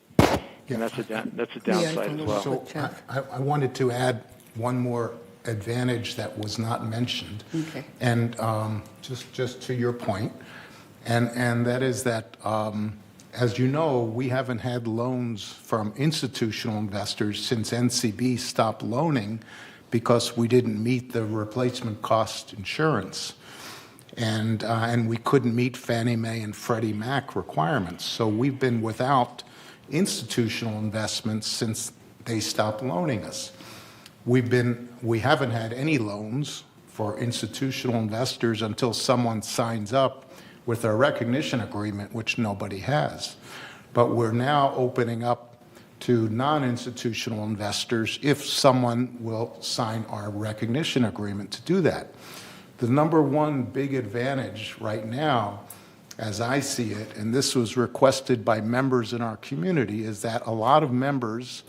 S12: And that's a downside as well.
S3: So I wanted to add one more advantage that was not mentioned.
S19: Okay.
S3: And just to your point, and that is that, as you know, we haven't had loans from institutional investors since NCB stopped loaning because we didn't meet the replacement cost insurance. And we couldn't meet Fannie Mae and Freddie Mac requirements. So we've been without institutional investments since they stopped loaning us. We haven't had any loans for institutional investors until someone signs up with a recognition agreement, which nobody has. But we're now opening up to non-institutional investors if someone will sign our recognition agreement to do that. The number one big advantage right now, as I see it, and this was requested by members in our community, is that a lot of members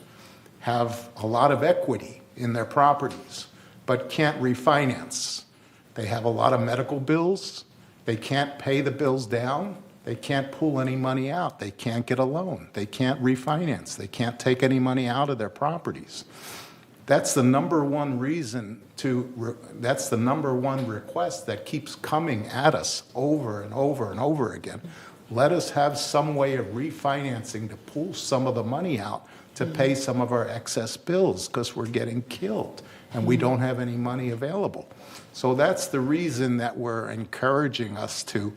S3: have a lot of equity in their properties, but can't refinance. They have a lot of medical bills. They can't pay the bills down. They can't pull any money out. They can't get a loan. They can't refinance. They can't take any money out of their properties. That's the number one reason that's the number one request that keeps coming at us over and over and over again. Let us have some way of refinancing to pull some of the money out to pay some of our excess bills because we're getting killed and we don't have any money available. So that's the reason that we're encouraging us to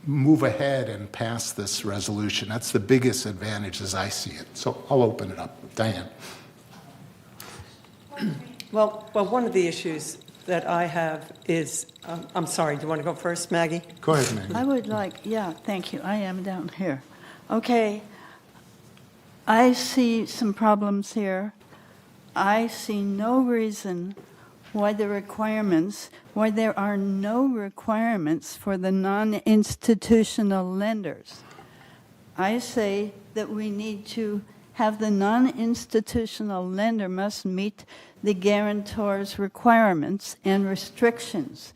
S3: move ahead and pass this resolution. That's the biggest advantage as I see it. So I'll open it up. Diane.
S7: Well, one of the issues that I have is, I'm sorry, do you want to go first, Maggie?
S3: Go ahead, Maggie.
S5: I would like, thank you. I am down here. Okay. I see some problems here. I see no reason why there are no requirements for the non-institutional lenders. I say that we need to have the non-institutional lender must meet the guarantor's requirements and restrictions.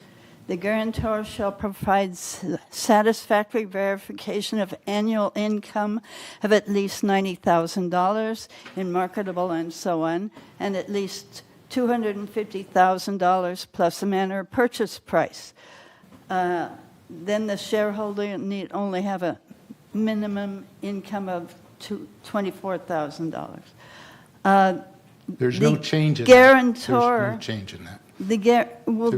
S5: The guarantor shall provide satisfactory verification of annual income of at least $90,000 in marketable and so on, and at least $250,000 plus a manner of purchase price. Then the shareholder need only have a minimum income of $24,000.
S3: There's no change in
S5: guarantor,
S3: that. There's no change in that.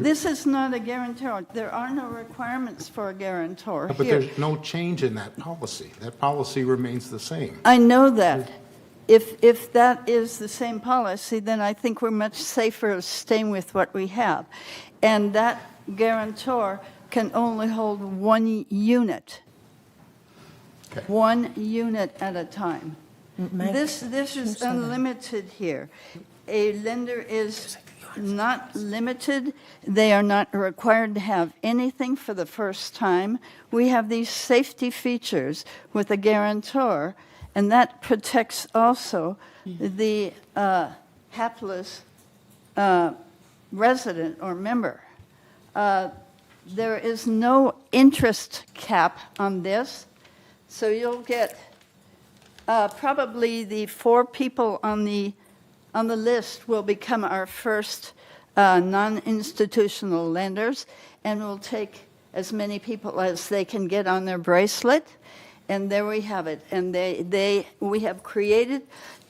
S5: This is not a guarantor. There are no requirements for a guarantor
S3: But
S5: here.
S3: there's no change in that policy. That policy remains the same.
S5: I know that. If that is the same policy, then I think we're much safer staying with what we have. And that guarantor can only hold one unit.
S3: Okay.
S5: One unit at a time. This is unlimited here. A lender is not limited. They are not required to have anything for the first time. We have these safety features with a guarantor, and that protects also the hapless resident or member. There is no interest cap on this, so you'll get probably the 4 people on the list will become our first non-institutional lenders, and we'll take as many people as they can get on their bracelet, and there we have it. And we have created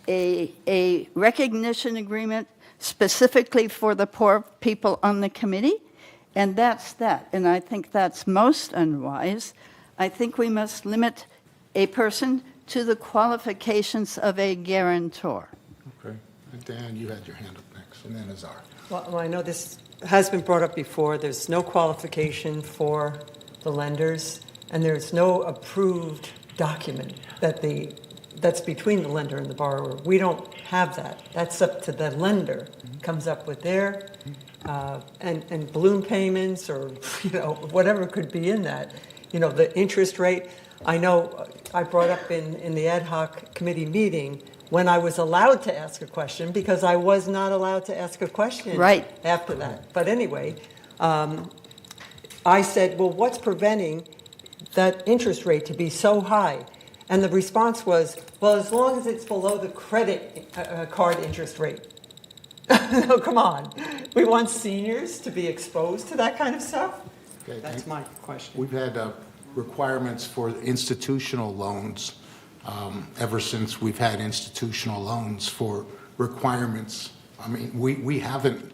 S5: a recognition agreement specifically for the poor people on the committee, and that's that. And I think that's most unwise. I think we must limit a person to the qualifications of a guarantor.
S3: Okay. And Dan, you had your hand up next, and then Azar.
S7: Well, I know this has been brought up before. There's no qualification for the lenders, and there's no approved document that's between the lender and the borrower. We don't have that. That's up to the lender. Comes up with their and balloon payments or whatever could be in that. The interest rate. I know I brought up in the ad hoc committee meeting when I was allowed to ask a question, because I was not allowed to ask a question after that. But anyway, I said, well, what's preventing that interest rate to be so high? And the response was, well, as long as it's below the credit card interest rate. No, come on. We want seniors to be exposed to that kind of stuff?
S3: Okay,
S7: That's my question.
S3: We've had requirements for institutional loans ever since we've had institutional loans for requirements. I mean, we haven't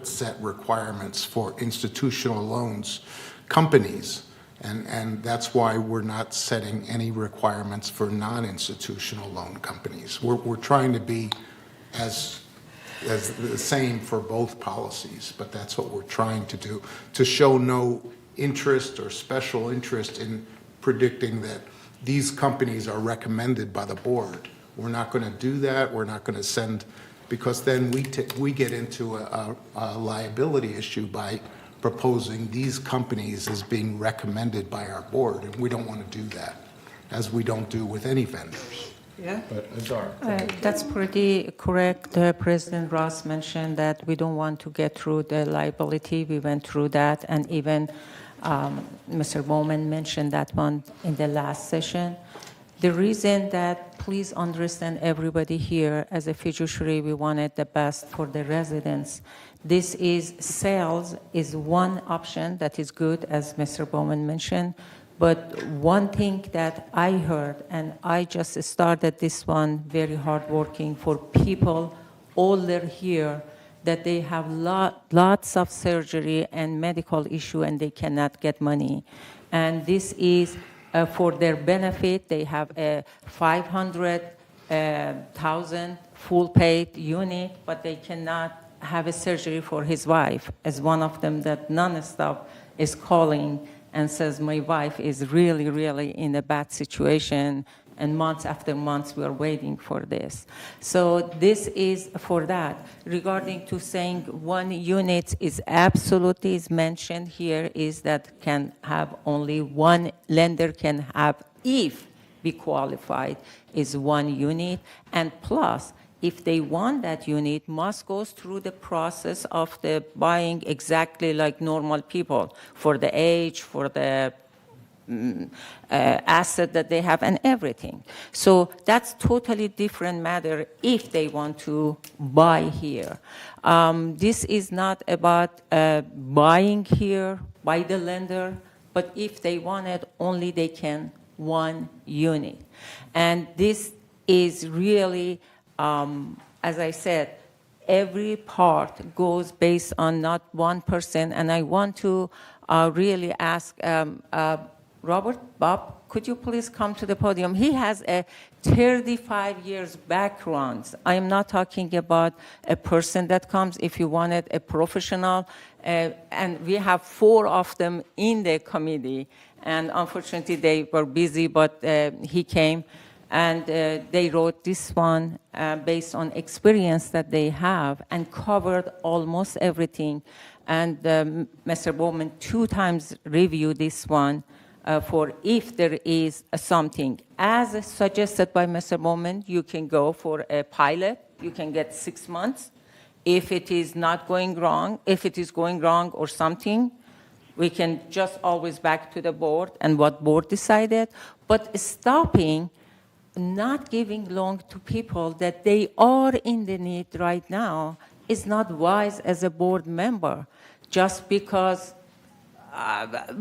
S3: set requirements for institutional loans companies, and that's why we're not setting any requirements for non-institutional loan companies. We're trying to be as the same for both policies, but that's what we're trying to do, to show no interest or special interest in predicting that these companies are recommended by the board. We're not going to do that. We're not going to send, because then we get into a liability issue by proposing these companies as being recommended by our board, and we don't want to do that, as we don't do with any vendors.
S7: Yeah.
S3: But Azar.
S6: That's pretty correct. President Ross mentioned that we don't want to get through the liability. We went through that, and even Mr. Bowman mentioned that one in the last session. The reason that, please understand everybody here, as a fiduciary, we wanted the best for the residents. This is sales is one option that is good, as Mr. Bowman mentioned. But one thing that I heard, and I just started this one very hardworking for people older here, that they have lots of surgery and medical issue and they cannot get money. And this is for their benefit. They have a 500,000 full paid unit, but they cannot have a surgery for his wife, as one of them that nonstop is calling and says, my wife is really, really in a bad situation, and months after months we are waiting for this. So this is for that. Regarding to saying one unit is absolutely is mentioned here is that can have only one lender can have, if be qualified, is one unit, and plus, if they want that unit, must go through the process of the buying exactly like normal people for the age, for the asset that they have and everything. So that's totally different matter if they want to buy here. This is not about buying here by the lender, but if they want it, only they can one unit. And this is really, as I said, every part goes based on not 1%. And I want to really ask Robert, Bob, could you please come to the podium? He has a 35 years background. I am not talking about a person that comes. If you wanted a professional, and we have 4 of them in the committee, and unfortunately they were busy, but he came, and they wrote this one based on experience that they have and covered almost everything. And Mr. Bowman 2 times reviewed this one for if there is something. As suggested by Mr. Bowman, you can go for a pilot. You can get 6 months. If it is not going wrong, if it is going wrong or something, we can just always back to the board and what board decided. But stopping, not giving loan to people that they are in the need right now is not wise as a board member. Just because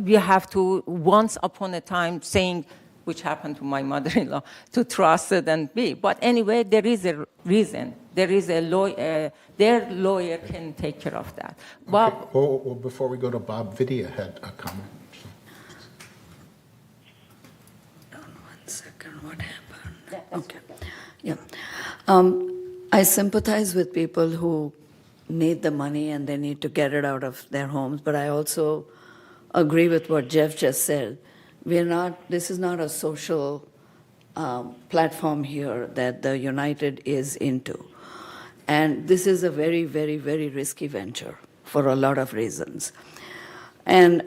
S6: we have to, once upon a time, saying, which happened to my mother-in-law, to trust it and be. But anyway, there is a reason. There is a lawyer, their lawyer can take care of that. Bob?
S3: Okay. Well, before we go to Bob, Vidya had a comment.
S13: One second, what happened? Okay. Yeah. I sympathize with people who need the money and they need to get it out of their homes, but I also agree with what Jeff just said. This is not a social platform here that the United is into. And this is a very, very, very risky venture for a lot of reasons. And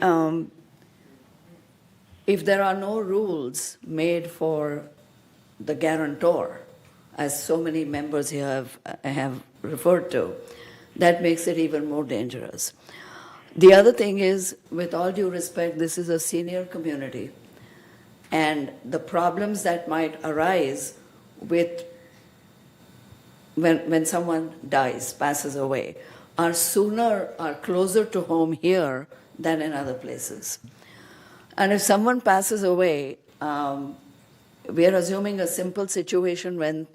S13: if there are no rules made for the guarantor, as so many members here have referred to, that makes it even more dangerous. The other thing is, with all due respect, this is a senior community, and the problems that might arise with when someone dies, passes away, are closer to home here than in other places. And if someone passes away, we are assuming a simple situation when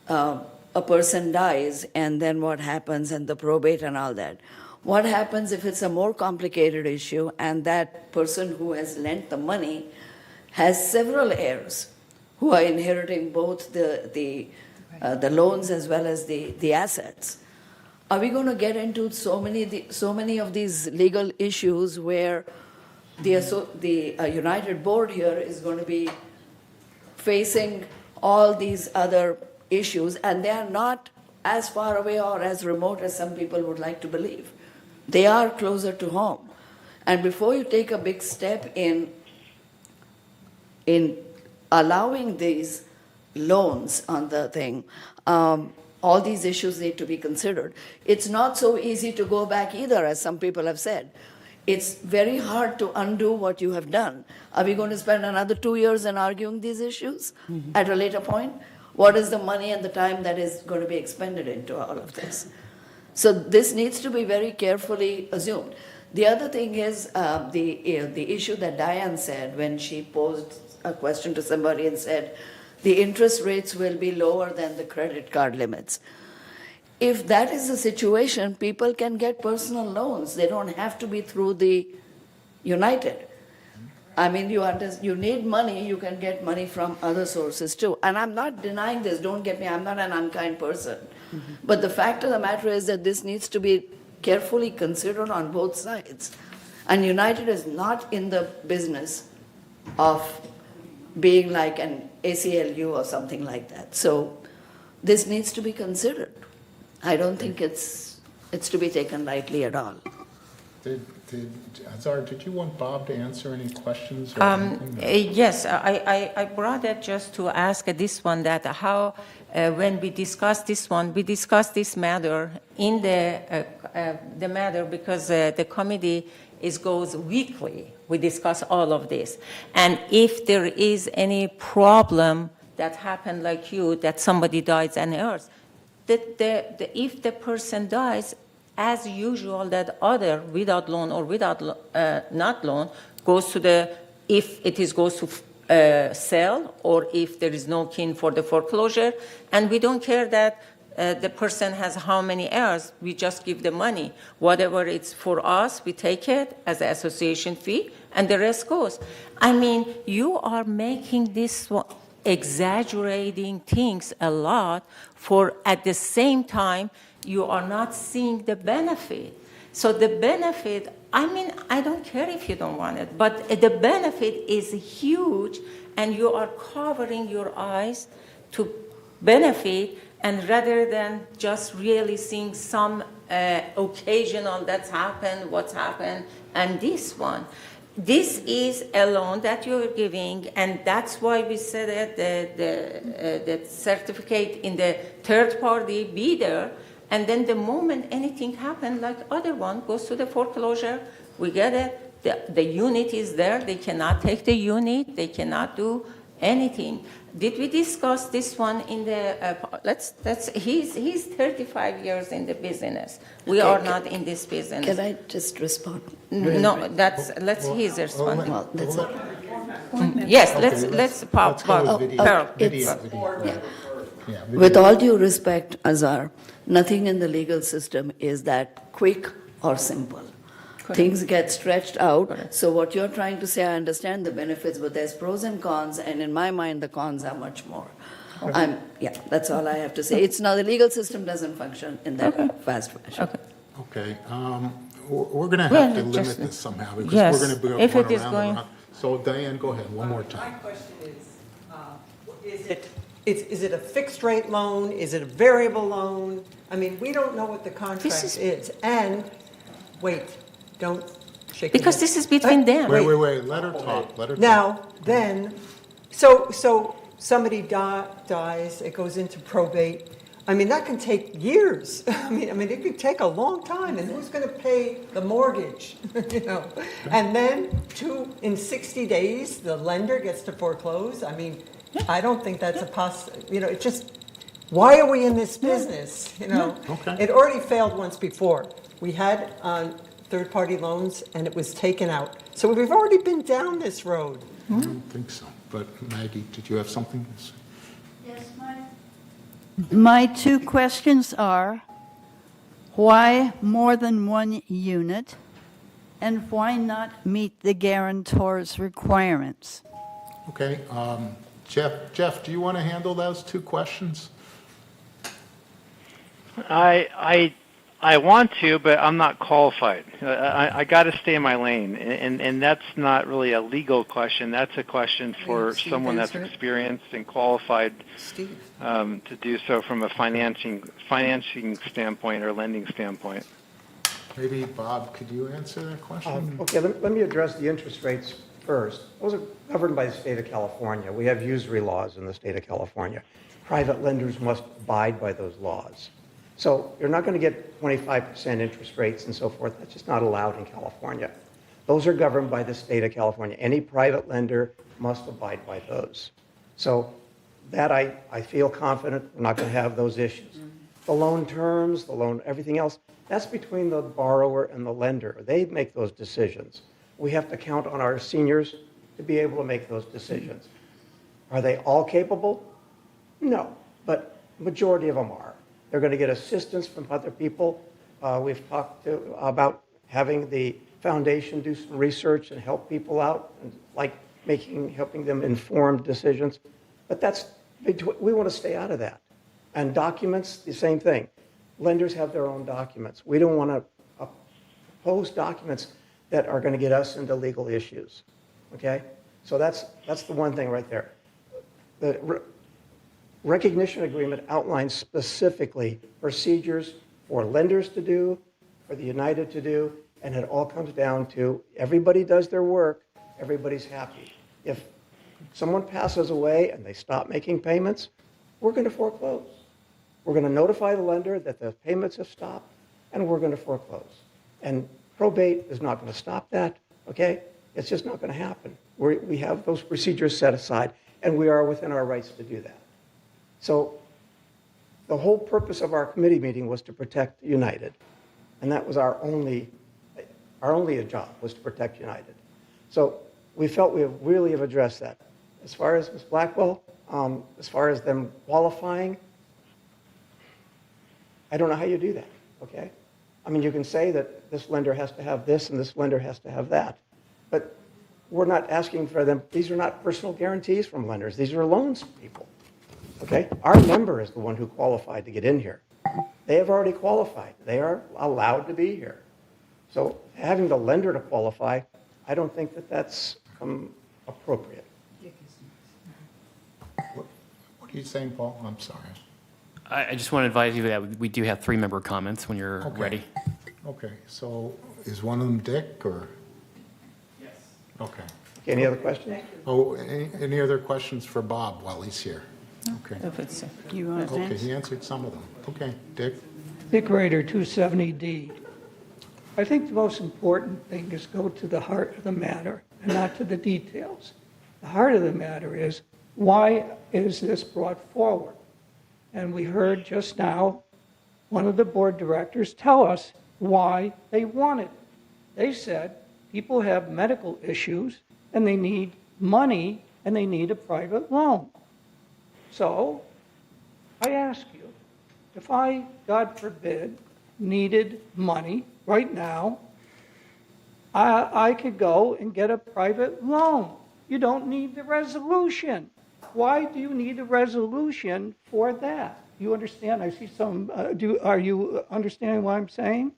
S13: a person dies, and then what happens, and the probate and all that. What happens if it's a more complicated issue and that person who has lent the money has several heirs who are inheriting both the loans as well as the assets? Are we going to get into so many of these legal issues where the United Board here is going to be facing all these other issues, and they are not as far away or as remote as some people would like to believe. They are closer to home. And before you take a big step in allowing these loans on the thing, all these issues need to be considered. It's not so easy to go back either, as some people have said. It's very hard to undo what you have done. Are we going to spend another 2 years in arguing these issues at a later point? What is the money and the time that is going to be expended into all of this? So this needs to be very carefully assumed. The other thing is the issue that Diane said when she posed a question to somebody and said, the interest rates will be lower than the credit card limits. If that is the situation, people can get personal loans. They don't have to be through the United. I mean, you need money, you can get money from other sources too. And I'm not denying this, don't get me, I'm not an unkind person. But the fact of the matter is that this needs to be carefully considered on both sides. And United is not in the business of being like an ACLU or something like that. So this needs to be considered. I don't think it's to be taken lightly at all.
S3: Azar, did you want Bob to answer any questions? Or anything?
S6: Yes, I brought it just to ask this one, that how, when we discussed this one, we discussed this matter in the matter because the committee goes weekly. We discuss all of this. And if there is any problem that happened like you, that somebody dies and heirs, if the person dies, as usual, that other without loan or without not loan goes to if it goes to sell, or if there is no kin for the foreclosure, and we don't care that the person has how many heirs, we just give the money. Whatever it's for us, we take it as an association fee, and the rest goes. I mean, you are making this one, exaggerating things a lot, for at the same time, you are not seeing the benefit. So the benefit, I mean, I don't care if you don't want it, but the benefit is huge, and you are covering your eyes to benefit, and rather than just really seeing some occasional that's happened, what's happened, and this one. This is a loan that you're giving, and that's why we said that the certificate in the third party bidder. And then the moment anything happens, like other one, goes to the foreclosure, we get it, the unit is there, they cannot take the unit, they cannot do anything. Did we discuss this one in the, he's 35 years in the business. We are not in this business.
S13: Can I just respond?
S6: No, he's responding.
S13: Well, that's
S6: Yes, let's pop.
S13: With all due respect, Azar, nothing in the legal system is that quick or simple. Things get stretched out. So what you're trying to say, I understand the benefits, but there's pros and cons, and in my mind, the cons are much more. That's all I have to say. It's now the legal system doesn't function in that fast fashion.
S3: Okay, we're going to have to limit this somehow, because we're going to be going around and around. So Diane, go ahead, one more time.
S7: My question is it a fixed rate loan? Is it a variable loan? I mean, we don't know what the contract is. And, wait, don't shake your
S6: Because
S7: head.
S6: this is between them.
S3: Wait, let her talk,
S7: Now, then, so somebody dies, it goes into probate. I mean, that can take years. I mean, it could take a long time, and who's going to pay the mortgage? And then in 60 days, the lender gets to foreclose. I mean, I don't think that's a it's just, why are we in this business? It already failed once before. We had third-party loans, and it was taken out. So we've already been down this road.
S3: I don't think so. But Maggie, did you have something to say?
S5: Yes, my two questions are, why more than one unit, and why not meet the guarantor's requirements?
S3: Okay, Jeff, do you want to handle those two questions?
S12: I want to, but I'm not qualified. I got to stay in my lane, and that's not really a legal question. That's a question for someone that's experienced and qualified to do so from a financing standpoint or lending standpoint.
S3: Maybe Bob, could you answer that question?
S16: Okay, let me address the interest rates first. Those are governed by the state of California. We have usury laws in the state of California. Private lenders must abide by those laws. So you're not going to get 25% interest rates and so forth. That's just not allowed in California. Those are governed by the state of California. Any private lender must abide by those. So that I feel confident we're not going to have those issues. The loan terms, the loan, everything else, that's between the borrower and the lender. They make those decisions. We have to count on our seniors to be able to make those decisions. Are they all capable? No, but majority of them are. They're going to get assistance from other people. We've talked about having the foundation do some research and help people out, and like helping them informed decisions. But we want to stay out of that. And documents, the same thing. Lenders have their own documents. We don't want to propose documents that are going to get us into legal issues. Okay? So that's the one thing right there. The recognition agreement outlines specifically procedures for lenders to do, for the United to do, and it all comes down to everybody does their work, everybody's happy. If someone passes away and they stop making payments, we're going to foreclose. We're going to notify the lender that the payments have stopped, and we're going to foreclose. And probate is not going to stop that, okay? It's just not going to happen. We have those procedures set aside, and we are within our rights to do that. So the whole purpose of our committee meeting was to protect United, and that was our only job, was to protect United. So we felt we really have addressed that. As far as Ms. Blackwell, as far as them qualifying, I don't know how you do that, okay? I mean, you can say that this lender has to have this and this lender has to have that, but we're not asking for them. These are not personal guarantees from lenders. These are loans from people, okay? Our member is the one who qualified to get in here. They have already qualified. They are allowed to be here. So having the lender to qualify, I don't think that that's appropriate.
S3: What are you saying, Paul? I'm sorry.
S1: I just want to advise you that we do have 3-member comments when you're
S3: Okay.
S1: ready.
S3: Okay, so is one of them Dick, or?
S1: Yes.
S3: Okay.
S16: Any other questions?
S3: Oh, any other questions for Bob while he's here? Okay.
S5: You want to
S3: Okay,
S5: answer?
S3: he answered some of them. Okay, Dick?
S21: Dick Rader, 270D. I think the most important thing is go to the heart of the matter and not to the details. The heart of the matter is, why is this brought forward? And we heard just now one of the board directors tell us why they wanted it. They said people have medical issues and they need money and they need a private loan. So I ask you, if I, God forbid, needed money right now, I could go and get a private loan. You don't need the resolution. Why do you need a resolution for that? You understand? I see some, are you understanding what I'm saying?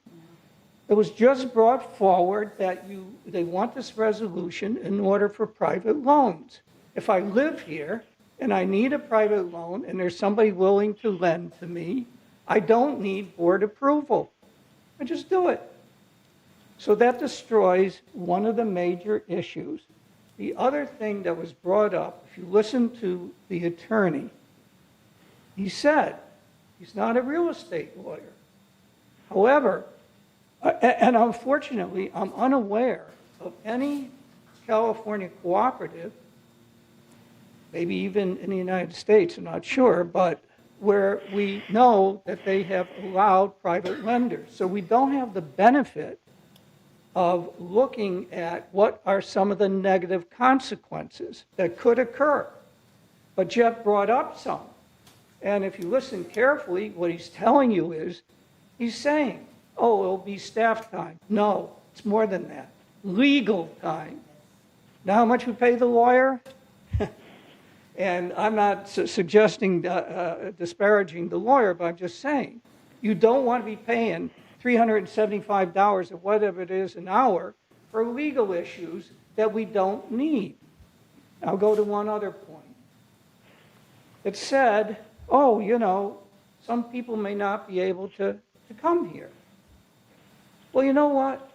S21: It was just brought forward that they want this resolution in order for private loans. If I live here and I need a private loan and there's somebody willing to lend to me, I don't need board approval. I just do it. So that destroys one of the major issues. The other thing that was brought up, if you listen to the attorney, he said he's not a real estate lawyer. However, and unfortunately, I'm unaware of any California cooperative, maybe even in the United States, I'm not sure, but where we know that they have allowed private lenders. So we don't have the benefit of looking at what are some of the negative consequences that could occur. But Jeff brought up some. And if you listen carefully, what he's telling you is, he's saying, oh, it'll be staff time. No, it's more than that. Legal time. Now how much we pay the lawyer? And I'm not suggesting disparaging the lawyer, but I'm just saying, you don't want to be paying $375 or whatever it is an hour for legal issues that we don't need. I'll go to one other point. It said, oh, you know, some people may not be able to come here. Well, you know what?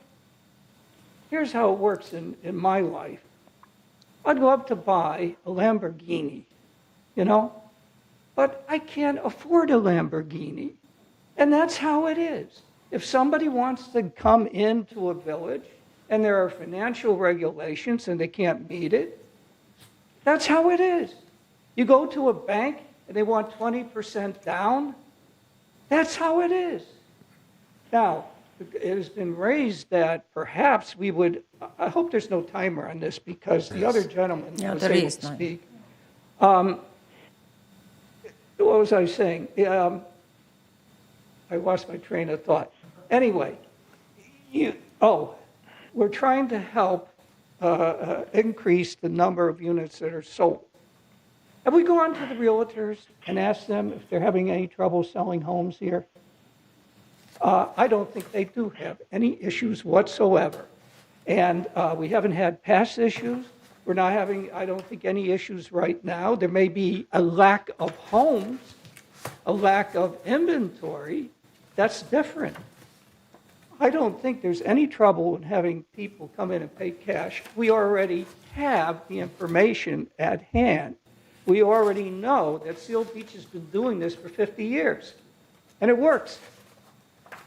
S21: Here's how it works in my life. I'd love to buy a Lamborghini, you know, but I can't afford a Lamborghini. And that's how it is. If somebody wants to come into a village and there are financial regulations and they can't meet it, that's how it is. You go to a bank and they want 20% down, That's how it is. Now, it has been raised that perhaps we would, I hope there's no timer on this because the other gentleman
S6: Yeah,
S21: was
S6: there
S21: able
S6: is
S21: to
S6: none.
S21: speak. What was I saying? I lost my train of thought. Anyway, we're trying to help increase the number of units that are sold. Have we gone to the realtors and asked them if they're having any trouble selling homes here? I don't think they do have any issues whatsoever. And we haven't had past issues. We're not having, I don't think, any issues right now. There may be a lack of homes, a lack of inventory. That's different. I don't think there's any trouble in having people come in and pay cash. We already have the information at hand. We already know that Seal Beach has been doing this for 50 years, and it works.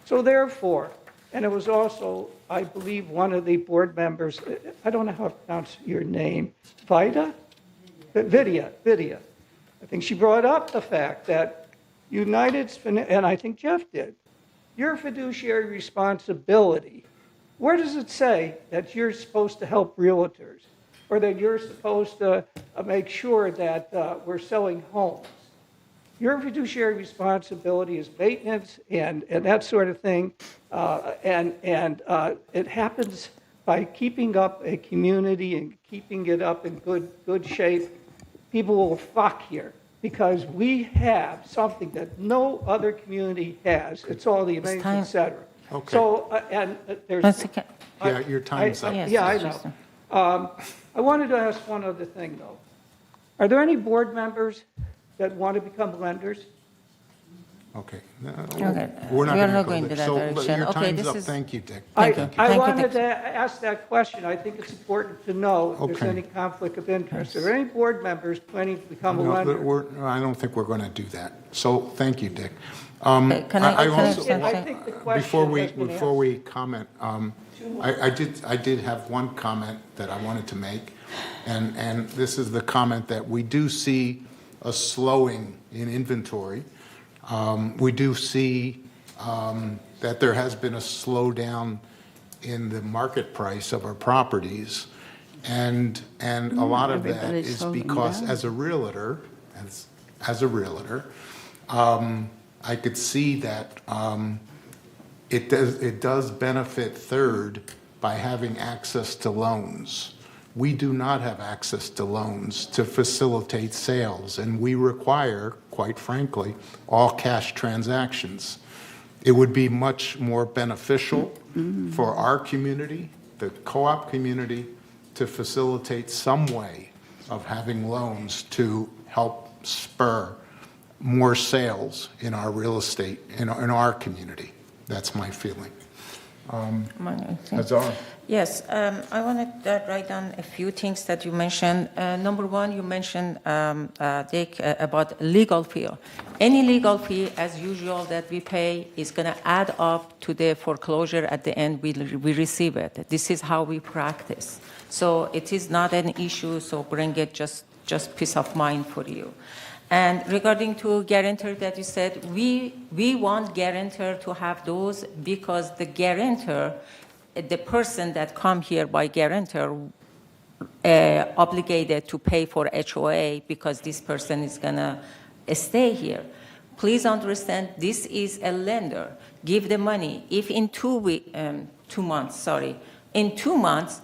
S21: So therefore, and it was also, I believe, one of the board members, I don't know how to pronounce your name, Vidya. I think she brought up the fact that United's, and I think Jeff did, your fiduciary responsibility. Where does it say that you're supposed to help realtors or that you're supposed to make sure that we're selling homes? Your fiduciary responsibility is maintenance and that sort of thing. And it happens by keeping up a community and keeping it up in good shape. People will flock here because we have something that no other community has. It's all the amenities, et cetera.
S3: Okay.
S21: So, there's...
S3: Yeah, your time's up.
S21: Yeah, I know. I wanted to ask one other thing, though. Are there any board members that want to become lenders?
S3: Okay.
S6: Okay.
S3: We're not
S6: We are
S3: gonna
S6: not
S3: go
S6: going
S3: there.
S6: to that
S3: So,
S6: direction.
S3: your
S6: Okay,
S3: time's
S6: this
S3: up.
S6: is-
S3: Thank you, Dick.
S6: Thank you.
S21: I
S6: Thank you,
S21: wanted
S6: Dick.
S21: to ask that question. I think it's important to know if there's
S3: Okay.
S21: any conflict of interest. Are there any board members planning to become a
S3: No,
S21: lender?
S3: I don't think we're going to do that. So, thank you, Dick.
S6: Can I
S3: also-
S6: finish
S21: I think the question has been
S3: Before we comment, I did have one comment that I wanted to make, and this is the comment that we do see a slowing in inventory. We do see that there has been a slowdown in the market price of our properties, and a lot of that
S5: everybody's
S3: is
S5: slowing
S3: because
S5: down.
S3: as a realtor, I could see that it does benefit Third by having access to loans. We do not have access to loans to facilitate sales, and we require, quite frankly, all cash transactions. It would be much more beneficial for our community, the co-op community, to facilitate some way of having loans to help spur more sales in our real estate, in our community. That's my feeling. Hazar.
S6: Yes, I want to write down a few things that you mentioned. Number one, you mentioned, Dick, about legal fee. Any legal fee, as usual, that we pay is going to add up to the foreclosure at the end we receive it. This is how we practice. So it is not an issue, so bring it just peace of mind for you. And regarding to guarantor that you said, we want guarantor to have those because the guarantor, the person that come here by guarantor, obligated to pay for HOA because this person is gonna stay here. Please understand, this is a lender. Give the money. If in 2 months, in 2 months,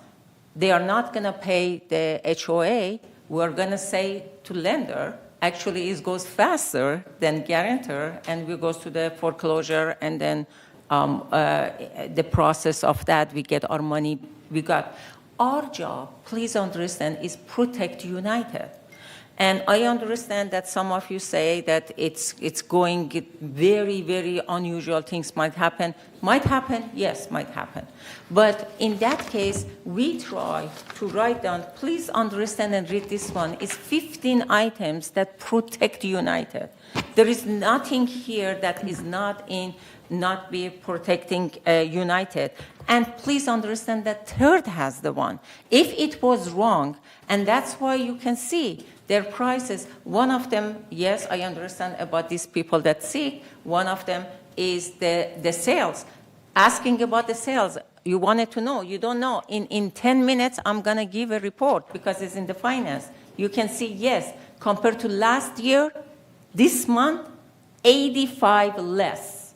S6: they are not gonna pay the HOA, we're gonna say to lender, actually it goes faster than guarantor, and we go to the foreclosure, and then the process of that, we get our money we got. Our job, please understand, is protect United. And I understand that some of you say that it's going very, very unusual things might happen. Might happen, yes, might happen. But in that case, we try to write down, please understand and read this one, it's 15 items that protect United. There is nothing here that is not be protecting United. And please understand that Third has the one. If it was wrong, and that's why you can see Their prices, one of them, yes, I understand about these people that seek. One of them is the sales. Asking about the sales, you wanted to know, you don't know. In 10 minutes, I'm going to give a report because it's in the finance. You can see, yes, compared to last year, this month, 85 less,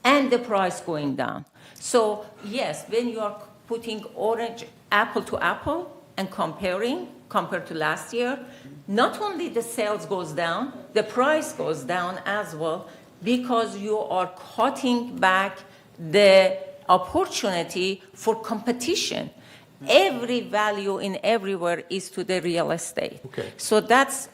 S6: and the price going down. So yes, when you are putting orange apple to apple and compared to last year, not only the sales goes down, the price goes down as well because you are cutting back the opportunity for competition. Every value in everywhere is to the real estate.
S3: Okay.
S6: So that's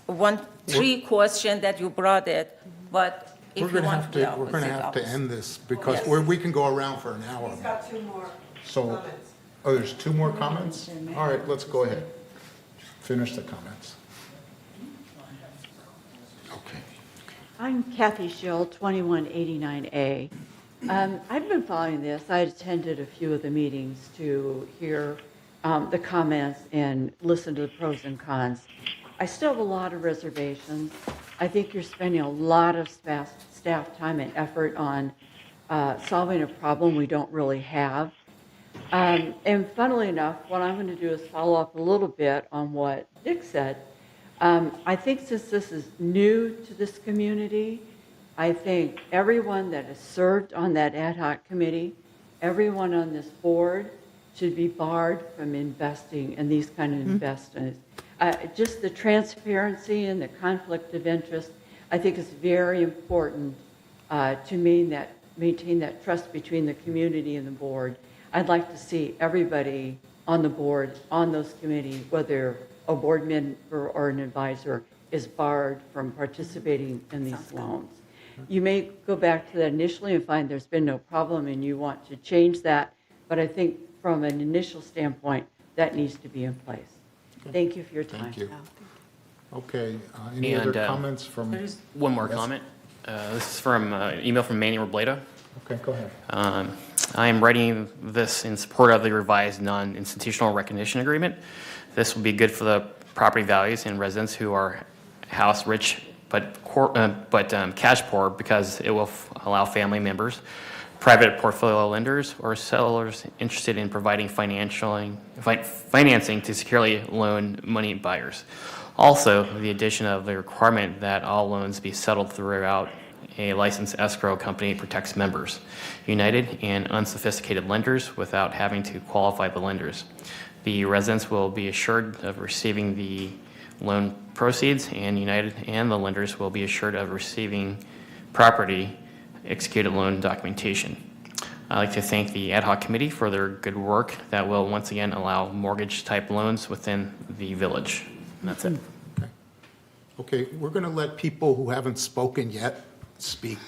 S6: three question that you brought it, but if
S3: We're
S6: you
S3: going to
S6: want
S3: have
S6: the
S3: to, we're going to
S6: opposite,
S3: have to
S6: opposite.
S3: end this because
S6: Yes.
S3: we can go around for an hour.
S7: He's got two more
S3: So,
S7: comments.
S3: oh, there's two more comments? All right, let's go ahead. Finish the comments. Okay.
S14: I'm Kathy Schill, 2189A. I've been following this. I attended a few of the meetings to hear the comments and listen to the pros and cons. I still have a lot of reservations. I think you're spending a lot of staff time and effort on solving a problem we don't really have. And funnily enough, what I'm going to do is follow up a little bit on what Dick said. I think since this is new to this community, I think everyone that has served on that ad hoc committee, everyone on this board should be barred from investing in these kind of investments. Just the transparency and the conflict of interest, I think is very important to maintain that trust between the community and the board. I'd like to see everybody on the board, on those committees, whether a board member or an advisor, is barred from participating in these loans. You may go back to that initially and find there's been no problem and you want to change that, but I think from an initial standpoint, that needs to be in place. Thank you for your time.
S3: Thank you. Okay, any other comments from?
S1: There's one more comment. This is from email from Manny Robledo.
S3: Okay, go ahead.
S1: I am writing this in support of the revised non-institutional recognition agreement. This will be good for the property values and residents who are house rich but cash poor because it will allow family members, private portfolio lenders, or sellers interested in providing financing to securely loan money buyers. Also, the addition of the requirement that all loans be settled throughout a licensed escrow company protects members, united and unsophisticated lenders without having to qualify the lenders. The residents will be assured of receiving the loan proceeds, and United and the lenders will be assured of receiving property executed loan documentation. I'd like to thank the ad hoc committee for their good work that will once again allow mortgage-type loans within the village. And that's it.
S3: Okay, we're going to let people who haven't spoken yet speak,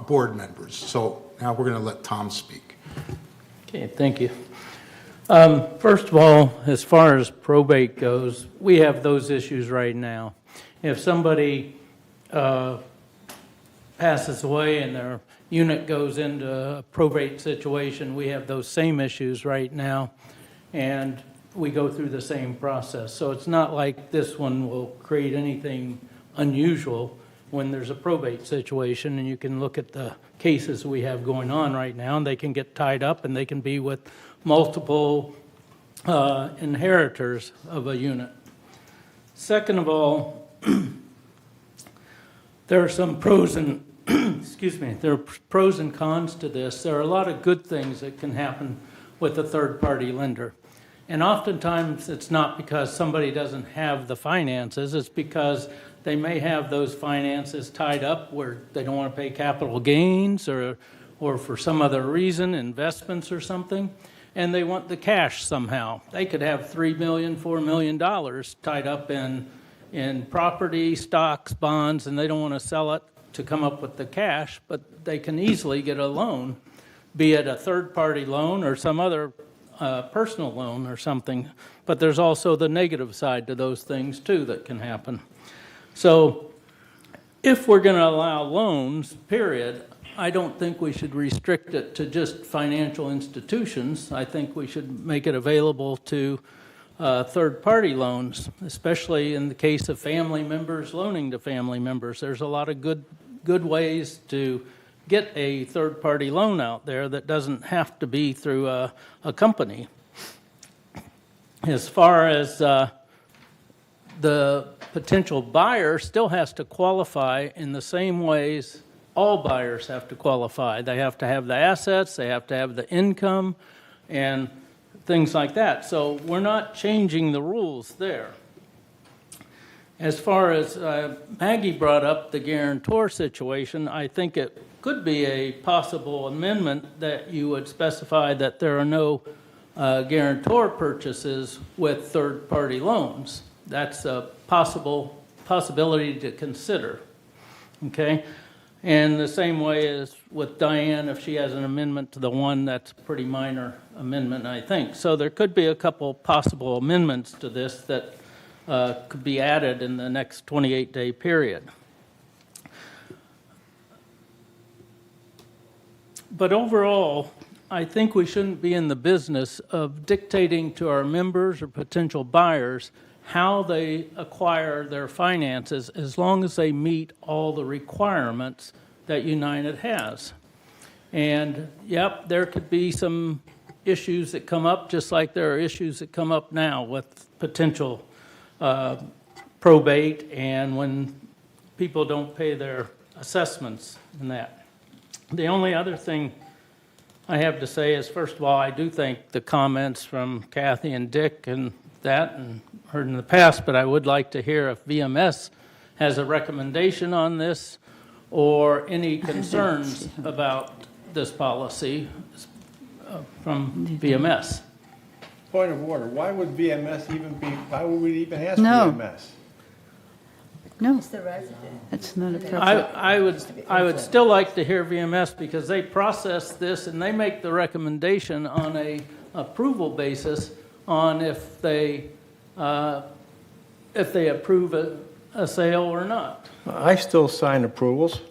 S3: board members. So now we're going to let Tom speak.
S8: Okay, thank you. First of all, as far as probate goes, we have those issues right now. If somebody passes away and their unit goes into a probate situation, we have those same issues right now, and we go through the same process. So it's not like this one will create anything unusual when there's a probate situation, and you can look at the cases we have going on right now, and they can get tied up, and they can be with multiple inheritors of a unit. Second of all, there are some pros and there are pros and cons to this. There are a lot of good things that can happen with a third-party lender. And oftentimes, it's not because somebody doesn't have the finances, it's because they may have those finances tied up where they don't want to pay capital gains or for some other reason, investments or something, and they want the cash somehow. They could have $3 million, $4 million tied up in property, stocks, bonds, and they don't want to sell it to come up with the cash, but they can easily get a loan, be it a third-party loan or some other personal loan or something. But there's also the negative side to those things, too, that can happen. So if we're going to allow loans, period, I don't think we should restrict it to just financial institutions. I think we should make it available to third-party loans, especially in the case of family members loaning to family members. There's a lot of good ways to get a third-party loan out there that doesn't have to be through a company. As far as the potential buyer still has to qualify in the same ways all buyers have to qualify. They have to have the assets, they have to have the income, and things like that. So we're not changing the rules there. As far as Maggie brought up the guarantor situation, I think it could be a possible amendment that you would specify that there are no guarantor purchases with third-party loans. That's a possibility to consider. Okay? And the same way as with Diane, if she has an amendment to the one, that's a pretty minor amendment, I think. So there could be a couple possible amendments to this that could be added in the next 28-day period. But overall, I think we shouldn't be in the business of dictating to our members or potential buyers how they acquire their finances as long as they meet all the requirements that United has. And, yep, there could be some issues that come up, just like there are issues that come up now with potential probate and when people don't pay their assessments and that. The only other thing I have to say is, first of all, I do think the comments from Kathy and Dick and that, and heard in the past, but I would like to hear if VMS has a recommendation on this or any concerns about this policy from VMS.
S4: Point of order, why would VMS even be, why would we even ask
S5: No.
S4: VMS?
S5: No,
S13: It's the resident.
S5: it's not appropriate.
S8: I would still like to hear VMS because they process this and they make the recommendation on a approval basis on if they approve a sale or not.
S4: I still sign approvals.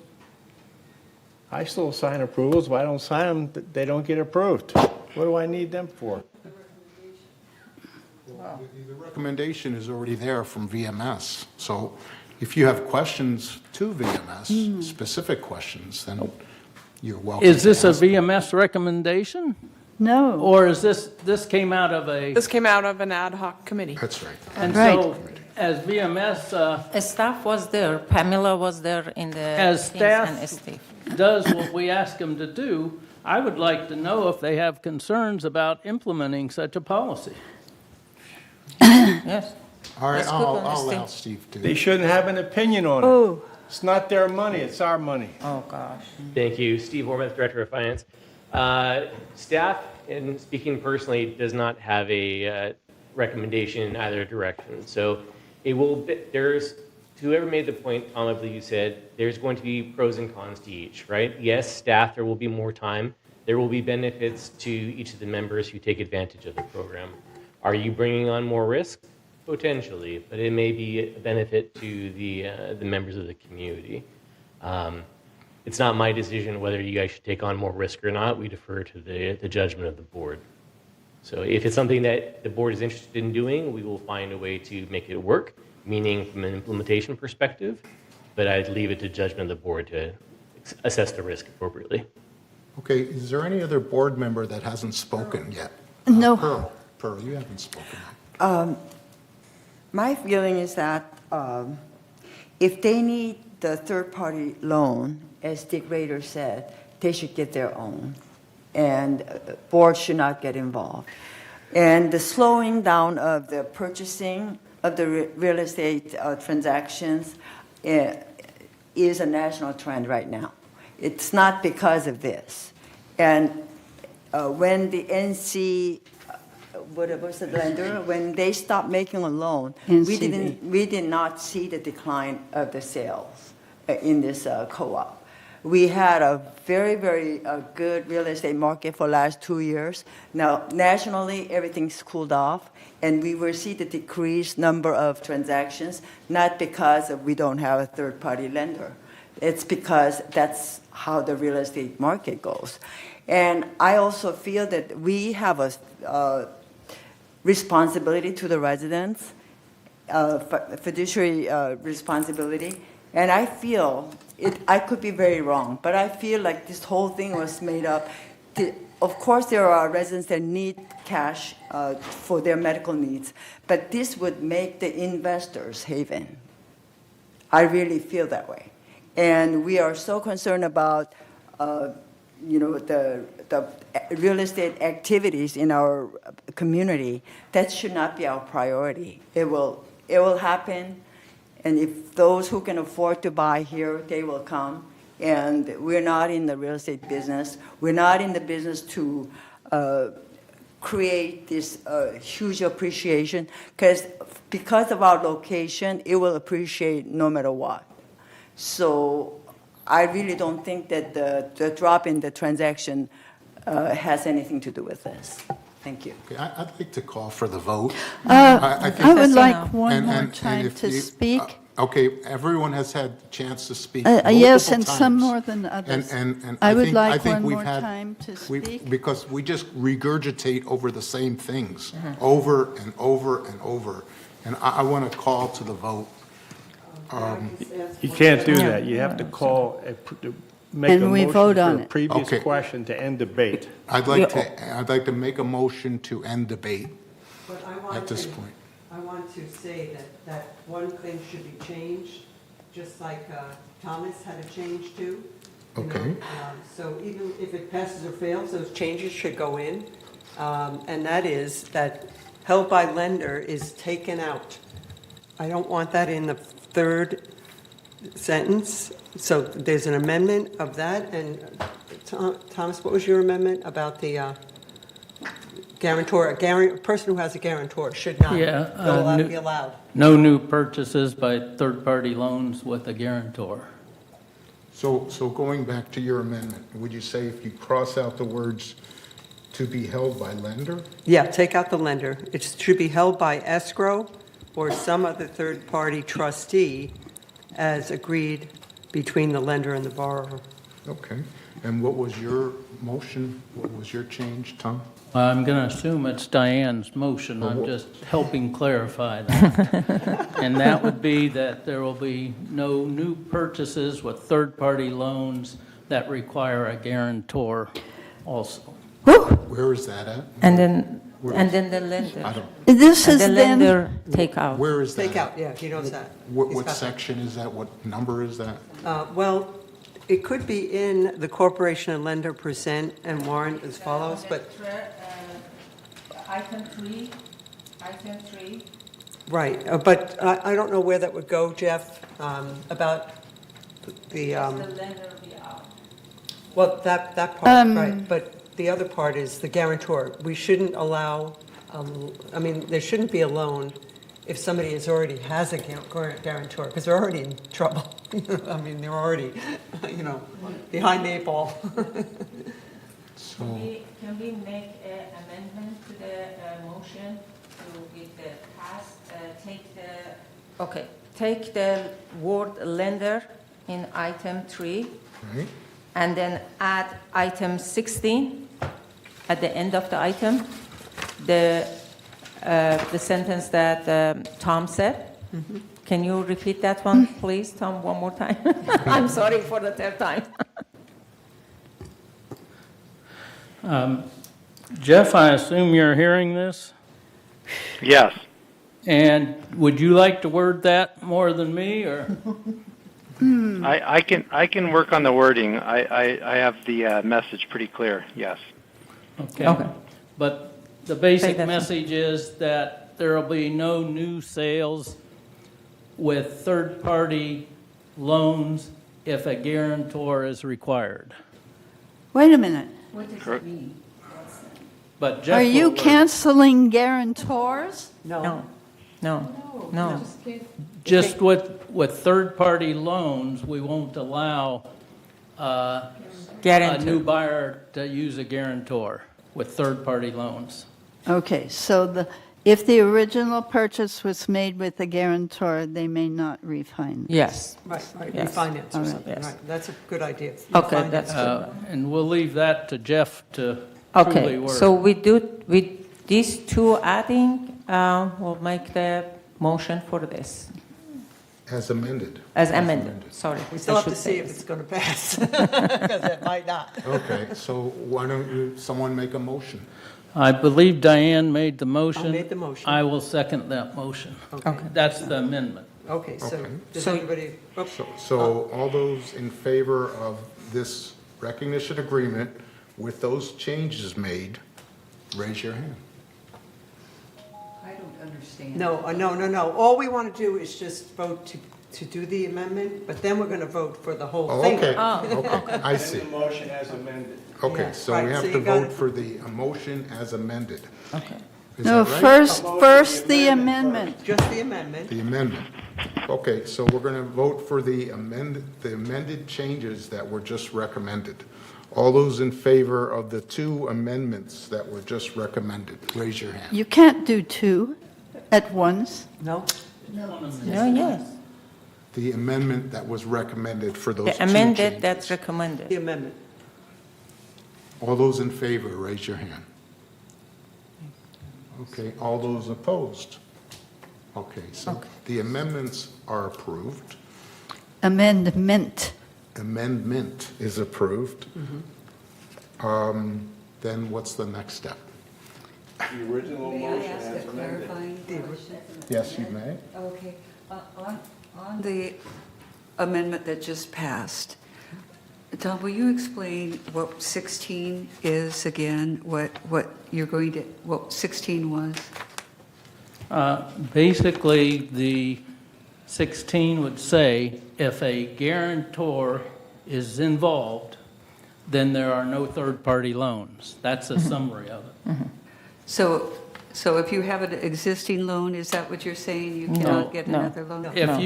S4: If I don't sign them, they don't get approved. What do I need them for?
S3: The recommendation is already there from VMS. So if you have questions to VMS, specific questions, then you're welcome.
S8: Is this
S3: to
S8: a
S3: ask.
S8: VMS recommendation?
S5: No.
S8: Or is this came out of a...
S11: This came out of an ad hoc committee.
S3: That's right.
S8: And
S5: Right.
S8: so, as VMS,
S6: Staff was there, Pamela was there in the
S8: as
S6: things and
S8: staff
S6: Steve.
S8: does what we ask them to do, I would like to know if they have concerns about implementing such a policy.
S6: Yes.
S3: All right,
S6: That's good,
S3: I'll
S6: Steve.
S3: allow Steve to.
S4: They shouldn't have an opinion on it.
S5: Oh,
S4: It's not their money, it's our money.
S6: Oh, gosh.
S15: Thank you. Steve Horvath, Director of Finance. Staff, and speaking personally, does not have a recommendation in either direction. So it will be, there's, whoever made the point, Tom, I believe you said, there's going to be pros and cons to each, right? Yes, staff, there will be more time. There will be benefits to each of the members who take advantage of the program. Are you bringing on more risk? Potentially, but it may be a benefit to the members of the community. It's not my decision whether you guys should take on more risk or not. We defer to the judgment of the board. So if it's something that the board is interested in doing, we will find a way to make it work, meaning from an implementation perspective, but I'd leave it to judgment of the board to assess the risk appropriately.
S3: Okay, is there any other board member that hasn't spoken yet?
S5: No.
S3: Pearl, you haven't spoken yet.
S19: My feeling is that if they need the third-party loan, as Dick Rader said, they should get their own, and board should not get involved. And the slowing down of the purchasing of the real estate transactions is a national trend right now. It's not because of this. And when the NC, what was the lender, when they stopped making a loan, we did not see the decline of the sales in this co-op. We had a very, very good real estate market for the last 2 years. Now, nationally, everything's cooled off, and we will see the decreased number of transactions, not because we don't have a third-party lender. It's because that's how the real estate market goes. And I also feel that we have a responsibility to the residents, fiduciary responsibility. And I feel, I could be very wrong, but I feel like this whole thing was made up. Of course, there are residents that need cash for their medical needs, but this would make the investors haven. I really feel that way. And we are so concerned about, the real estate activities in our community. That should not be our priority. It will happen, and if those who can afford to buy here, they will come. And we're not in the real estate business. We're not in the business to create this huge appreciation, because of our location, it will appreciate no matter what. So I really don't think that the drop in the transaction has anything to do with this. Thank you.
S3: Okay, I'd like to call for the vote.
S5: I would like one
S3: And-
S5: more
S3: and
S5: time
S3: if
S5: to
S3: you-
S5: speak.
S3: Okay, everyone has had a chance to speak
S5: Yes,
S3: multiple
S5: and some
S3: times.
S5: more than others.
S3: And
S5: I would
S3: think-
S5: like
S3: think
S5: one
S3: we've
S5: more
S3: had-
S5: time to speak.
S3: Because we just regurgitate over the same things,
S5: Mm-hmm.
S3: over and over and over. And I want to call to the vote.
S4: You can't do that. You have to call, make a
S5: And we
S4: motion
S5: vote
S4: for
S5: on
S4: a
S5: it.
S4: previous
S3: Okay.
S4: question to end debate.
S3: I'd like to make a motion to end debate
S7: But I want
S3: at this
S7: to-
S3: point.
S7: I want to say that one thing should be changed, just like Thomas had a change too. you know.
S3: Okay.
S7: So even if it passes or fails, those changes should go in. And that is that held by lender is taken out. I don't want that in the third sentence. So there's an amendment of that. And Thomas, what was your amendment about the guarantor? A person who has a guarantor should not be allowed.
S8: No new purchases by third-party loans with a guarantor.
S3: So going back to your amendment, would you say if you cross out the words "to be held by lender"?
S7: Yeah, take out the lender. It should be held by escrow or some other third-party trustee as agreed between the lender and the borrower.
S3: Okay. And what was your motion? What was your change, Tom?
S8: I'm going to assume it's Diane's motion. I'm just helping clarify that. And that would be that there will be no new purchases with third-party loans that require a guarantor also.
S3: Where is that at?
S6: And then the lender.
S3: I don't,
S5: This
S6: And
S5: is
S6: the
S5: then,
S6: lender take out.
S3: where is that?
S7: Take out, yeah, he knows that.
S3: What
S7: He's got that.
S3: section is that? What number is that?
S7: Well, it could be in the corporation and lender present and warrant as follows, but,
S6: Item 3.
S7: right, but I don't know where that would go, Jeff, about the,
S6: lender be out.
S7: well, that part, right, but the other part is the guarantor. We shouldn't allow, there shouldn't be a loan if somebody already has a guarantor, because they're already in trouble. They're already, behind the eight ball.
S3: So,
S6: Can we make an amendment to the motion to with the pass, take the word lender in item 3,
S3: right?
S6: and then add item 16 at the end of the item, the sentence that Tom said. Can you repeat that one, please, Tom, one more time? I'm sorry for the third time.
S8: Jeff, I assume you're hearing this?
S12: Yes.
S8: And would you like to word that more than me, or?
S12: I can work on the wording. I have the message pretty clear, yes.
S8: Okay. But the basic message is that there will be no new sales with third-party loans if a guarantor is required.
S5: wait a minute.
S6: What does
S12: Correct.
S6: it mean?
S8: But Jeff
S5: Are you
S8: will-
S5: canceling guarantors?
S6: No.
S8: Just with third-party loans, we won't allow a new buyer to use a guarantor with third-party loans.
S5: Okay, so if the original purchase was made with a guarantor, they may not refinance.
S6: Yes.
S7: Right,
S6: Yes.
S7: refinance
S5: All
S7: or
S5: right.
S7: something,
S6: Yes.
S7: right. That's a good idea.
S6: Okay,
S7: Refinance.
S6: that's good.
S8: And we'll leave that to Jeff to truly
S6: Okay,
S8: word.
S6: so we These two adding will make the motion for this,
S3: As amended.
S6: as amended, sorry.
S7: We still
S6: I
S7: have to
S6: should
S7: see
S6: say
S7: if
S6: this.
S7: it's going to pass, because it might not.
S3: Okay, so why don't someone make a motion?
S8: I believe Diane made the motion.
S7: I made the motion.
S8: I will second that motion.
S7: Okay.
S8: That's the amendment.
S7: Okay, so
S3: Okay.
S7: does
S6: So-
S7: anybody, oops,
S3: So all those in favor of this recognition agreement with those changes made, raise your hand.
S17: I don't understand.
S7: no. All we want to do is just vote to do the amendment, but then we're going to vote for the whole
S3: Oh,
S7: thing.
S3: okay, okay, I see.
S4: motion as amended.
S3: Okay,
S7: Yeah,
S3: so
S7: right,
S3: we
S7: so
S3: have
S7: you
S3: to
S7: gotta-
S3: vote for the motion as amended.
S6: Okay.
S3: Is
S5: No,
S3: that right?
S5: first the amendment.
S7: Just the amendment.
S3: The amendment. Okay, so we're going to vote for the amended changes that were just recommended. All those in favor of the two amendments that were just recommended, raise your hand.
S5: You can't do two at once.
S7: No?
S6: No, yes.
S3: The amendment that was recommended for those two
S6: The amended,
S3: changes.
S6: that's recommended.
S7: The amendment.
S3: All those in favor, raise your hand. Okay, all those opposed? Okay, so the amendments are approved.
S5: Amendment.
S3: Amendment is approved. Then what's the next step?
S4: The original
S17: May I
S4: motion
S17: ask
S4: as
S17: a
S4: amended.
S17: clarifying question?
S3: Yes, you may.
S17: Okay, on the amendment that just passed, Tom, will you explain what 16 is again? What you're going to, what 16 was?
S8: Basically, the 16 would say if a guarantor is involved, then there are no third-party loans. That's a summary of it.
S17: So if you have an existing loan, is that what you're saying? You cannot get
S6: no.
S17: another loan?
S8: If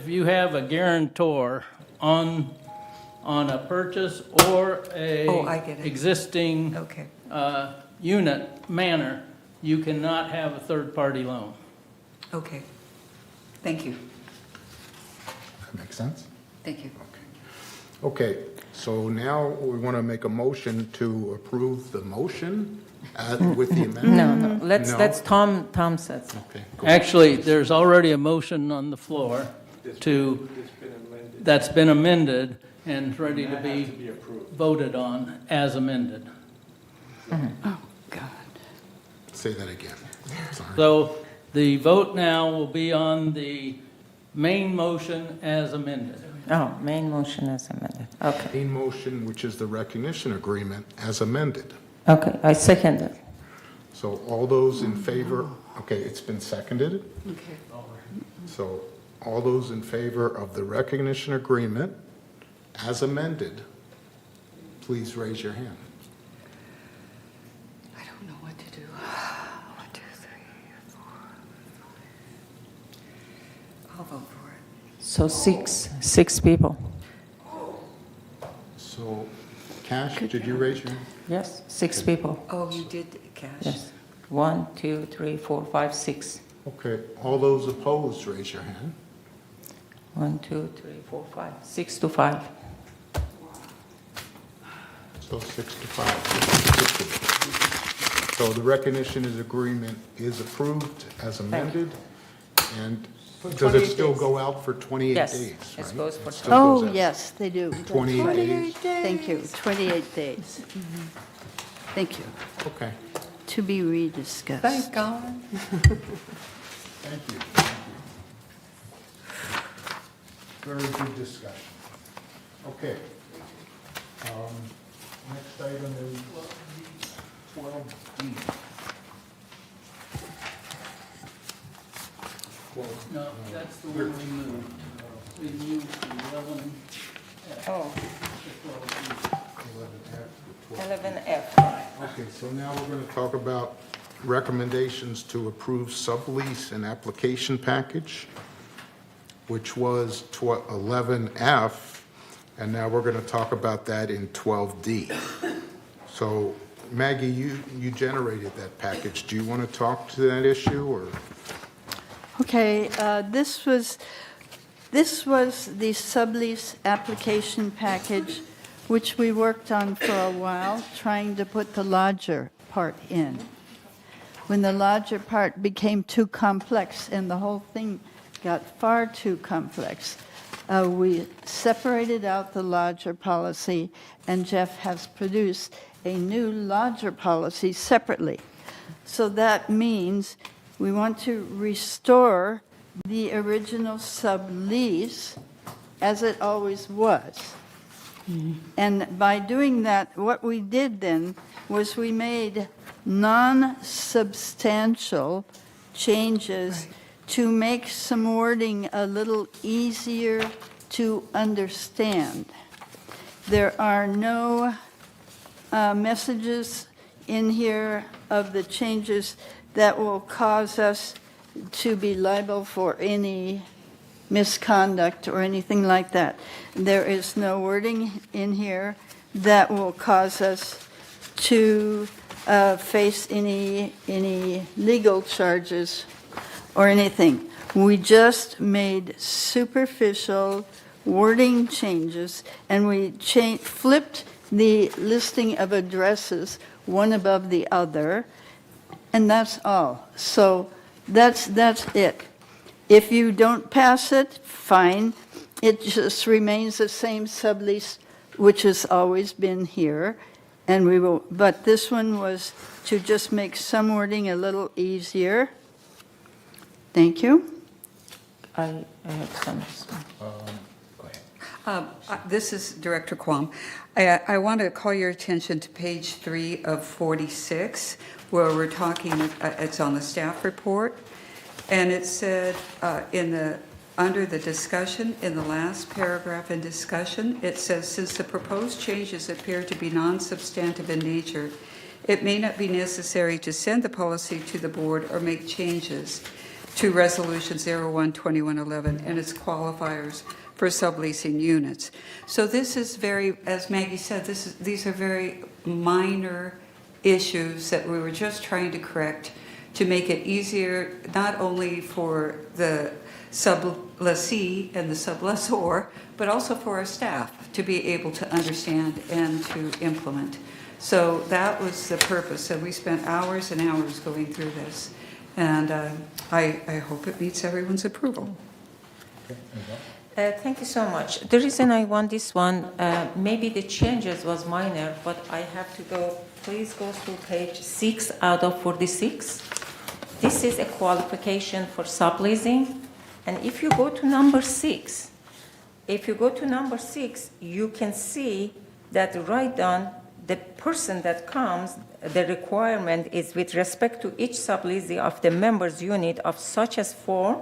S8: you have a guarantor on a purchase or
S17: Oh, I get it.
S8: existing
S17: Okay.
S8: unit manor, you cannot have a third-party loan.
S17: Okay. Thank you.
S3: That makes sense?
S17: Thank you.
S3: Okay, so now we want to make a motion to approve the motion with the amendment?
S6: No, let's Tom said so.
S3: Okay, go.
S8: Actually, there's already a motion on the floor that's been amended and is ready to be voted on as amended.
S5: Oh, God.
S3: Say that again. Sorry.
S8: So the vote now will be on the main motion as amended.
S6: Oh, main motion is amended. Okay.
S3: Main motion, which is the recognition agreement, as amended.
S6: Okay, I second it.
S3: So all those in favor, okay, it's been seconded.
S17: Okay.
S3: So all those in favor of the recognition agreement as amended, please raise your hand.
S17: I don't know what to do. 1, 2, 3, 4. I'll vote for it.
S6: So six people.
S3: So, Cash, did you raise your hand?
S6: Yes, 6 people.
S17: Oh, you did, Cash?
S6: Yes. 1, 2, 3, 4, 5, 6.
S3: Okay, all those opposed, raise your hand.
S6: 1, 2, 3, 4, 5. 6 to 5.
S3: So 6 to 5. So the recognition agreement is approved as amended, and does it still go out for 28
S6: Yes,
S3: days?
S6: it
S3: right?
S6: goes for
S3: still
S5: Oh,
S3: goes out.
S5: yes, they do.
S3: 28 days.
S5: Thank you, 28 days. Thank you.
S3: Okay,
S5: To be rediscussed.
S17: Thank God.
S3: thank you. Very good discussion. Okay. Next item is 12D.
S8: No, that's the one we moved. We moved from 11.
S6: Oh,
S3: 11F.
S6: 11F.
S3: Okay, so now we're going to talk about recommendations to approve sublease and application package, which was 11F, and now we're going to talk about that in 12D. So Maggie, you generated that package. Do you want to talk to that issue, or?
S5: Okay, this was the sublease application package, which we worked on for a while, trying to put the lodger part in. when the larger part became too complex and the whole thing got far too complex, we separated out the larger policy, and Jeff has produced a new larger policy separately. So that means we want to restore the original sublease as it always was. And by doing that, what we did then was we made non-substantial changes to make some wording a little easier to understand. There are no messages in here of the changes that will cause us to be liable for any misconduct or anything like that. There is no wording in here that will cause us to face any legal charges or anything. We just made superficial wording changes, and we flipped the listing of addresses one above the other, and that's all. So that's it. If you don't pass it, fine. It just remains the same sublease, which has always been here, and we will. But this one was to just make some wording a little easier. Thank you.
S6: I have some.
S17: This is Director Quam. I want to call your attention to page 3 of 46, where we're talking, it's on the staff report, and it said under the discussion, in the last paragraph in discussion, it says, since the proposed changes appear to be non-substantive in nature, it may not be necessary to send the policy to the board or make changes to Resolution 01-2111 and its qualifiers for subleasing units. So this is very, as Maggie said, these are very minor issues that we were just trying to correct to make it easier, not only for the sublessee and the sublessor, but also for our staff to be able to understand and to implement. So that was the purpose. So we spent hours and hours going through this. And I hope it meets everyone's approval.
S6: Thank you so much. The reason I want this one, maybe the changes was minor, but I have to go, please go to page 6 out of 46. This is a qualification for subleasing. And if you go to number 6, you can see that right down the person that comes, the requirement is with respect to each subleasee of the members unit of such as form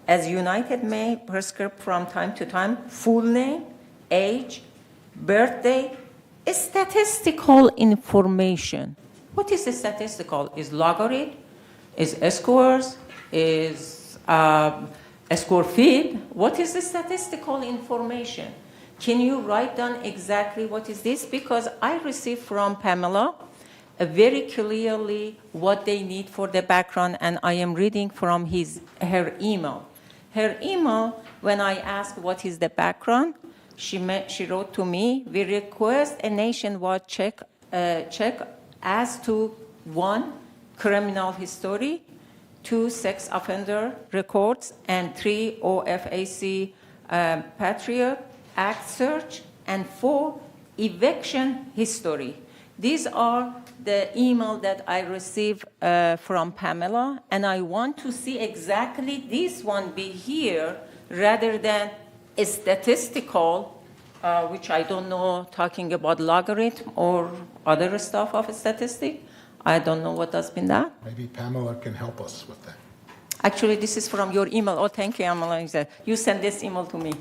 S6: as United may prescribe from time to time, full name, age, birthday, statistical information. What is the statistical? Is logarithm? Is scores? Is score feed? What is the statistical information? Can you write down exactly what is this? Because I received from Pamela very clearly what they need for the background, and I am reading from her email. Her email, when I asked what is the background, she wrote to me, we request a nationwide check as to 1, criminal history, 2, sex offender records, and 3, OFAC Patriot Act search, and 4, eviction history. These are the email that I received from Pamela, and I want to see exactly this one be here rather than a statistical, which I don't know, talking about logarithm or other stuff of a statistic. I don't know what has been that.
S3: Maybe Pamela can help us with that.
S6: Actually, this is from your email. Oh, thank you, Pamela. You sent this email to me.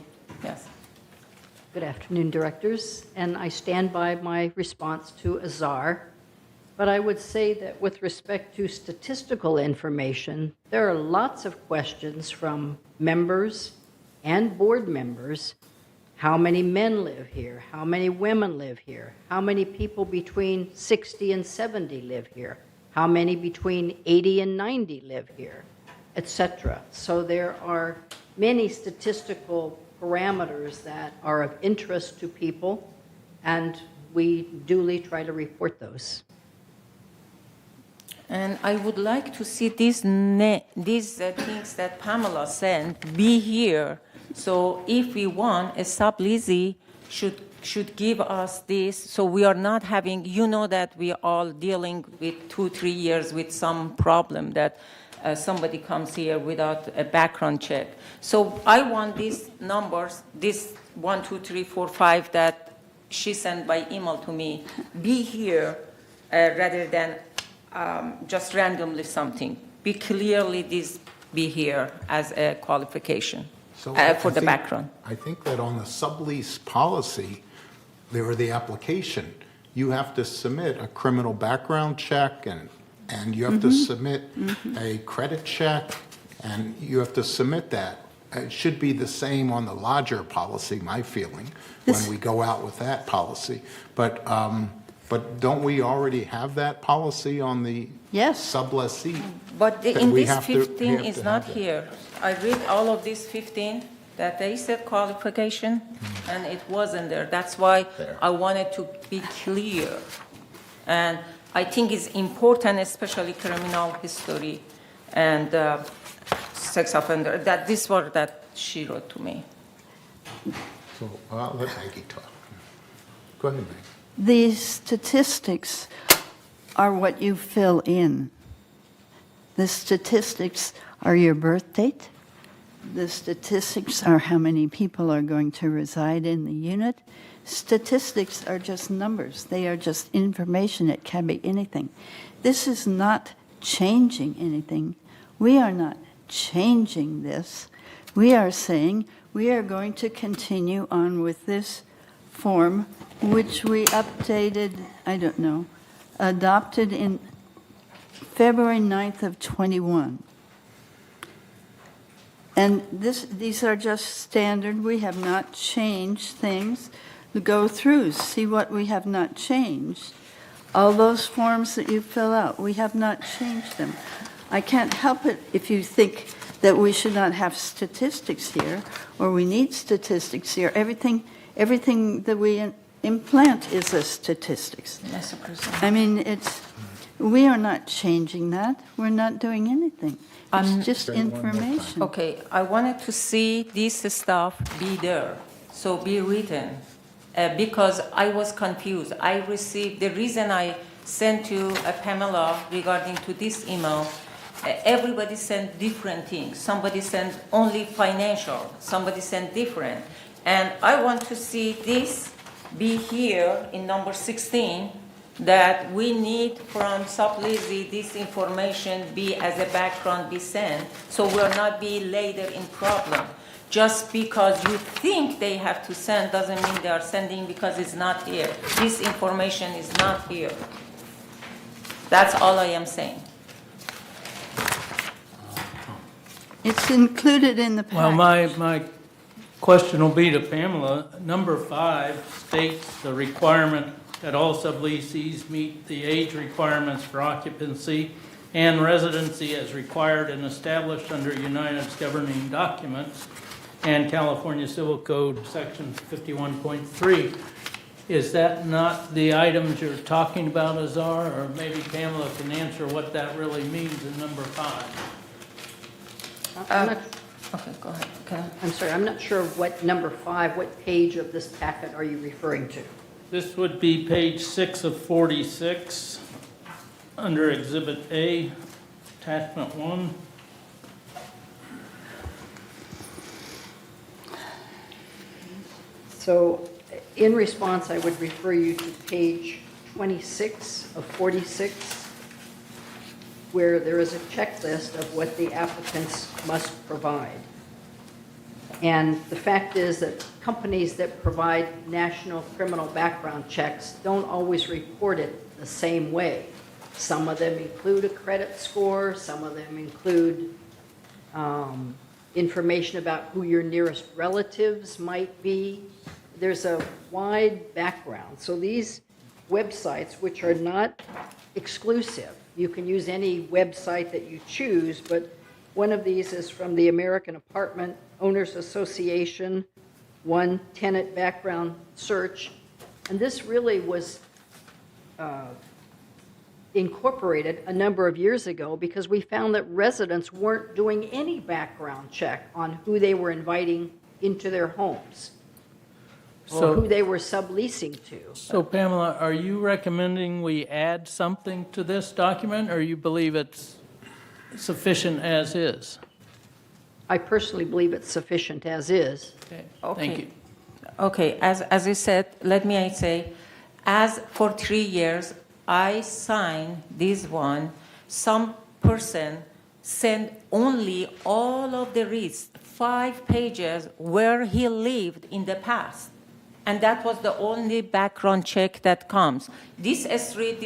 S6: Yes.
S10: Good afternoon, directors, and I stand by my response to Azar. But I would say that with respect to statistical information, there are lots of questions from members and board members. How many men live here? How many women live here? How many people between 60 and 70 live here? How many between 80 and 90 live here? Etc. So there are many statistical parameters that are of interest to people, and we duly try to report those.
S6: And I would like to see these things that Pamela sent be here. So if we want, a subleasee should give us this, so we are not having, that we are all dealing with 2-3 years with some problem that somebody comes here without a background check. So I want these numbers, this 1, 2, 3, 4, 5 that she sent by email to me, be here rather than just randomly something. Be clearly this be here as a qualification
S3: So
S6: for the background.
S3: I think that on the sublease policy, or the application, you have to submit a criminal background check, and you have to submit a credit check, and you have to submit that. It should be the same on the lodger policy, my feeling, when we go out with that policy. But don't we already have that policy on the sublessee?
S6: But
S3: That
S6: in
S3: we
S6: this
S3: have to- we
S6: 15
S3: have
S6: is
S3: to
S6: not
S3: have that.
S6: here. I read all of these 15 that they said qualification, and it wasn't there. That's why I wanted to be clear. And I think it's important, especially criminal history and sex offender, that this word that she wrote to me.
S3: So I'll let Maggie talk. Go ahead, Maggie.
S5: These statistics are what you fill in. The statistics are your birth date. The statistics are how many people are going to reside in the unit. Statistics are just numbers. They are just information. It can be anything. This is not changing anything. We are not changing this. We are saying we are going to continue on with this form, which we updated, adopted in February 9th of 21. And these are just standard. We have not changed things. Go through, see what we have not changed. All those forms that you fill out, we have not changed them. I can't help it if you think that we should not have statistics here, or we need statistics here. Everything that we implant is a statistics. I mean, we are not changing that. We're not doing anything. It's just information.
S6: Okay, I wanted to see this stuff be there, so be written, because I was confused. I received, the reason I sent to Pamela regarding to this email, everybody sent different things. Somebody sent only financial, somebody sent different. And I want to see this be here in number 16, that we need from subleasee this information be as a background be sent, so we'll not be later in problem. Just because you think they have to send doesn't mean they are sending, because it's not here. This information is not here. That's all I am saying.
S5: It's included in the package.
S8: Well, my question will be to Pamela. Number 5 states the requirement that all subleasees meet the age requirements for occupancy and residency as required and established under United's governing documents and California Civil Code Section 51.3. Is that not the items you're talking about, Azar? Or maybe Pamela can answer what that really means in number 5.
S6: Okay, go ahead.
S10: I'm sorry, I'm not sure what number 5, what page of this packet are you referring to?
S8: This would be page 6 of 46, under Exhibit A, Attachment 1.
S10: So in response, I would refer you to page 26 of 46, where there is a checklist of what the applicants must provide. And the fact is that companies that provide national criminal background checks don't always report it the same way. Some of them include a credit score, some of them include information about who your nearest relatives might be. There's a wide background. So these websites, which are not exclusive, you can use any website that you choose, but one of these is from the American Apartment Owners Association, one tenant background search. And this really was incorporated a number of years ago because we found that residents weren't doing any background check on who they were inviting into their homes or
S8: So-
S10: who they were subleasing to.
S8: So Pamela, are you recommending we add something to this document, or you believe it's sufficient as is?
S10: I personally believe it's sufficient as is.
S8: Thank you.
S6: Okay, as I said, let me say, as for 3 years, I signed this one. Some person sent only all of the reads, 5 pages, where he lived in the past. And that was the only background check that comes. This street,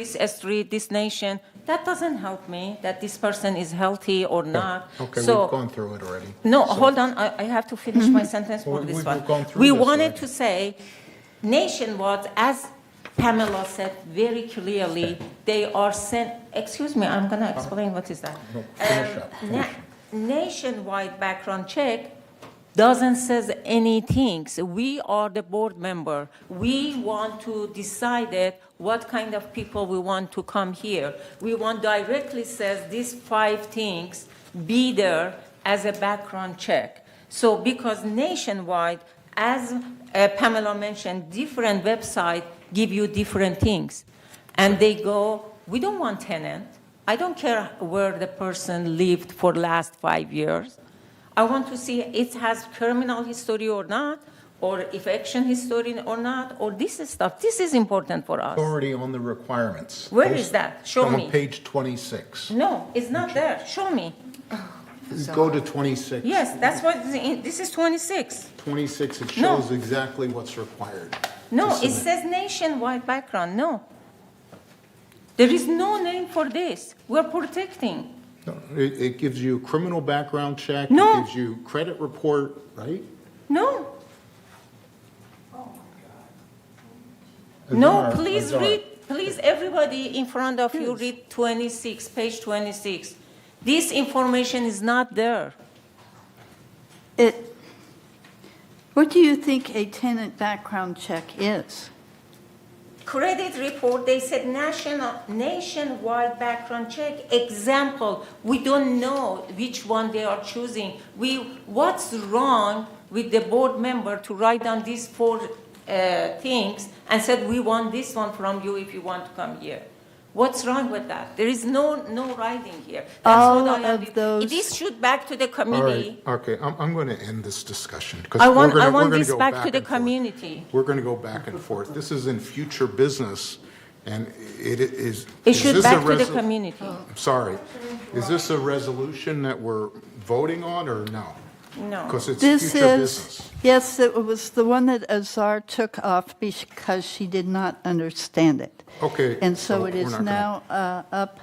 S6: this nation, that doesn't help me that this person is healthy or not.
S3: Okay,
S6: So-
S3: we've gone through it already.
S6: No,
S3: So-
S6: hold on, I have to finish my sentence for this
S3: We've
S6: one.
S3: gone through
S6: We
S3: this
S6: wanted
S3: already.
S6: to say, nationwide, as Pamela said very clearly, they are sent, excuse me, I'm going to explain what is that.
S3: No, finish up.
S6: Nationwide background check doesn't says anything. So we are the board member. We want to decide it, what kind of people we want to come here. We want directly says these 5 things be there as a background check. So because nationwide, as Pamela mentioned, different websites give you different things. And they go, we don't want tenant. I don't care where the person lived for last 5 years. I want to see it has criminal history or not, or eviction history or not, or this stuff. This is important for us.
S3: Already on the requirements.
S6: Where is that? Show me.
S3: On page 26.
S6: No, it's not there. Show me.
S3: Go to 26.
S6: Yes, that's what, this is 26.
S3: 26, it
S6: No.
S3: shows exactly what's required.
S6: No,
S3: to
S6: it
S3: submit.
S6: says nationwide background, no. There is no name for this. We're protecting.
S3: No, it gives you criminal background check.
S6: No.
S3: It gives you credit report, right?
S6: No. No,
S3: Azar,
S6: please
S3: Azar.
S6: read, please, everybody in front of you, read 26, page 26. This information is not there.
S5: What do you think a tenant background check is?
S6: Credit report, they said nationwide background check. Example, we don't know which one they are choosing. What's wrong with the board member to write down these 4 things and said, we want this one from you if you want to come here? What's wrong with that? There is no writing here.
S5: All
S6: what I am-
S5: of those-
S6: This should back to the
S3: All
S6: committee.
S3: right, okay, I'm going to end this discussion. 'cause
S6: I
S3: we're
S6: want
S3: gonna
S6: this
S3: go
S6: back to the
S3: and forth.
S6: community.
S3: We're going to go back and forth. This is in future business, and it is.
S6: It
S3: is
S6: should
S3: this a
S6: back to the
S3: resol-
S6: community.
S3: I'm sorry. Is this a resolution that we're voting on, or no?
S6: No.
S3: Because it's
S5: This
S3: future
S5: is,
S3: business.
S5: yes, it was the one that Azar took off because she did not understand it.
S3: Okay.
S5: And so it
S3: we're
S5: is
S3: not gonna-
S5: now up,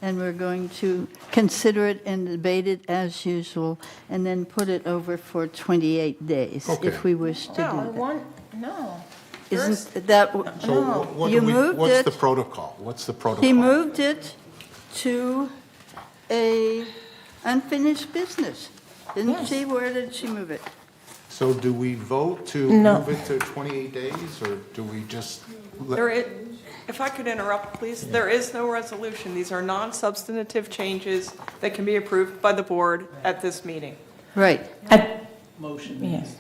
S5: and we're going to consider it and debate it as usual, and then put it over for 28 days,
S3: Okay.
S5: if we wish to
S6: No, I
S5: do that.
S6: want, no.
S5: Isn't that,
S3: So what
S5: you
S3: do we,
S5: moved
S3: what's the
S5: it,
S3: protocol? What's the protocol?
S5: he moved it to a unfinished business, didn't
S6: Yes.
S5: she? Where did she move it?
S3: So do we vote to
S6: No.
S3: move it to 28 days, or do we just? let-
S11: There is, if I could interrupt, please, there is no resolution. These are non-substantive changes that can be approved by the board at this meeting.
S5: Right,
S8: Motion.
S6: Yes.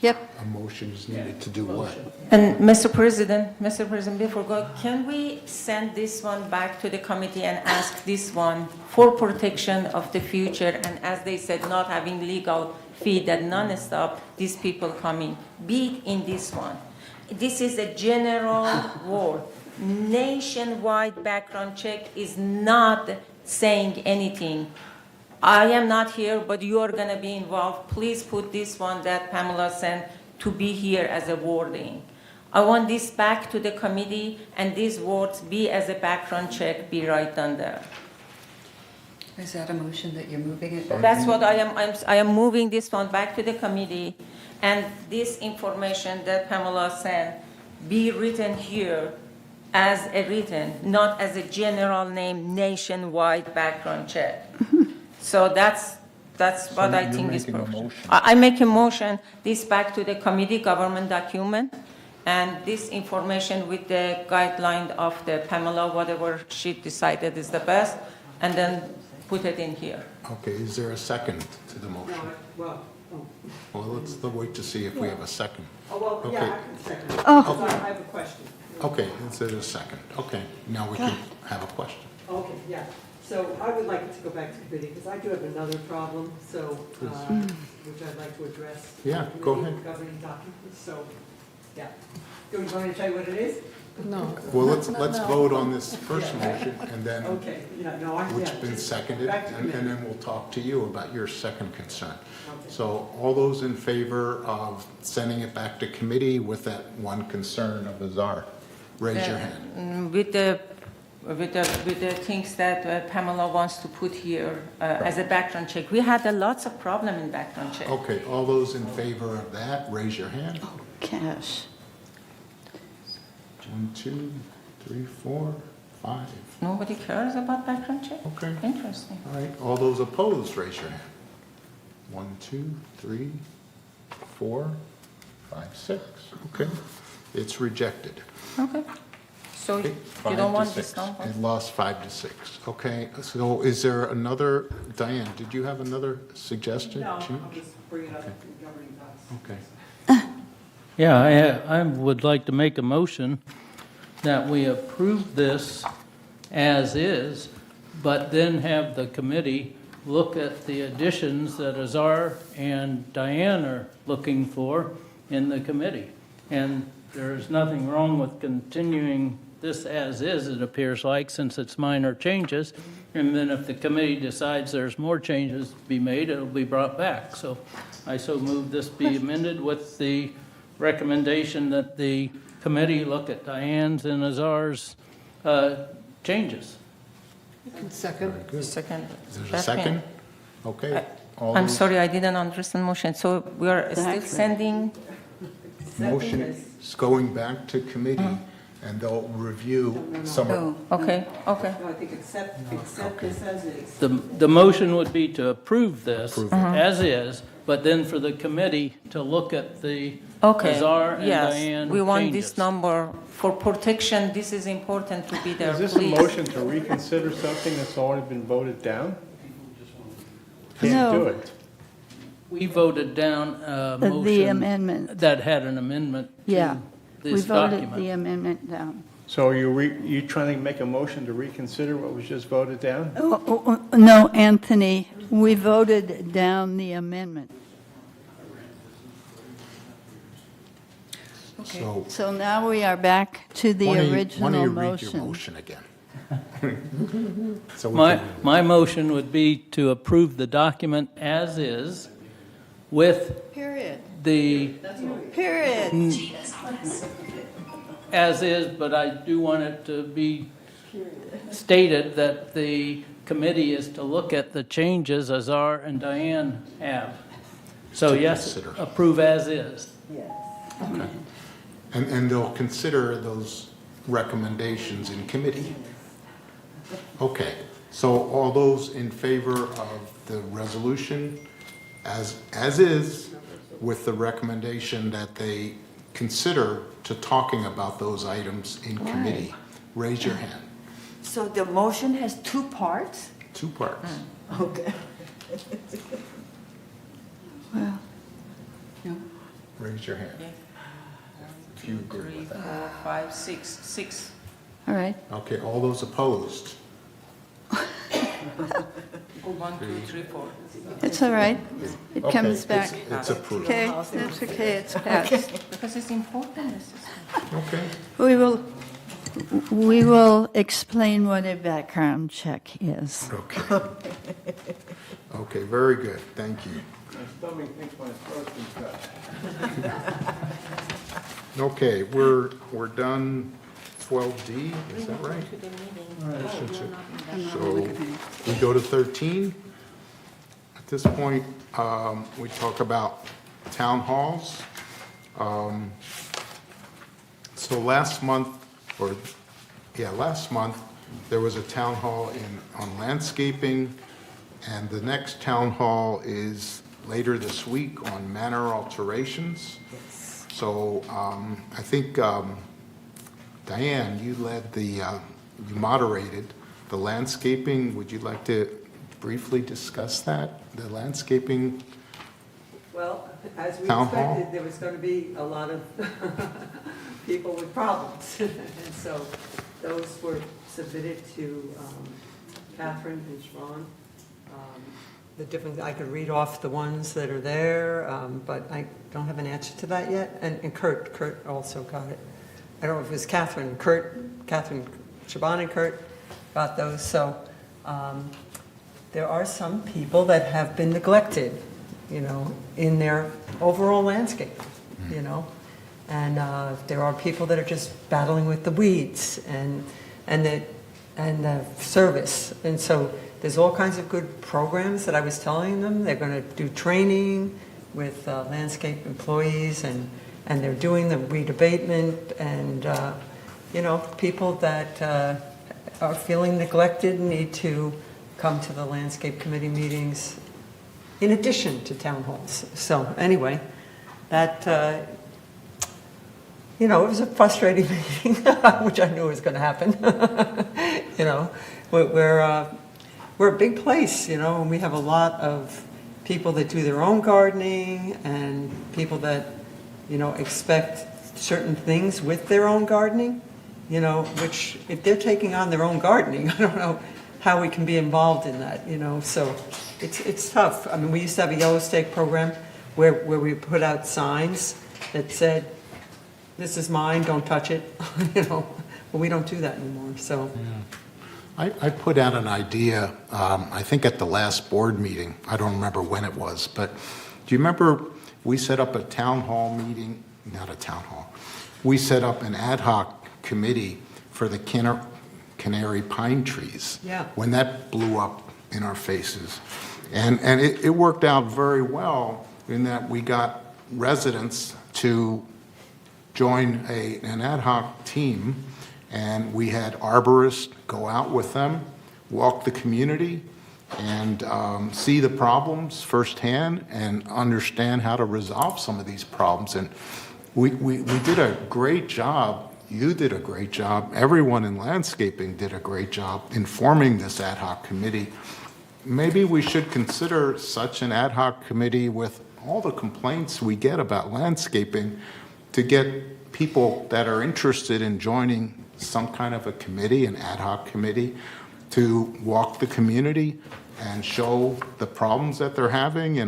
S5: yep.
S3: A motion is needed to do what?
S6: And Mr. President, before go, can we send this one back to the committee and ask this one for protection of the future? And as they said, not having legal fee that non-stop, these people coming, be it in this one. This is a general word. Nationwide background check is not saying anything. I am not here, but you are going to be involved. Please put this one that Pamela sent to be here as a wording. I want this back to the committee, and these words be as a background check, be right down there.
S17: Is that a motion that you're moving it back?
S6: That's what I am moving this one back to the committee, and this information that Pamela sent be written here as a written, not as a general name, nationwide background check. So that's what I think is perfect. I make a motion, this back to the committee, government document, and this information with the guideline of the Pamela, whatever she decided is the best, and then put it in here.
S3: Okay, is there a second to the motion?
S7: Well,
S3: Well, let's wait to see if we have a second.
S7: oh, well,
S3: Okay.
S7: yeah, I can second it.
S5: Oh.
S7: Because I have a question.
S3: Okay, is there a second? Okay, now we can have a question.
S7: Okay, yeah. So I would like it to go back to committee, because I do have another problem, so, which I'd like to address.
S3: Yeah, go ahead.
S7: Governing documents, so, yeah. Do you want me to tell you what it is?
S11: No.
S3: Well, let's vote on this first motion, and then,
S7: Okay, yeah, no, I,
S3: which
S7: yeah.
S3: has been
S7: just
S3: seconded,
S7: back to
S3: and
S7: committee.
S3: then we'll talk to you about your second concern.
S7: Okay.
S3: So all those in favor of sending it back to committee with that one concern of Azar, raise your hand.
S6: With the things that Pamela wants to put here as a background check. We had lots of problem in background check.
S3: Okay, all those in favor of that, raise your hand.
S5: Cash.
S3: 1, 2, 3, 4, 5.
S6: Nobody cares about background check?
S3: Okay.
S6: Interesting.
S3: All right, all those opposed, raise your hand. 1, 2, 3, 4, 5, 6. Okay, it's rejected.
S6: Okay. So
S3: Okay,
S6: you
S3: 5
S6: don't
S3: to
S6: want
S3: 6.
S6: this number?
S3: It lost 5 to 6. Okay, so is there another, Diane, did you have another suggestion?
S7: No,
S3: Chief?
S7: I'll just bring it up in governing docs.
S3: Okay.
S8: Yeah, I would like to make a motion that we approve this as is, but then have the committee look at the additions that Azar and Diane are looking for in the committee. And there's nothing wrong with continuing this as is, it appears like, since it's minor changes. And then if the committee decides there's more changes to be made, it'll be brought back. So I so move this be amended with the recommendation that the committee look at Diane's and Azar's changes.
S11: Second.
S6: Second.
S3: Is there a
S6: That's
S3: second?
S6: me.
S3: Okay. all
S6: I'm
S3: those-
S6: sorry, I didn't understand motion. So we are still
S5: Exactly.
S6: sending,
S3: Motion is going back to committee, and they'll review some of.
S6: okay, okay.
S7: No, I think accept this as is.
S8: The motion would be to approve this
S3: Approve it.
S8: as is, but then for the committee to look at the
S6: Okay,
S8: Azar and
S6: yes,
S8: Diane
S6: we want
S8: changes.
S6: this number for protection. This is important to be there,
S4: Is this a
S6: please.
S4: motion to reconsider something that's already been voted down? Can't
S5: No.
S4: do it.
S8: We voted down a
S5: The
S8: motion
S5: amendment.
S8: that had an amendment
S5: Yeah.
S8: to
S5: We
S8: this
S5: voted the
S8: document.
S5: amendment down.
S4: So are you trying to make a motion to reconsider what was just voted down?
S5: No, Anthony, we voted down the amendment.
S3: So
S5: So now we are back to the
S3: why don't
S5: original
S3: you read your
S5: motion.
S3: motion again? So we
S8: My,
S3: can-
S8: my motion would be to approve the document as is with
S5: Period.
S8: the,
S5: Period.
S8: as is, but I do want it to be stated that the committee is to look at the changes Azar and Diane have. So
S3: To
S8: yes,
S3: consider.
S8: approve as is.
S3: Okay. And they'll consider those recommendations in committee. Okay, so all those in favor of the resolution as is, with the recommendation that they consider to talking about those items in committee, raise your hand.
S13: So the motion has two parts?
S3: 2 parts.
S13: Okay.
S5: Well,
S3: Raise your hand. If you agree
S6: 3,
S3: with that.
S6: 4, 5, 6, 6.
S5: all right.
S3: Okay, all those opposed?
S6: 1, 2, 3, 4.
S5: It's all right. It
S3: Okay,
S5: comes back.
S3: It's approved.
S5: Okay, that's okay, it's passed.
S6: Because it's important. This is
S3: Okay.
S5: We will explain what a background check is.
S3: Okay. Okay, very good, thank you.
S4: My stomach thinks my throat's been cut.
S3: Okay, we're done 12D, is that right? So we go to 13. At this point, we talk about town halls. So last month, there was a town hall on landscaping, and the next town hall is later this week on manor alterations. So I think, Diane, you led you moderated the landscaping. Would you like to briefly discuss that, the landscaping?
S7: Well, as we
S3: Town hall?
S7: expected, there was going to be a lot of people with problems. And so those were submitted to Catherine and Siobhan. The different, I could read off the ones that are there, but I don't have an answer to that yet. And Kurt also got it. I don't know if it was Catherine, Siobhan and Kurt got those. So there are some people that have been neglected, in their overall landscape, and there are people that are just battling with the weeds and the service. And so there's all kinds of good programs that I was telling them. They're going to do training with landscape employees, and they're doing the weed abatement, and people that are feeling neglected need to come to the landscape committee meetings in addition to town halls. So anyway, that it was a frustrating meeting, which I knew was going to happen. We're a big place, and we have a lot of people that do their own gardening and people that, expect certain things with their own gardening, which if they're taking on their own gardening, I don't know how we can be involved in that, so it's tough. I mean, we used to have a yellow stake program where we put out signs that said, "This is mine, don't touch it," but we don't do that anymore, so.
S3: Yeah. I put out an idea, I think at the last board meeting. I don't remember when it was, but do you remember we set up a town hall meeting? Not a town hall. We set up an ad hoc committee for the canary pine trees.
S7: Yeah.
S3: When that blew up in our faces. And it worked out very well in that we got residents to join an ad hoc team, and we had arborists go out with them, walk the community, and see the problems firsthand and understand how to resolve some of these problems. And we did a great job. You did a great job. Everyone in landscaping did a great job in forming this ad hoc committee. Maybe we should consider such an ad hoc committee with all the complaints we get about landscaping to get people that are interested in joining some kind of a committee, an ad hoc committee, to walk the community and show the problems that they're having,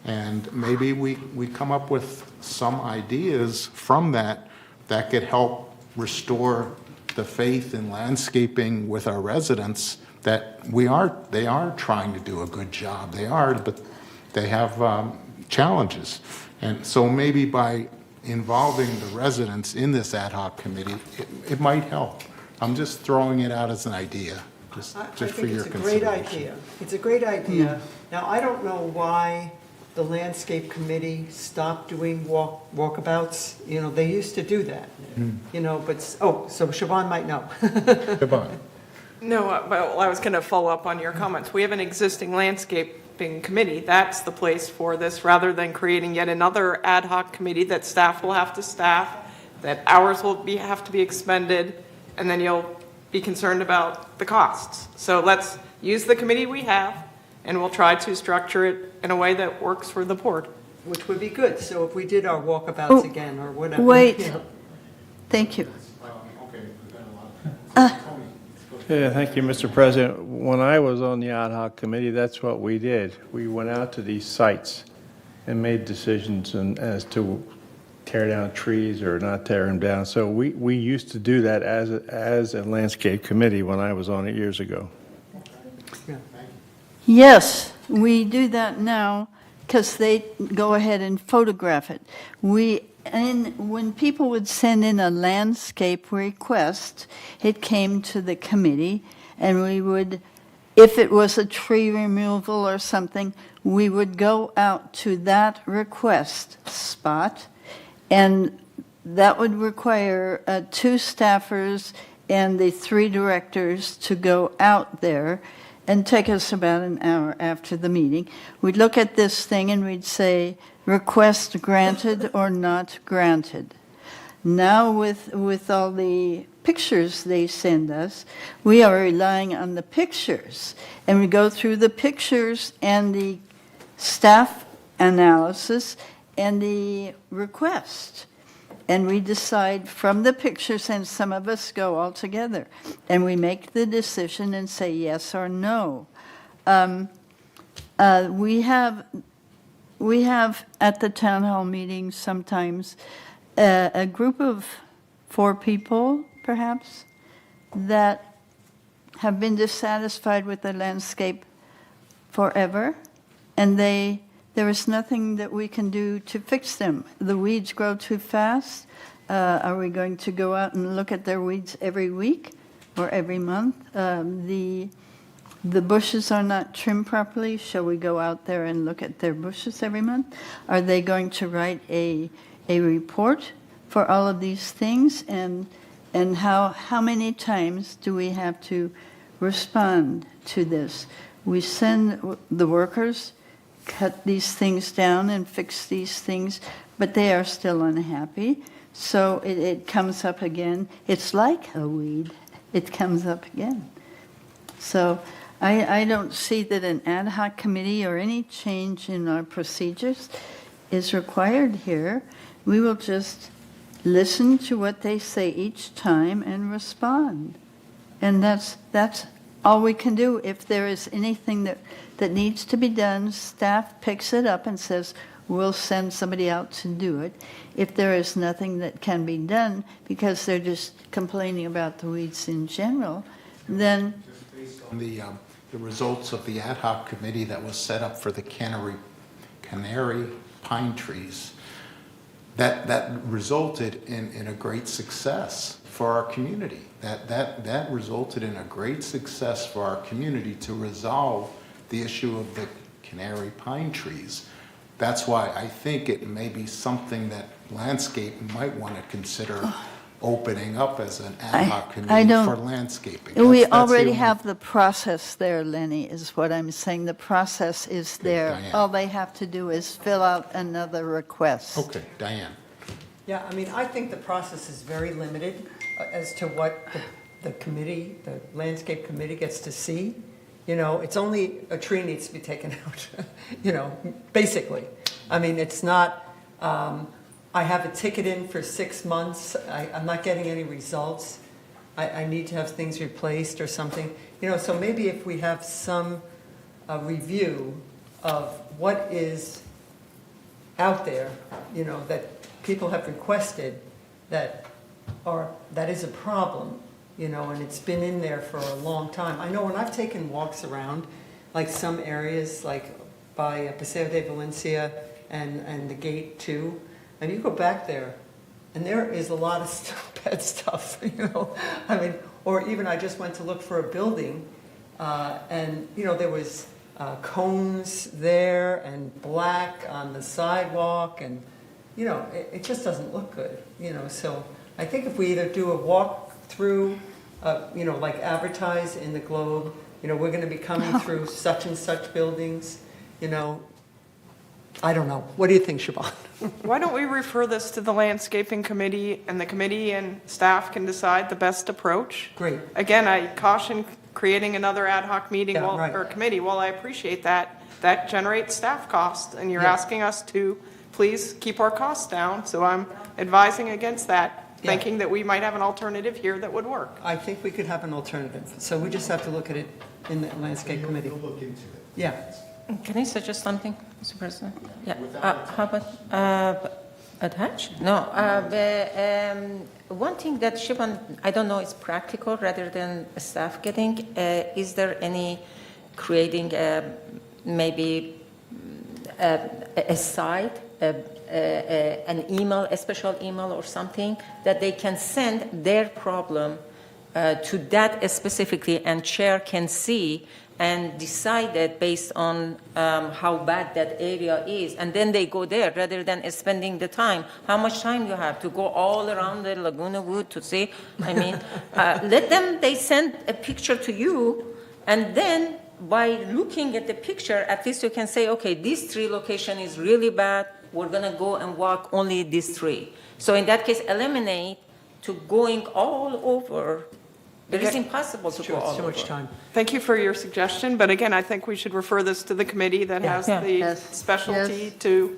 S3: and maybe we come up with some ideas from that could help restore the faith in landscaping with our residents, that they are trying to do a good job. They are, but they have challenges. And so maybe by involving the residents in this ad hoc committee, it might help. I'm just throwing it out as an idea, just for your consideration.
S7: I think it's a great idea. It's a great idea. Now, I don't know why the landscape committee stopped doing walkabouts. They used to do that. But, so Siobhan might know.
S3: Siobhan.
S11: No, well, I was going to follow up on your comments. We have an existing landscaping committee. That's the place for this, rather than creating yet another ad hoc committee that staff will have to staff, that hours will have to be expended, and then you'll be concerned about the costs. So let's use the committee we have, and we'll try to structure it in a way that works for the board.
S7: Which would be good. So if we did our walkabouts again or whatever.
S5: Wait. Thank you.
S4: Yeah, thank you, Mr. President. When I was on the ad hoc committee, that's what we did. We went out to these sites and made decisions as to tear down trees or not tear them down. So we used to do that as a landscape committee when I was on it years ago.
S5: Yes, we do that now because they go ahead and photograph it. When people would send in a landscape request, it came to the committee, and we would, if it was a tree removal or something, we would go out to that request spot, and that would require 2 staffers and the 3 directors to go out there and take us about an hour after the meeting. We'd look at this thing and we'd say, request granted or not granted. Now with all the pictures they send us, we are relying on the pictures. And we go through the pictures and the staff analysis and the request. And we decide from the pictures, and some of us go all together. And we make the decision and say yes or no. We have at the town hall meetings sometimes a group of 4 people, perhaps, that have been dissatisfied with the landscape forever, and there is nothing that we can do to fix them. The weeds grow too fast. Are we going to go out and look at their weeds every week or every month? The bushes are not trimmed properly. Shall we go out there and look at their bushes every month? Are they going to write a report for all of these things? And how many times do we have to respond to this? We send the workers, cut these things down and fix these things, but they are still unhappy. So it comes up again. It's like a weed. It comes up again. So I don't see that an ad hoc committee or any change in our procedures is required here. We will just listen to what they say each time and respond. And that's all we can do. If there is anything that needs to be done, staff picks it up and says, we'll send somebody out to do it. If there is nothing that can be done because they're just complaining about the weeds in general, then...
S3: Based on the results of the ad hoc committee that was set up for the canary pine trees, that resulted in a great success for our community. That resulted in a great success for our community to resolve the issue of the canary pine trees. That's why I think it may be something that landscape might want to consider opening up as an ad hoc committee for landscaping.
S5: We
S3: That's
S5: already
S3: the
S5: have the process there, Lenny, is what I'm saying. The process is there.
S3: Diane.
S5: All they have to do is fill out another request.
S3: Okay, Diane.
S7: Yeah, I mean, I think the process is very limited as to what the committee, the landscape committee gets to see. You know, it's only a tree needs to be taken out, you know, basically. I mean, it's not, I have a ticket in for 6 months, I'm not getting any results, I need to have things replaced or something. You know, so maybe if we have some review of what is out there, you know, that people have requested that is a problem, you know, and it's been in there for a long time. I know when I've taken walks around, like some areas, like by Paseo de Valencia and the gate too, and you go back there, and there is a lot of bad stuff, you know. I mean, or even I just went to look for a building, and, you know, there was cones there and black on the sidewalk, and, you know, it just doesn't look good, you know. So I think if we either do a walk through, you know, like advertise in the Globe, you know, we're going to be coming through such and such buildings, you know. I don't know. What do you think, Siobhan?
S11: Why don't we refer this to the landscaping committee, and the committee and staff can decide the best approach?
S7: Great.
S11: Again, I caution creating another ad hoc meeting
S7: Yeah, right.
S11: or committee. While I appreciate that, that generates staff costs, and you're
S7: Yeah.
S11: asking us to please keep our costs down. So I'm advising against that,
S7: Yeah.
S11: thinking that we might have an alternative here that would work.
S7: I think we could have an alternative. So we just have to look at it in the landscape committee.
S3: We'll look into it.
S7: Yeah.
S6: Can I suggest something, Mr. President? Yeah. How about attach? No. One thing that Siobhan, I don't know, is practical rather than staff getting. Is there any creating maybe a site, an email, a special email or something that they can send their problem to that specifically, and chair can see and decide that based on how bad that area is, and then they go there rather than spending the time. How much time you have to go all around the Laguna Wood to see? I mean, let them, they send a picture to you, and then by looking at the picture, at least you can say, okay, this 3 location is really bad. We're going to go and walk only these 3. So in that case, eliminate to going all over. It is impossible to go all over.
S11: Too much time. Thank you for your suggestion, but again, I think we should refer this to the committee that has the specialty to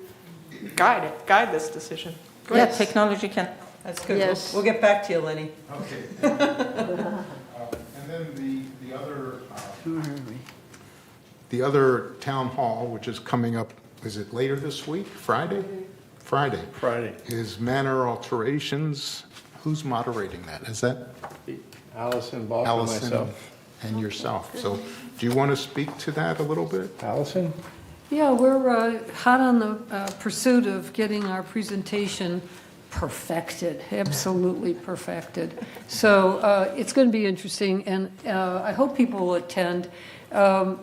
S11: guide this decision.
S6: Yeah, technology can.
S7: That's good.
S5: Yes.
S7: We'll get back to you, Lenny.
S3: Okay. And then the other town hall, which is coming up, is it later this week? Friday? Friday. Is manor alterations. Who's moderating that? Is that?
S4: Allison Bach and myself.
S3: And yourself. So do you want to speak to that a little bit?
S4: Allison?
S18: Yeah, we're hot on the pursuit of getting our presentation perfected, absolutely perfected. So it's going to be interesting, and I hope people will attend.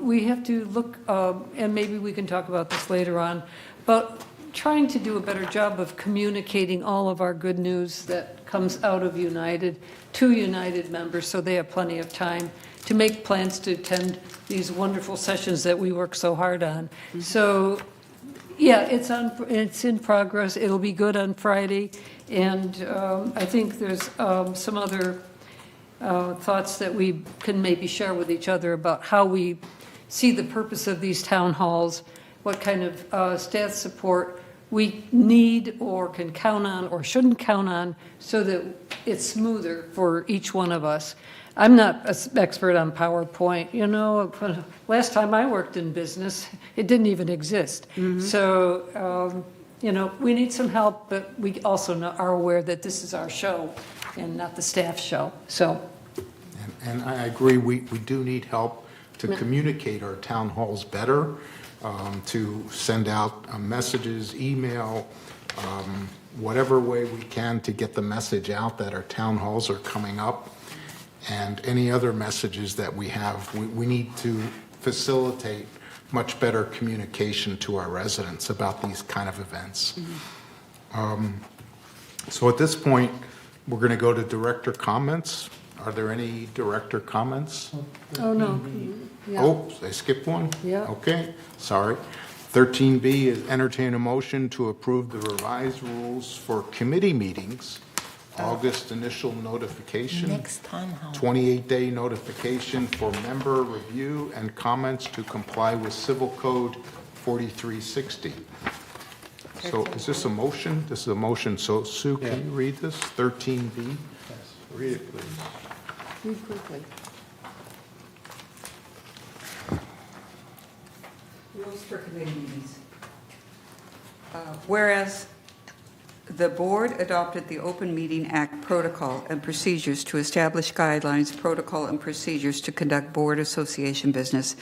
S18: We have to look, and maybe we can talk about this later on, but trying to do a better job of communicating all of our good news that comes out of United to United members, so they have plenty of time to make plans to attend these wonderful sessions that we work so hard on. So, yeah, it's in progress. It'll be good on Friday, and I think there's some other thoughts that we can maybe share with each other about how we see the purpose of these town halls, what kind of staff support we need or can count on or shouldn't count on so that it's smoother for each one of us. I'm not an expert on PowerPoint. You know, last time I worked in business, it didn't even exist. So, you know, we need some help, but we also are aware that this is our show and not the staff show. So,
S3: And I agree, we do need help to communicate our town halls better, to send out messages, email, whatever way we can to get the message out that our town halls are coming up, and any other messages that we have. We need to facilitate much better communication to our residents about these kind of events. So at this point, we're going to go to director comments. Are there any director comments?
S18: oh no. Yeah.
S3: Oh, I skipped one?
S18: Yeah.
S3: Okay, sorry. 13B is entertain a motion to approve the revised rules for committee meetings, August initial notification.
S6: Next time, how?
S3: 28-day notification for member review and comments to comply with Civil Code 4360. So is this a motion? This is a motion. So Sue, can you read this? 13B?
S4: Yes, read it, please.
S18: Read quickly.
S17: Rules for committee meetings. Whereas the board adopted the Open Meeting Act protocol and procedures to establish guidelines, protocol, and procedures to conduct board association business.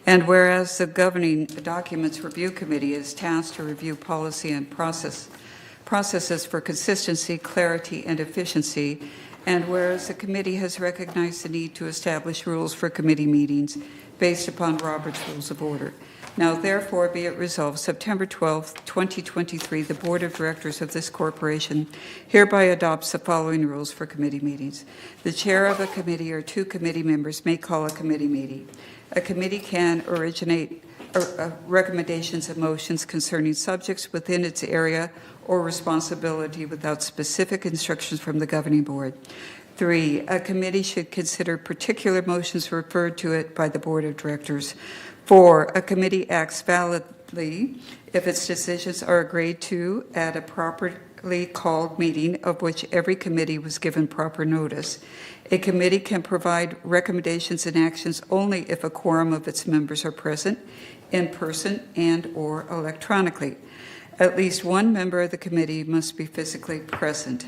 S17: And whereas the Governing Documents Review Committee is tasked to review policy and processes for consistency, clarity, and efficiency. And whereas the committee has recognized the need to establish rules for committee meetings based upon Robert's Rules of Order. Now therefore be it resolved, September 12, 2023, the Board of Directors of this corporation hereby adopts the following rules for committee meetings. The chair of a committee or 2 committee members may call a committee meeting. A committee can originate recommendations and motions concerning subjects within its area or responsibility without specific instructions from the governing board. 3, a committee should consider particular motions referred to it by the Board of Directors. 4, a committee acts validly if its decisions are agreed to at a properly called meeting of which every committee was given proper notice. A committee can provide recommendations and actions only if a quorum of its members are present in person and/or electronically. At least one member of the committee must be physically present.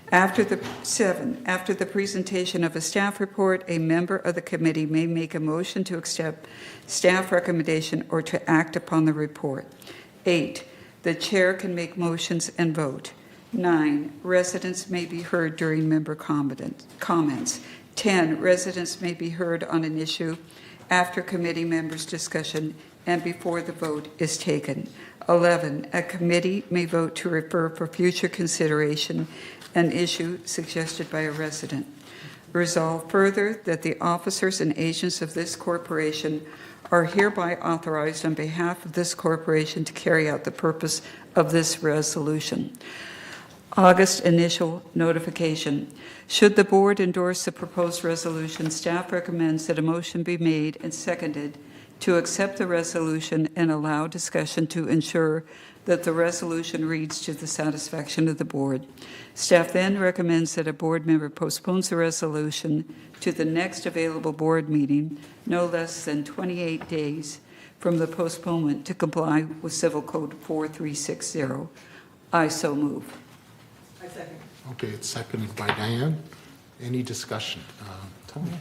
S17: After the presentation of a staff report, a member of the committee may make a motion to accept staff recommendation or to act upon the report. 8, the chair can make motions and vote. 9, residents may be heard during member comments. 10, residents may be heard on an issue after committee members' discussion and before the vote is taken. 11, a committee may vote to refer for future consideration an issue suggested by a resident. Resolve further that the officers and agents of this corporation are hereby authorized on behalf of this corporation to carry out the purpose of this resolution. August initial notification. Should the board endorse the proposed resolution, staff recommends that a motion be made and seconded to accept the resolution and allow discussion to ensure that the resolution reads to the satisfaction of the board. Staff then recommends that a board member postpones the resolution to the next available board meeting, no less than 28 days from the postponement to comply with Civil Code 4360. I so move.
S7: I second.
S3: Okay, it's seconded by Diane. Any discussion? Tony?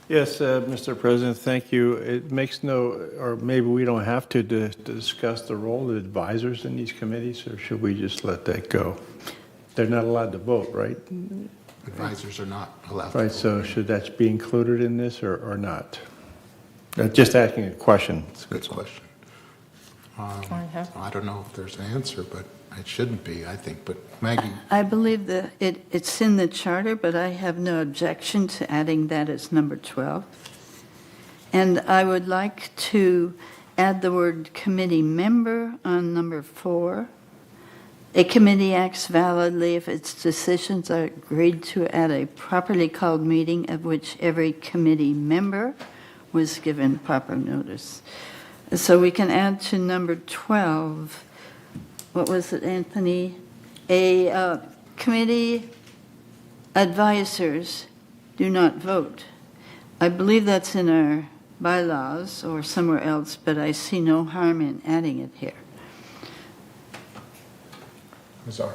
S4: Yes, Mr. President, thank you. It makes no, or maybe we don't have to discuss the role of advisors in these committees, or should we just let that go? They're not allowed to vote, right?
S3: Advisors are not allowed to
S4: Right,
S3: vote.
S4: so should that be included in this or not? Just asking a question.
S3: It's a good question. I don't know if there's an answer, but it shouldn't be, I think. But Maggie,
S5: I believe that it's in the charter, but I have no objection to adding that as number 12. And I would like to add the word committee member on number 4. A committee acts validly if its decisions are agreed to at a properly called meeting of which every committee member was given proper notice. So we can add to number 12, what was it, Anthony? A committee advisors do not vote. I believe that's in our bylaws or somewhere else, but I see no harm in adding it here.
S3: Azar.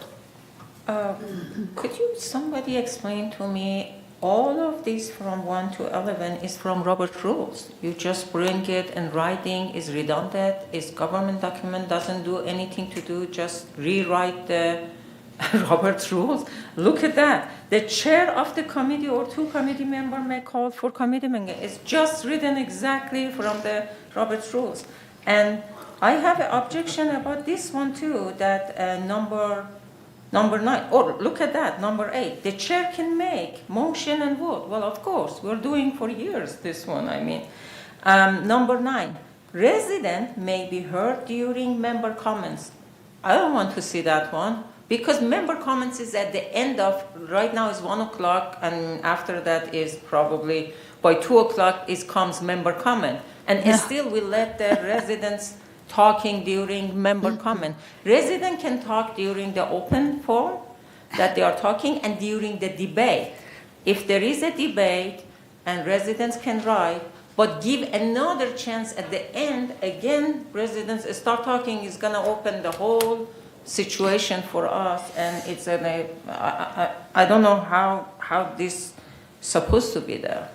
S6: Could you, somebody explain to me, all of these from 1 to 11 is from Robert Rules. You just bring it in writing, is redundant, is government document, doesn't do anything to do, just rewrite the Robert's Rules. Look at that. The chair of the committee or 2 committee member may call for committee meeting. It's just written exactly from the Robert's Rules. And I have an objection about this one too, that number 9, or look at that, number 8. The chair can make motion and vote. Well, of course, we're doing for years this one, I mean. Number 9, resident may be heard during member comments. I don't want to see that one, because member comments is at the end of, right now is 1 o'clock, and after that is probably, by 2 o'clock comes member comment. And still we let the residents talking during member comment. Resident can talk during the open forum that they are talking and during the debate. If there is a debate and residents can write, but give another chance at the end, again, residents start talking, is gonna open the whole situation for us, and it's I don't know how this supposed to be there.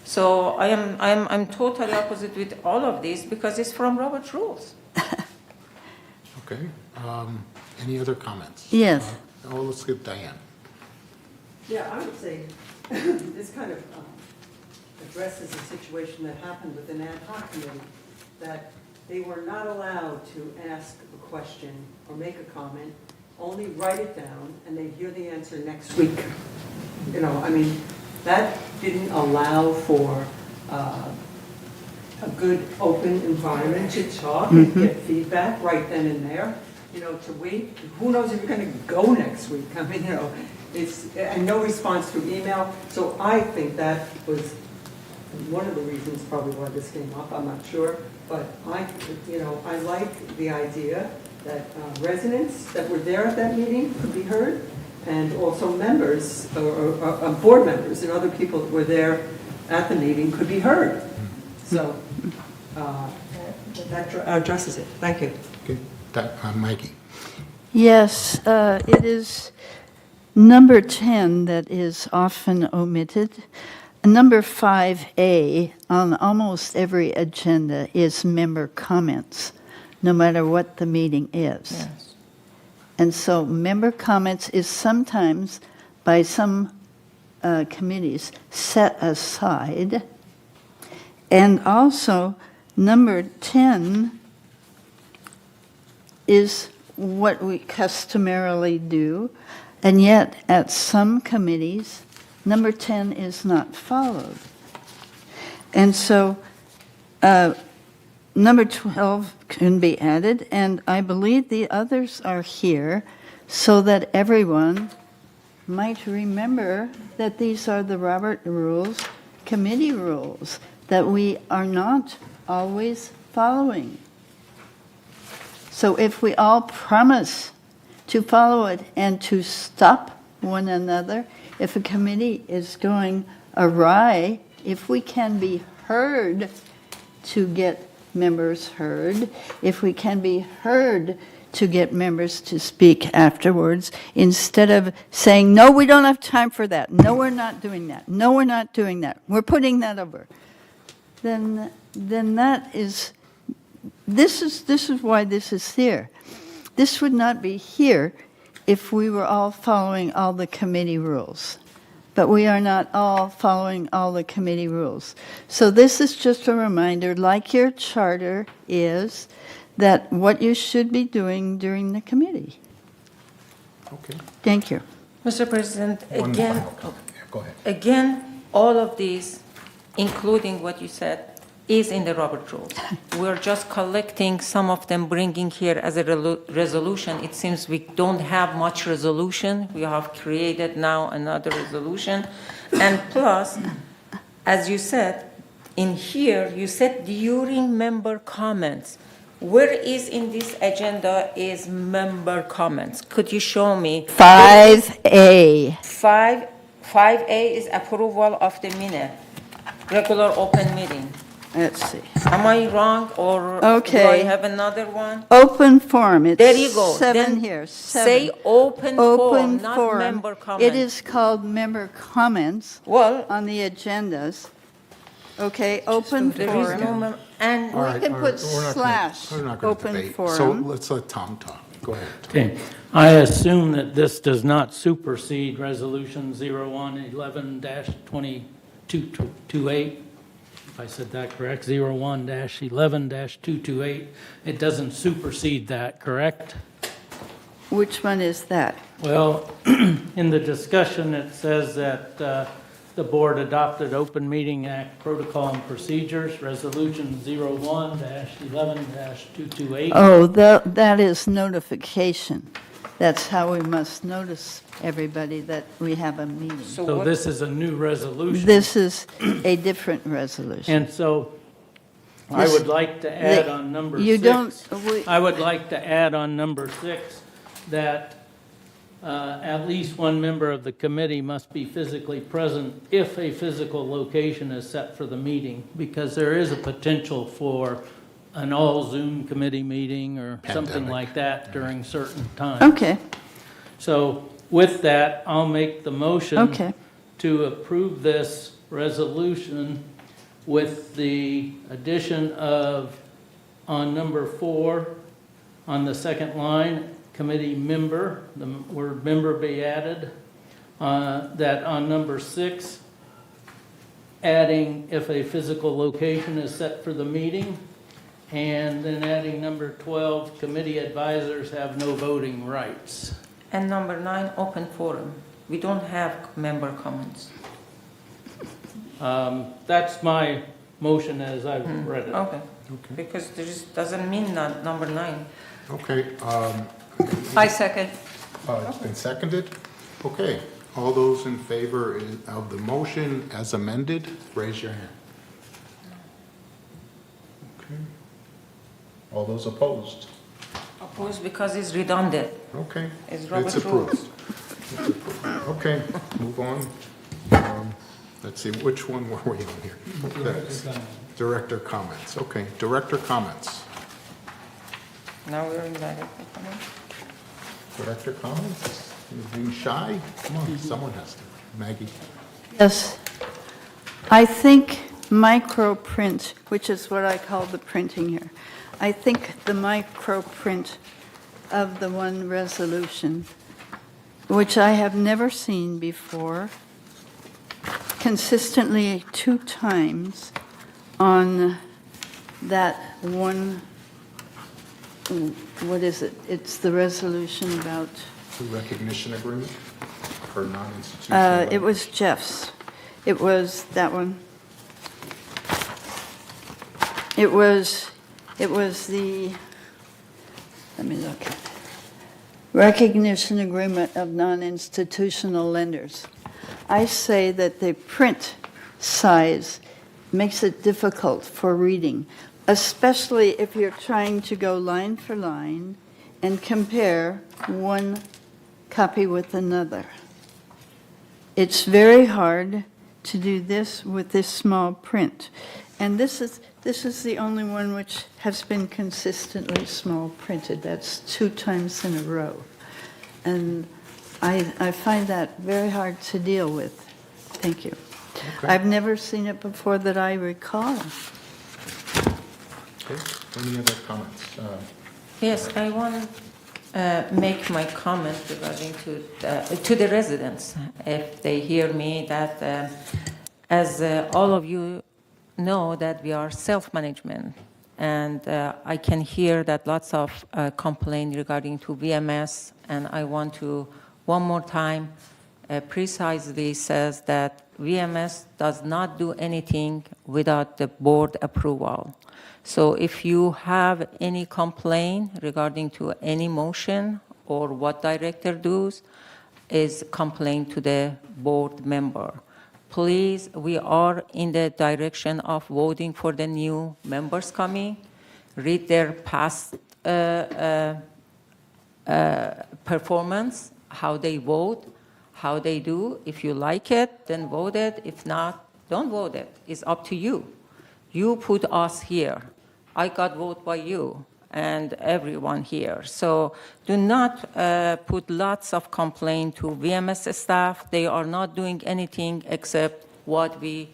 S6: So I'm totally opposite with all of this because it's from Robert's Rules.
S3: Okay. Any other comments?
S5: Yes.
S3: Let's get Diane.
S7: Yeah, I would say this kind of addresses a situation that happened with an ad hoc committee, that they were not allowed to ask a question or make a comment, only write it down, and they'd hear the answer next week. You know, I mean, that didn't allow for a good, open environment to talk and get feedback right then and there. You know, to wait, who knows if you're going to go next week? I mean, you know, and no response through email. So I think that was one of the reasons probably why this came up, I'm not sure. But I like the idea that residents that were there at that meeting could be heard, and also members, or board members and other people that were there at the meeting could be heard. So that addresses it. Thank you.
S3: Okay. Maggie.
S5: Yes, it is number 10 that is often omitted. Number 5A on almost every agenda is member comments, no matter what the meeting is.
S6: Yes.
S5: And so member comments is sometimes, by some committees, set aside. And also, number 10 is what we customarily do, and yet at some committees, Number 10 is not followed. And so number 12 can be added, and I believe the others are here so that everyone might remember that these are the Robert Rules Committee rules that we are not always following. So if we all promise to follow it and to stop one another, if a committee is going awry, if we can be heard to get members heard, if we can be heard to get members to speak afterwards, instead of saying, no, we don't have time for that, no, we're not doing that, no, we're not doing that, we're putting that over, then that is, this is why this is here. This would not be here if we were all following all the committee rules. But we are not all following all the committee rules. So this is just a reminder, like your charter is, that what you should be doing during the committee.
S3: Okay.
S6: Thank you. Mr. President,
S3: One
S6: again,
S3: final comment. Yeah, go ahead.
S6: again, all of these, including what you said, is in the Robert Rules. We're just collecting some of them, bringing here as a resolution. It seems we don't have much resolution. We have created now another resolution. And plus, as you said, in here, you said during member comments. Where is in this agenda is member comments? Could you show me?
S5: 5A.
S6: 5A is approval of the minute, regular open meeting.
S5: Let's see.
S6: Am I wrong, or do
S5: Okay.
S6: I have another one?
S5: Open forum, it's
S6: There you go.
S5: 7
S6: Then
S5: here, 7.
S6: say open forum, not
S5: forum.
S6: member
S5: It
S6: comment.
S5: is called member comments on the agendas. Okay, open
S6: There is no
S5: forum.
S6: and
S3: All
S5: We
S3: right,
S5: can
S3: all
S5: put
S3: right, we're not gonna-
S5: slash
S3: we're not gonna
S5: open
S3: debate.
S5: forum.
S3: So let's let Tom talk. Go ahead.
S8: Okay, I assume that this does not supersede Resolution 0111-2228. If I said that correct, 01-11-228. It doesn't supersede that, correct?
S5: Which one is that?
S8: Well, in the discussion, it says that the board adopted Open Meeting Act Protocol and Procedures, Resolution 01-11-228.
S5: Oh, that is notification. That's how we must notice everybody that we have a meeting.
S8: So this is a new resolution.
S5: This is a different resolution.
S8: And so I
S5: This-
S8: would like to add on number 6.
S5: You don't- we-
S8: I would like to add on number 6 that at least one member of the committee must be physically present if a physical location is set for the meeting, because there is a potential for an all Zoom committee meeting or something
S3: Pandemic.
S8: like that during certain times.
S5: Okay,
S8: So with that, I'll make the motion
S5: Okay.
S8: to approve this resolution with the addition of, on number 4, on the second line, committee member, the word member be added. That on number 6, adding if a physical location is set for the meeting. And then adding number 12, committee advisors have no voting rights.
S6: And number 9, open forum. We don't have member comments.
S8: That's my motion as I've read it.
S6: Okay. Because there just doesn't mean not number 9.
S3: Okay,
S18: I second.
S3: it's been seconded. Okay, all those in favor of the motion as amended, raise your hand. Okay. All those opposed?
S6: Opposed because it's redundant.
S3: Okay.
S6: It's Robert
S3: approved.
S6: Rules.
S3: It's approved. Okay, move on. Let's see, which one were we on here? That's Director comments. Okay, director comments.
S6: Now we're in director comment.
S3: Director comments? You're being shy? Come on, someone has to. Maggie?
S5: yes. I think microprint, which is what I call the printing here, I think the microprint of the one resolution, which I have never seen before, consistently 2 times on that one, what is it? It's the resolution about,
S3: The recognition agreement? for non-institutional?
S5: It was Jeff's. It was that one. It was the, let me look. Recognition Agreement of Non-Institutional Lenders. I say that the print size makes it difficult for reading, especially if you're trying to go line for line and compare one copy with another. It's very hard to do this with this small print. And this is the only one which has been consistently small printed. That's 2 times in a row. And I find that very hard to deal with. Thank you.
S3: Okay.
S5: I've never seen it before that I recall.
S3: Okay. Any other comments?
S6: Yes, I want to make my comment regarding to the residents, if they hear me, that as all of you know that we are self-management, and I can hear that lots of complaint regarding to VMS, and I want to one more time precisely says that VMS does not do anything without the board approval. So if you have any complaint regarding to any motion or what director does, is complain to the board member. Please, we are in the direction of voting for the new members coming. Read their past performance, how they vote, how they do. If you like it, then vote it. If not, don't vote it. It's up to you. You put us here. I got voted by you and everyone here. So do not put lots of complaint to VMS staff. They are not doing anything except what we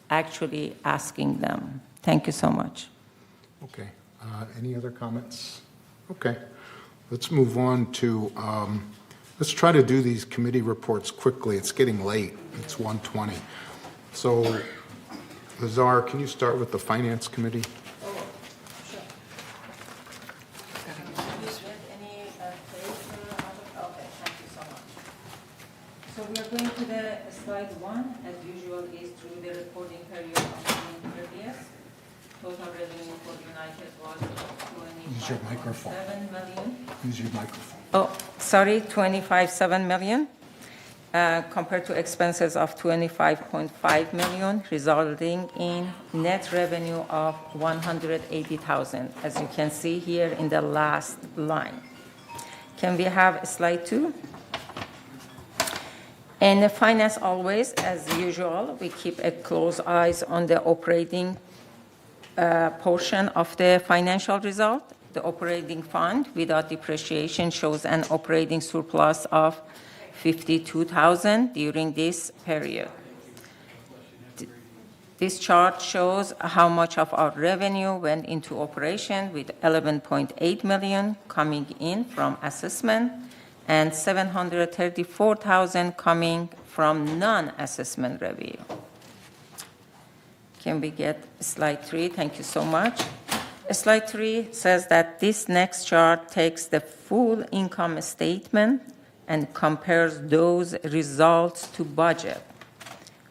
S6: actually asking them. Thank you so much.
S3: Okay. Any other comments? Okay. Let's move on to, let's try to do these committee reports quickly. It's getting late. It's 1:20. So, Lazar, can you start with the Finance Committee?
S6: So we are going to the slide 1, as usual, is through the reporting period of June 30th. Total revenue for United was
S3: Use your microphone.
S6: 25.7 million.
S3: Use your microphone.
S6: Oh, sorry, 25.7 million, compared to expenses of 25.5 million, resulting in net revenue of 180,000, as you can see here in the last line. Can we have slide 2? In the finance, always, as usual, we keep a close eyes on the operating portion of the financial result. The operating fund without depreciation shows an operating surplus of 52,000 during this period. This chart shows how much of our revenue went into operation, with 11.8 million coming in from assessment and 734,000 coming from non-assessment revenue. Can we get slide 3? Thank you so much. Slide 3 says that this next chart takes the full income statement and compares those results to budget.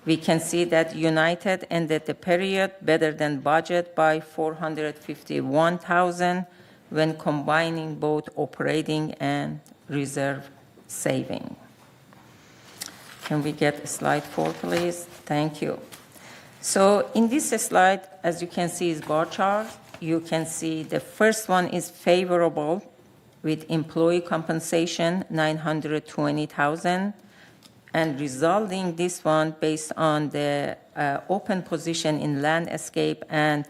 S6: We can see that United ended the period better than budget by 451,000 when combining both operating and reserve saving. Can we get slide 4, please? Thank you. So in this slide, as you can see, is bar chart. You can see the first one is favorable with employee compensation, 920,000, and resulting this one based on the open position in landscape and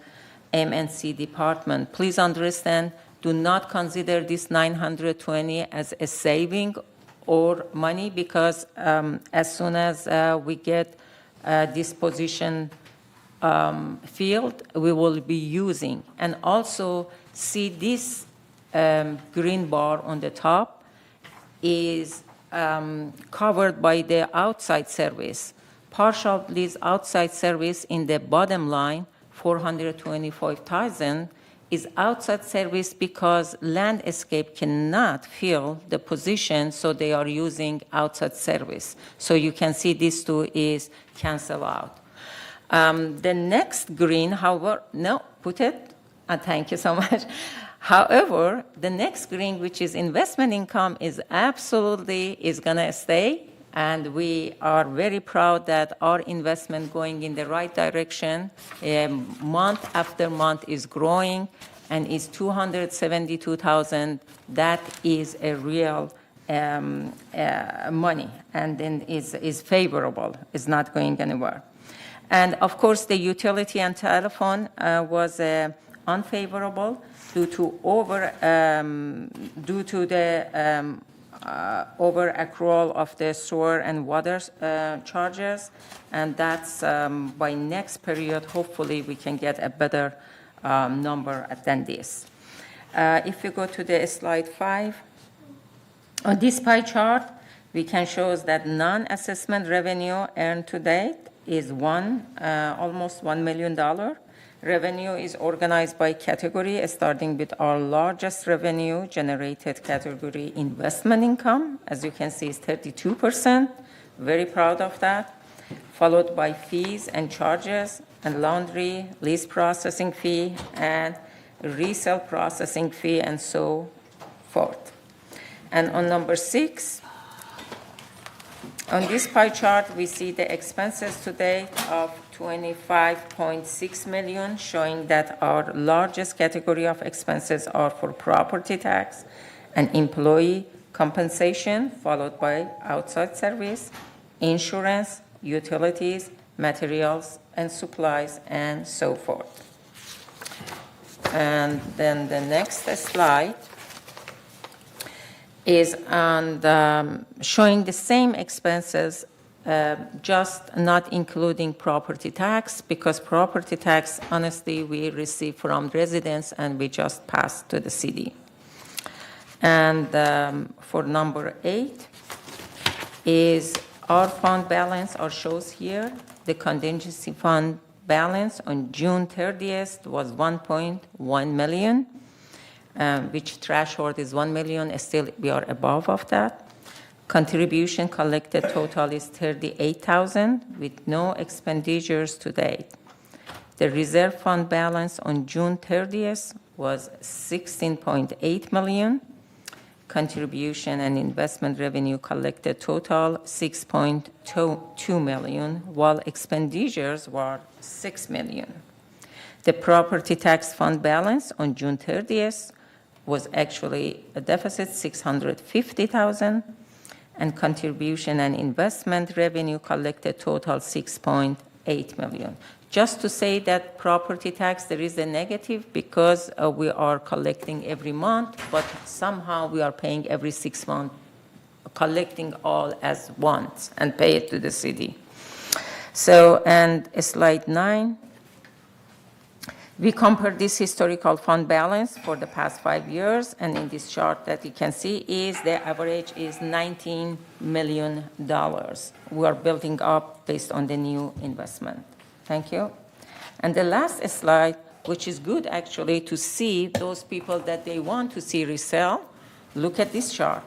S6: MNC department. Please understand, do not consider this 920 as a saving or money, because as soon as we get this position field, we will be using. And also see this green bar on the top is covered by the outside service. Partial lease outside service in the bottom line, 425,000, is outside service because landscape cannot fill the position, so they are using outside service. So you can see these two is cancel out. The next green, however, no, put it, thank you so much. However, the next green, which is investment income, is absolutely is gonna stay. And we are very proud that our investment going in the right direction. Month after month is growing and is 272,000. That is a real money, and then is favorable. It's not going anywhere. And of course, the utility and telephone was unfavorable due to the over accrual of the sewer and water charges, and that's by next period, hopefully we can get a better number than this. If you go to the slide 5, on this pie chart, we can show that non-assessment revenue earned to date is almost $1 million. Revenue is organized by category, starting with our largest revenue generated category, investment income. As you can see, is 32%. Very proud of that. Followed by fees and charges and laundry, lease processing fee, and resale processing fee, and so forth. And on number 6, on this pie chart, we see the expenses to date of $25.6 million, showing that our largest category of expenses are for property tax and employee compensation, followed by outside service, insurance, utilities, materials and supplies, and so forth. And then the next slide is on showing the same expenses, just not including property tax, because property tax, honestly, we receive from residents and we just pass to the city. And for number 8 is our fund balance, or shows here. The contingency fund balance on June 30th was $1.1 million, which threshold is $1 million. Still, we are above of that. Contribution collected total is $38,000 with no expenditures to date. The reserve fund balance on June 30th was $16.8 million. Contribution and investment revenue collected total $6.2 million, while expenditures were $6 million. The property tax fund balance on June 30th was actually a deficit $650,000. And contribution and investment revenue collected total $6.8 million. Just to say that property tax, there is a negative because we are collecting every month, but somehow we are paying every 6 months, collecting all as once and pay it to the city. So, and slide 9. We compare this historical fund balance for the past 5 years, and in this chart that you can see is the average is $19 million. We are building up based on the new investment. Thank you. And the last slide, which is good actually to see those people that they want to see resell, look at this chart.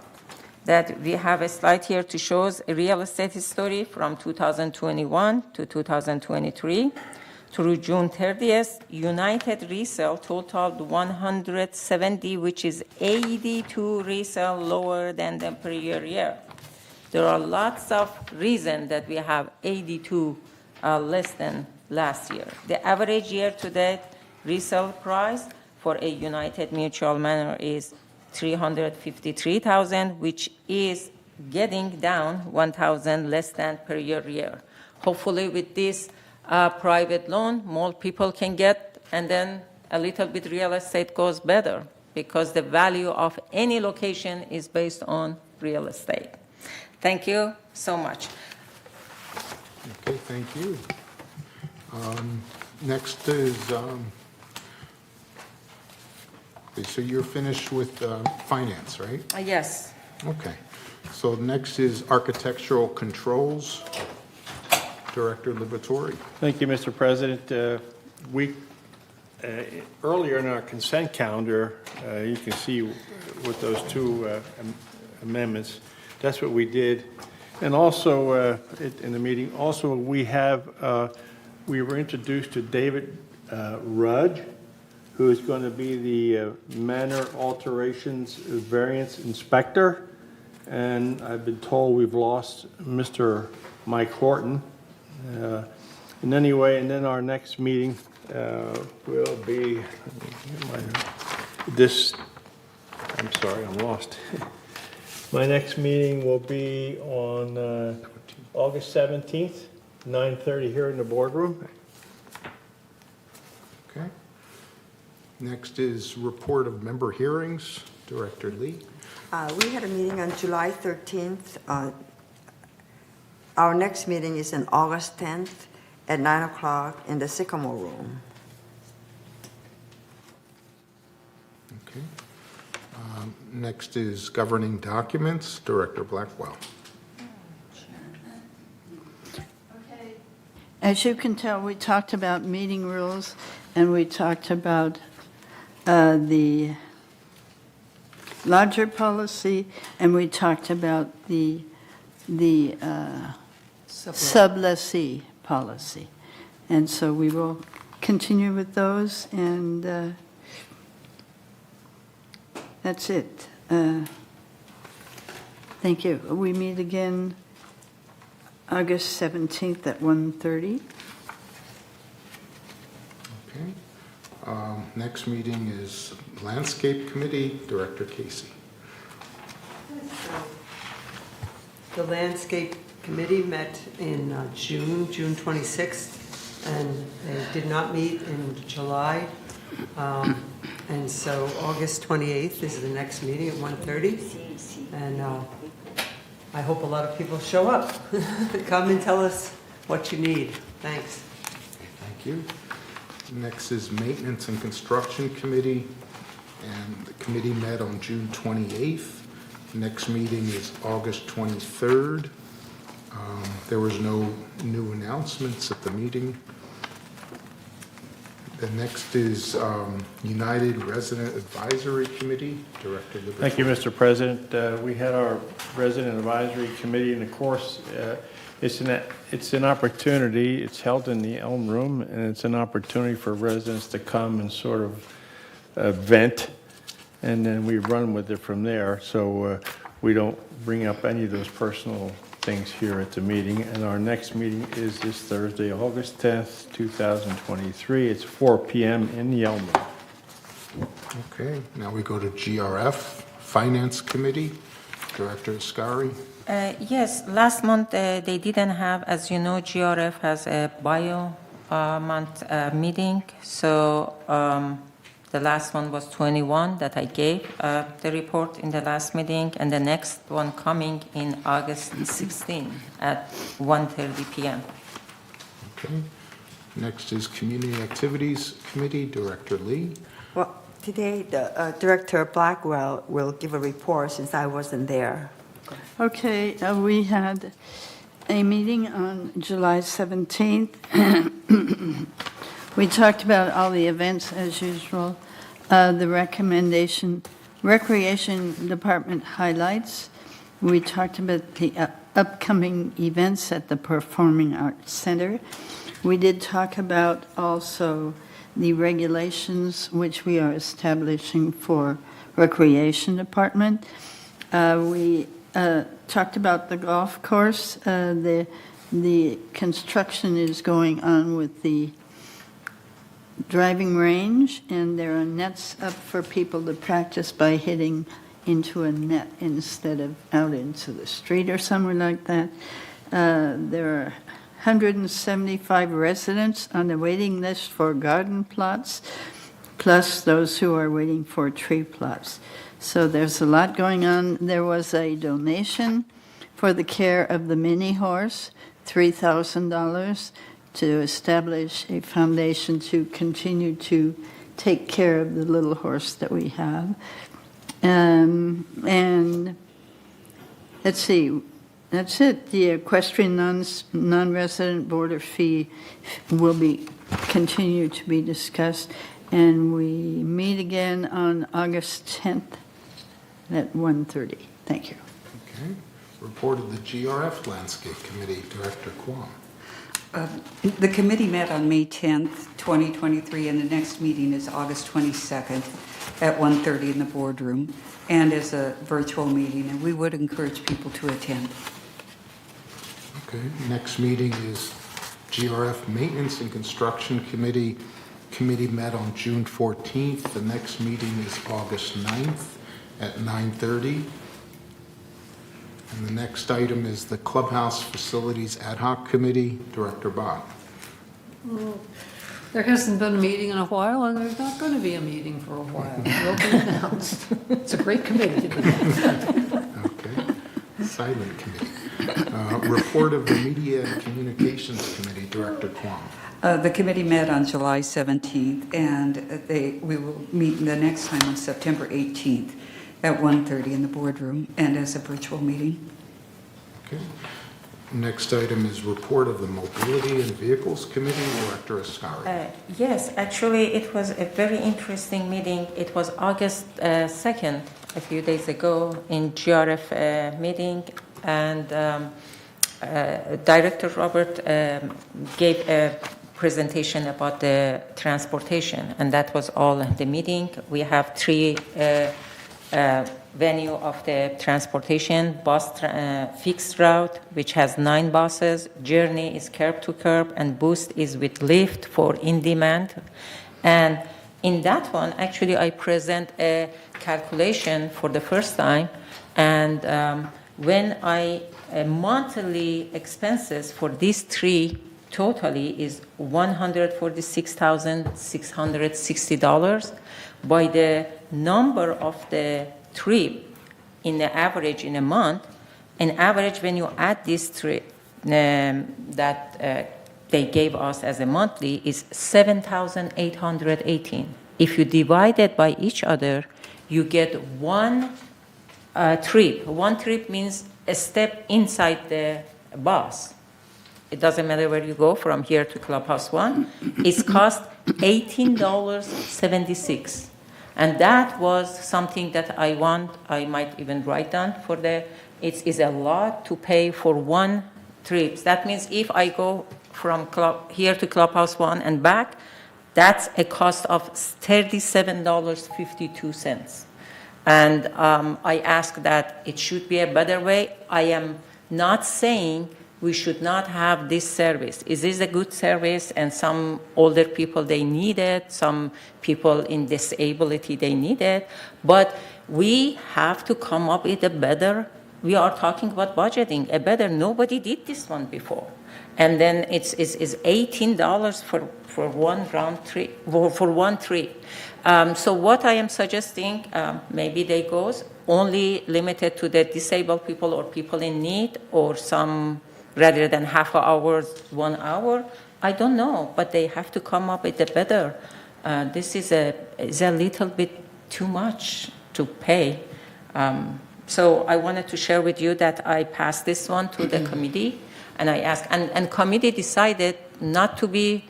S6: That we have a slide here to show us a real estate history from 2021 to 2023. Through June 30th, United Resale totaled 170, which is 82 resale lower than the prior year. There are lots of reasons that we have 82 less than last year. The average year-to-date resale price for a United Mutual Manor is $353,000, which is getting down $1,000 less than per year. Hopefully, with this private loan, more people can get, and then a little bit real estate goes better, because the value of any location is based on real estate. Thank you so much.
S3: Okay, thank you. Next is, so you're finished with finance, right?
S6: Yes.
S3: Okay. So next is architectural controls. Director Liberatore.
S4: Thank you, Mr. President. We earlier in our consent calendar, you can see with those two amendments, that's what we did. And also, in the meeting, also we were introduced to David Rudge, who is going to be the manor alterations variance inspector. And I've been told we've lost Mr. Mike Horton. And anyway, and then our next meeting will be I'm sorry, I'm lost. My next meeting will be on August 17th, 9:30 here in the boardroom.
S3: Okay. Next is report of member hearings. Director Lee.
S9: We had a meeting on July 13th. Our next meeting is on August 10th at 9 o'clock in the Sycamore Room.
S3: Okay. Next is governing documents. Director Blackwell.
S5: As you can tell, we talked about meeting rules, and we talked about the larger policy, and we talked about the sublessee policy. And so we will continue with those, and that's it. Thank you. We meet again August 17th at 1:30.
S3: Okay. Next meeting is Landscape Committee. Director Casey.
S7: The Landscape Committee met in June 26th, and they did not meet in July. And so August 28th is the next meeting at 1:30. And I hope a lot of people show up. Come and tell us what you need. Thanks.
S3: Thank you. Next is Maintenance and Construction Committee, and the committee met on June 28th. Next meeting is August 23rd. There was no new announcements at the meeting. The next is United Resident Advisory Committee. Director Liberatore.
S4: Thank you, Mr. President. We had our Resident Advisory Committee, and of course, it's an opportunity. It's held in the Elm Room, and it's an opportunity for residents to come and sort of vent, and then we run with it from there. So we don't bring up any of those personal things here at the meeting. And our next meeting is this Thursday, August 10th, 2023. It's 4 p.m. in the Elm Room.
S3: Okay, now we go to GRF, Finance Committee. Director Ascari.
S6: Yes, last month they didn't have, as you know, GRF has a bio month meeting. So the last one was 21 that I gave the report in the last meeting, and the next one coming in August 16 at 1:30 p.m.
S3: Okay. Next is Community Activities Committee. Director Lee.
S19: Well, today the Director Blackwell will give a report since I wasn't there.
S5: Okay, we had a meeting on July 17th. We talked about all the events as usual. The Recreation Department highlights. We talked about the upcoming events at the Performing Arts Center. We did talk about also the regulations which we are establishing for Recreation Department. We talked about the golf course. The construction is going on with the driving range, and there are nets up for people to practice by hitting into a net instead of out into the street or somewhere like that. There are 175 residents on the waiting list for garden plots, plus those who are waiting for tree plots. So there's a lot going on. There was a donation for the care of the mini horse, $3,000, to establish a foundation to continue to take care of the little horse that we have. And let's see, that's it. The equestrian non-resident boarder fee will be continue to be discussed. And we meet again on August 10th at 1:30. Thank you.
S3: Okay. Report of the GRF Landscape Committee, Director Kwong.
S17: The committee met on May 10th, 2023, and the next meeting is August 22nd at 1:30 in the boardroom, and as a virtual meeting, and we would encourage people to attend.
S3: Okay, next meeting is GRF Maintenance and Construction Committee. Committee met on June 14th. The next meeting is August 9th at 9:30. And the next item is the Clubhouse Facilities Ad Hoc Committee, Director Bott.
S18: There hasn't been a meeting in a while, and there's not going to be a meeting for a while. It will be announced. It's a great committee to be on.
S3: Okay, Silent Committee. Report of the Media and Communications Committee, Director Kwong.
S17: The committee met on July 17th, and we will meet the next time on September 18th at 1:30 in the boardroom and as a virtual meeting.
S3: Okay. Next item is report of the Mobility and Vehicles Committee, Director Ascari.
S6: Yes, actually, it was a very interesting meeting. It was August 2nd, a few days ago, in GRF meeting, and Director Robert gave a presentation about the transportation, and that was all the meeting. We have three venue of the transportation: fixed route, which has 9 buses; Journey is curb to curb, and Boost is with Lyft for in demand. And in that one, actually, I present a calculation for the first time, and when monthly expenses for these three totally is $146,660 by the number of the trip in the average in a month. In average, when you add these three that they gave us as a monthly is 7,818. If you divide it by each other, you get one trip. One trip means a step inside the bus. It doesn't matter where you go from here to Clubhouse 1. It's cost $18.76. And that was something that I might even write down for it is a lot to pay for one trip. That means if I go from here to Clubhouse 1 and back, that's a cost of $37.52. And I ask that it should be a better way. I am not saying we should not have this service. It is a good service, and some older people, they need it. Some people in disability, they need it. But we have to come up with a better, we are talking about budgeting, a better, nobody did this one before. And then it's $18 for one round trip, for one trip. So what I am suggesting, maybe they goes only limited to the disabled people or people in need, or some rather than half an hour, 1 hour. I don't know, but they have to come up with a better. This is a little bit too much to pay. So I wanted to share with you that I passed this one to the committee, and I asked, and committee decided not to be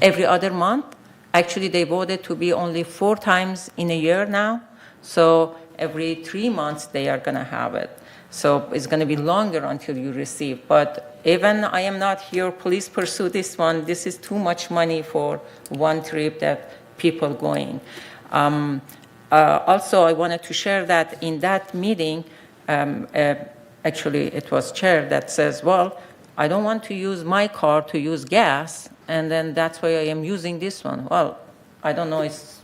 S6: every other month. Actually, they voted to be only 4 times in a year now. So every 3 months they are going to have it. So it's going to be longer until you receive. But even I am not here, please pursue this one. This is too much money for one trip that people going. Also, I wanted to share that in that meeting, actually it was chair that says, well, I don't want to use my car to use gas, and then that's why I am using this one. Well, I don't know, it's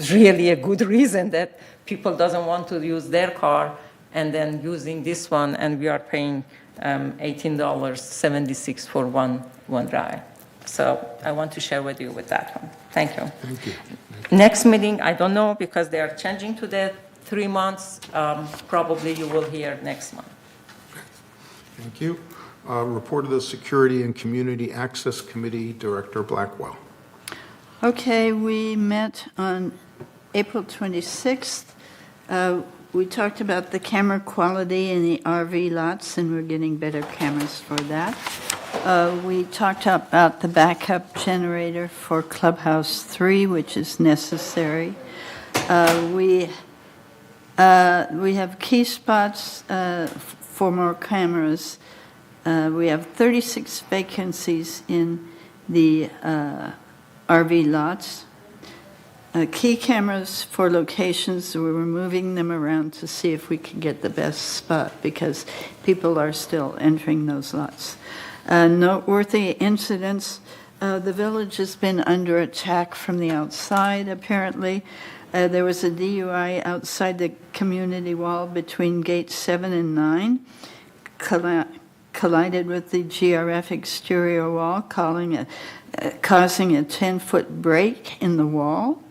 S6: really a good reason that people doesn't want to use their car and then using this one, and we are paying $18.76 for one ride. So I want to share with you with that one. Thank you.
S3: Thank you.
S6: Next meeting, I don't know, because they are changing to the 3 months. Probably you will hear next month.
S3: Thank you. Report of the Security and Community Access Committee, Director Blackwell.
S5: Okay, we met on April 26th. We talked about the camera quality in the RV lots, and we're getting better cameras for that. We talked about the backup generator for Clubhouse 3, which is necessary. We have key spots for more cameras. We have 36 vacancies in the RV lots. Key cameras for locations, we're moving them around to see if we can get the best spot because people are still entering those lots. Noteworthy incidents, the village has been under attack from the outside, apparently. There was a DUI outside the community wall between gate 7 and 9, collided with the GRF exterior wall, causing a 10-foot break in the wall.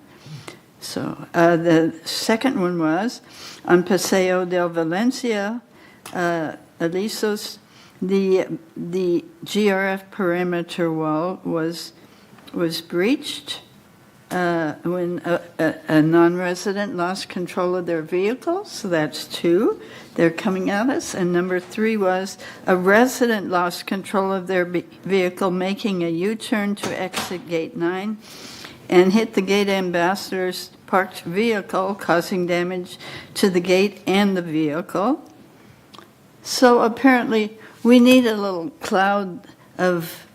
S5: So the second one was on Paseo del Valencia, Alisos, the GRF perimeter wall was breached when a non-resident lost control of their vehicle. So that's 2. They're coming at us. And number 3 was a resident lost control of their vehicle making a U-turn to exit gate 9 and hit the gate ambassador's parked vehicle, causing damage to the gate and the vehicle. So apparently we need a little cloud of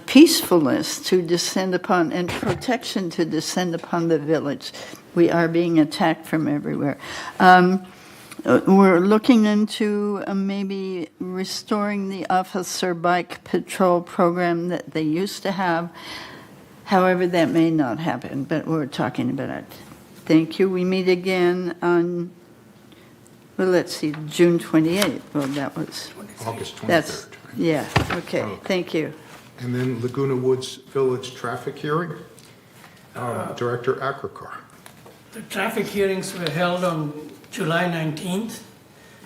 S5: peacefulness to descend upon and protection to descend upon the village. We are being attacked from everywhere. We're looking into maybe restoring the officer bike patrol program that they used to have. However, that may not happen, but we're talking about it. Thank you. We meet again on, well, let's see, June 28th. Well, that was
S3: August 23rd.
S5: That's, yeah, okay. Thank you.
S3: And then Laguna Woods Village traffic hearing. Director Akrakar.
S20: The traffic hearings were held on July 19th,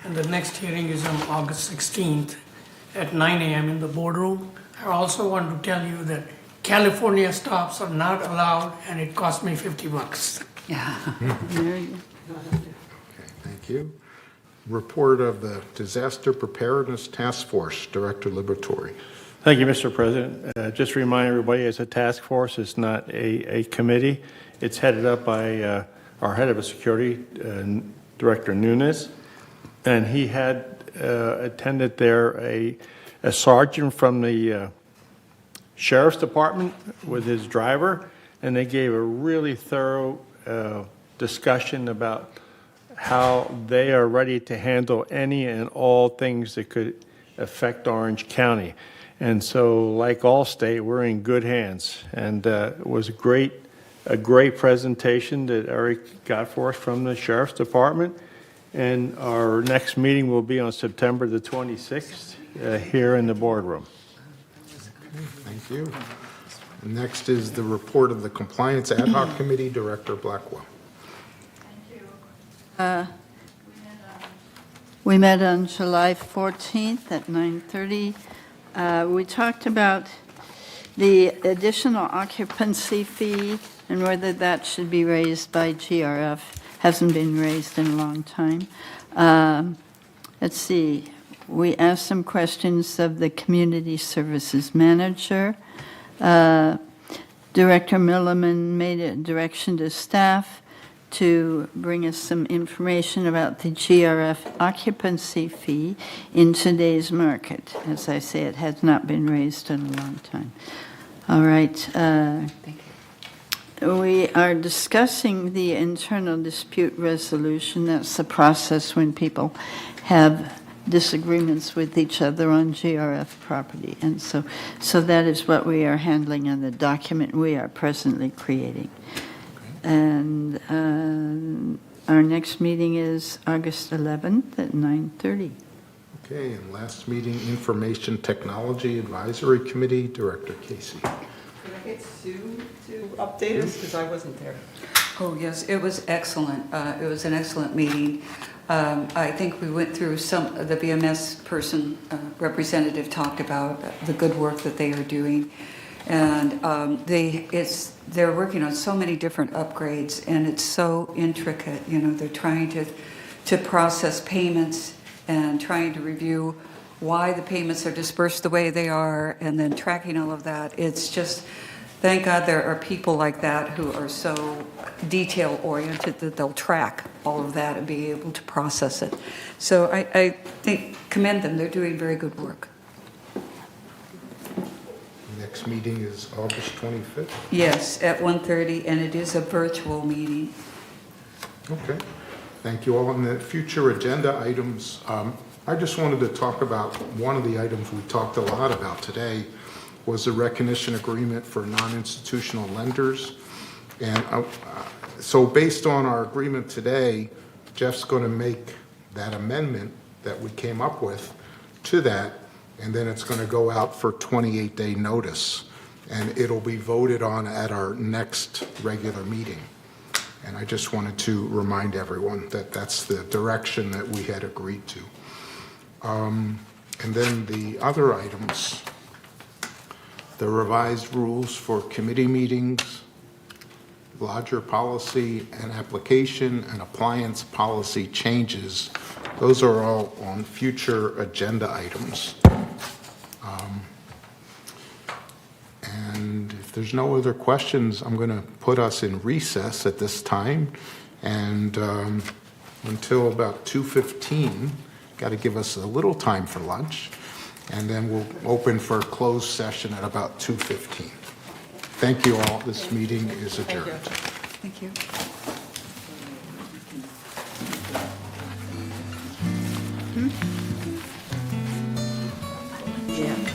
S20: and the next hearing is on August 16th at 9 a.m. in the boardroom. I also want to tell you that California stops are not allowed, and it cost me $50.
S5: Yeah.
S3: Okay, thank you. Report of the Disaster Preparedness Task Force, Director Liberatore.
S4: Thank you, Mr. President. Just to remind everybody, it's a task force. It's not a committee. It's headed up by our head of security, Director Nunes, and he had attended there a sergeant from the Sheriff's Department with his driver, and they gave a really thorough discussion about how they are ready to handle any and all things that could affect Orange County. And so, like Allstate, we're in good hands. And it was a great presentation that Eric got for us from the Sheriff's Department. And our next meeting will be on September the 26th here in the boardroom.
S3: Thank you. Next is the report of the Compliance Ad Hoc Committee, Director Blackwell.
S5: We met on July 14th at 9:30. We talked about the additional occupancy fee and whether that should be raised by GRF. Hasn't been raised in a long time. Let's see. We asked some questions of the Community Services Manager. Director Milliman made a direction to staff to bring us some information about the GRF occupancy fee in today's market. As I say, it has not been raised in a long time. All right. We are discussing the internal dispute resolution. That's the process when people have disagreements with each other on GRF property. And so that is what we are handling in the document we are presently creating. And our next meeting is August 11th at 9:30.
S3: Okay, and last meeting, Information Technology Advisory Committee, Director Casey.
S7: Could I get Sue to update us, because I wasn't there?
S17: Oh, yes, it was excellent. It was an excellent meeting. I think we went through the BMS person, representative talked about the good work that they are doing. And they're working on so many different upgrades, and it's so intricate. You know, they're trying to process payments and trying to review why the payments are dispersed the way they are, and then tracking all of that. It's just, thank God there are people like that who are so detail-oriented that they'll track all of that and be able to process it. So I think, commend them, they're doing very good work.
S3: Next meeting is August 25th.
S17: Yes, at 1:30, and it is a virtual meeting.
S3: Okay. Thank you all. On the future agenda items, I just wanted to talk about one of the items we talked a lot about today was the recognition agreement for non-institutional lenders. And so based on our agreement today, Jeff's going to make that amendment that we came up with to that, and then it's going to go out for 28-day notice, and it'll be voted on at our next regular meeting. And I just wanted to remind everyone that that's the direction that we had agreed to. And then the other items, the revised rules for committee meetings, lodger policy and application, and appliance policy changes. Those are all on future agenda items. And if there's no other questions, I'm going to put us in recess at this time, and until about 2:15. Got to give us a little time for lunch, and then we'll open for a closed session at about 2:15. Thank you all. This meeting is adjourned.
S17: Thank you.
S9: Yeah.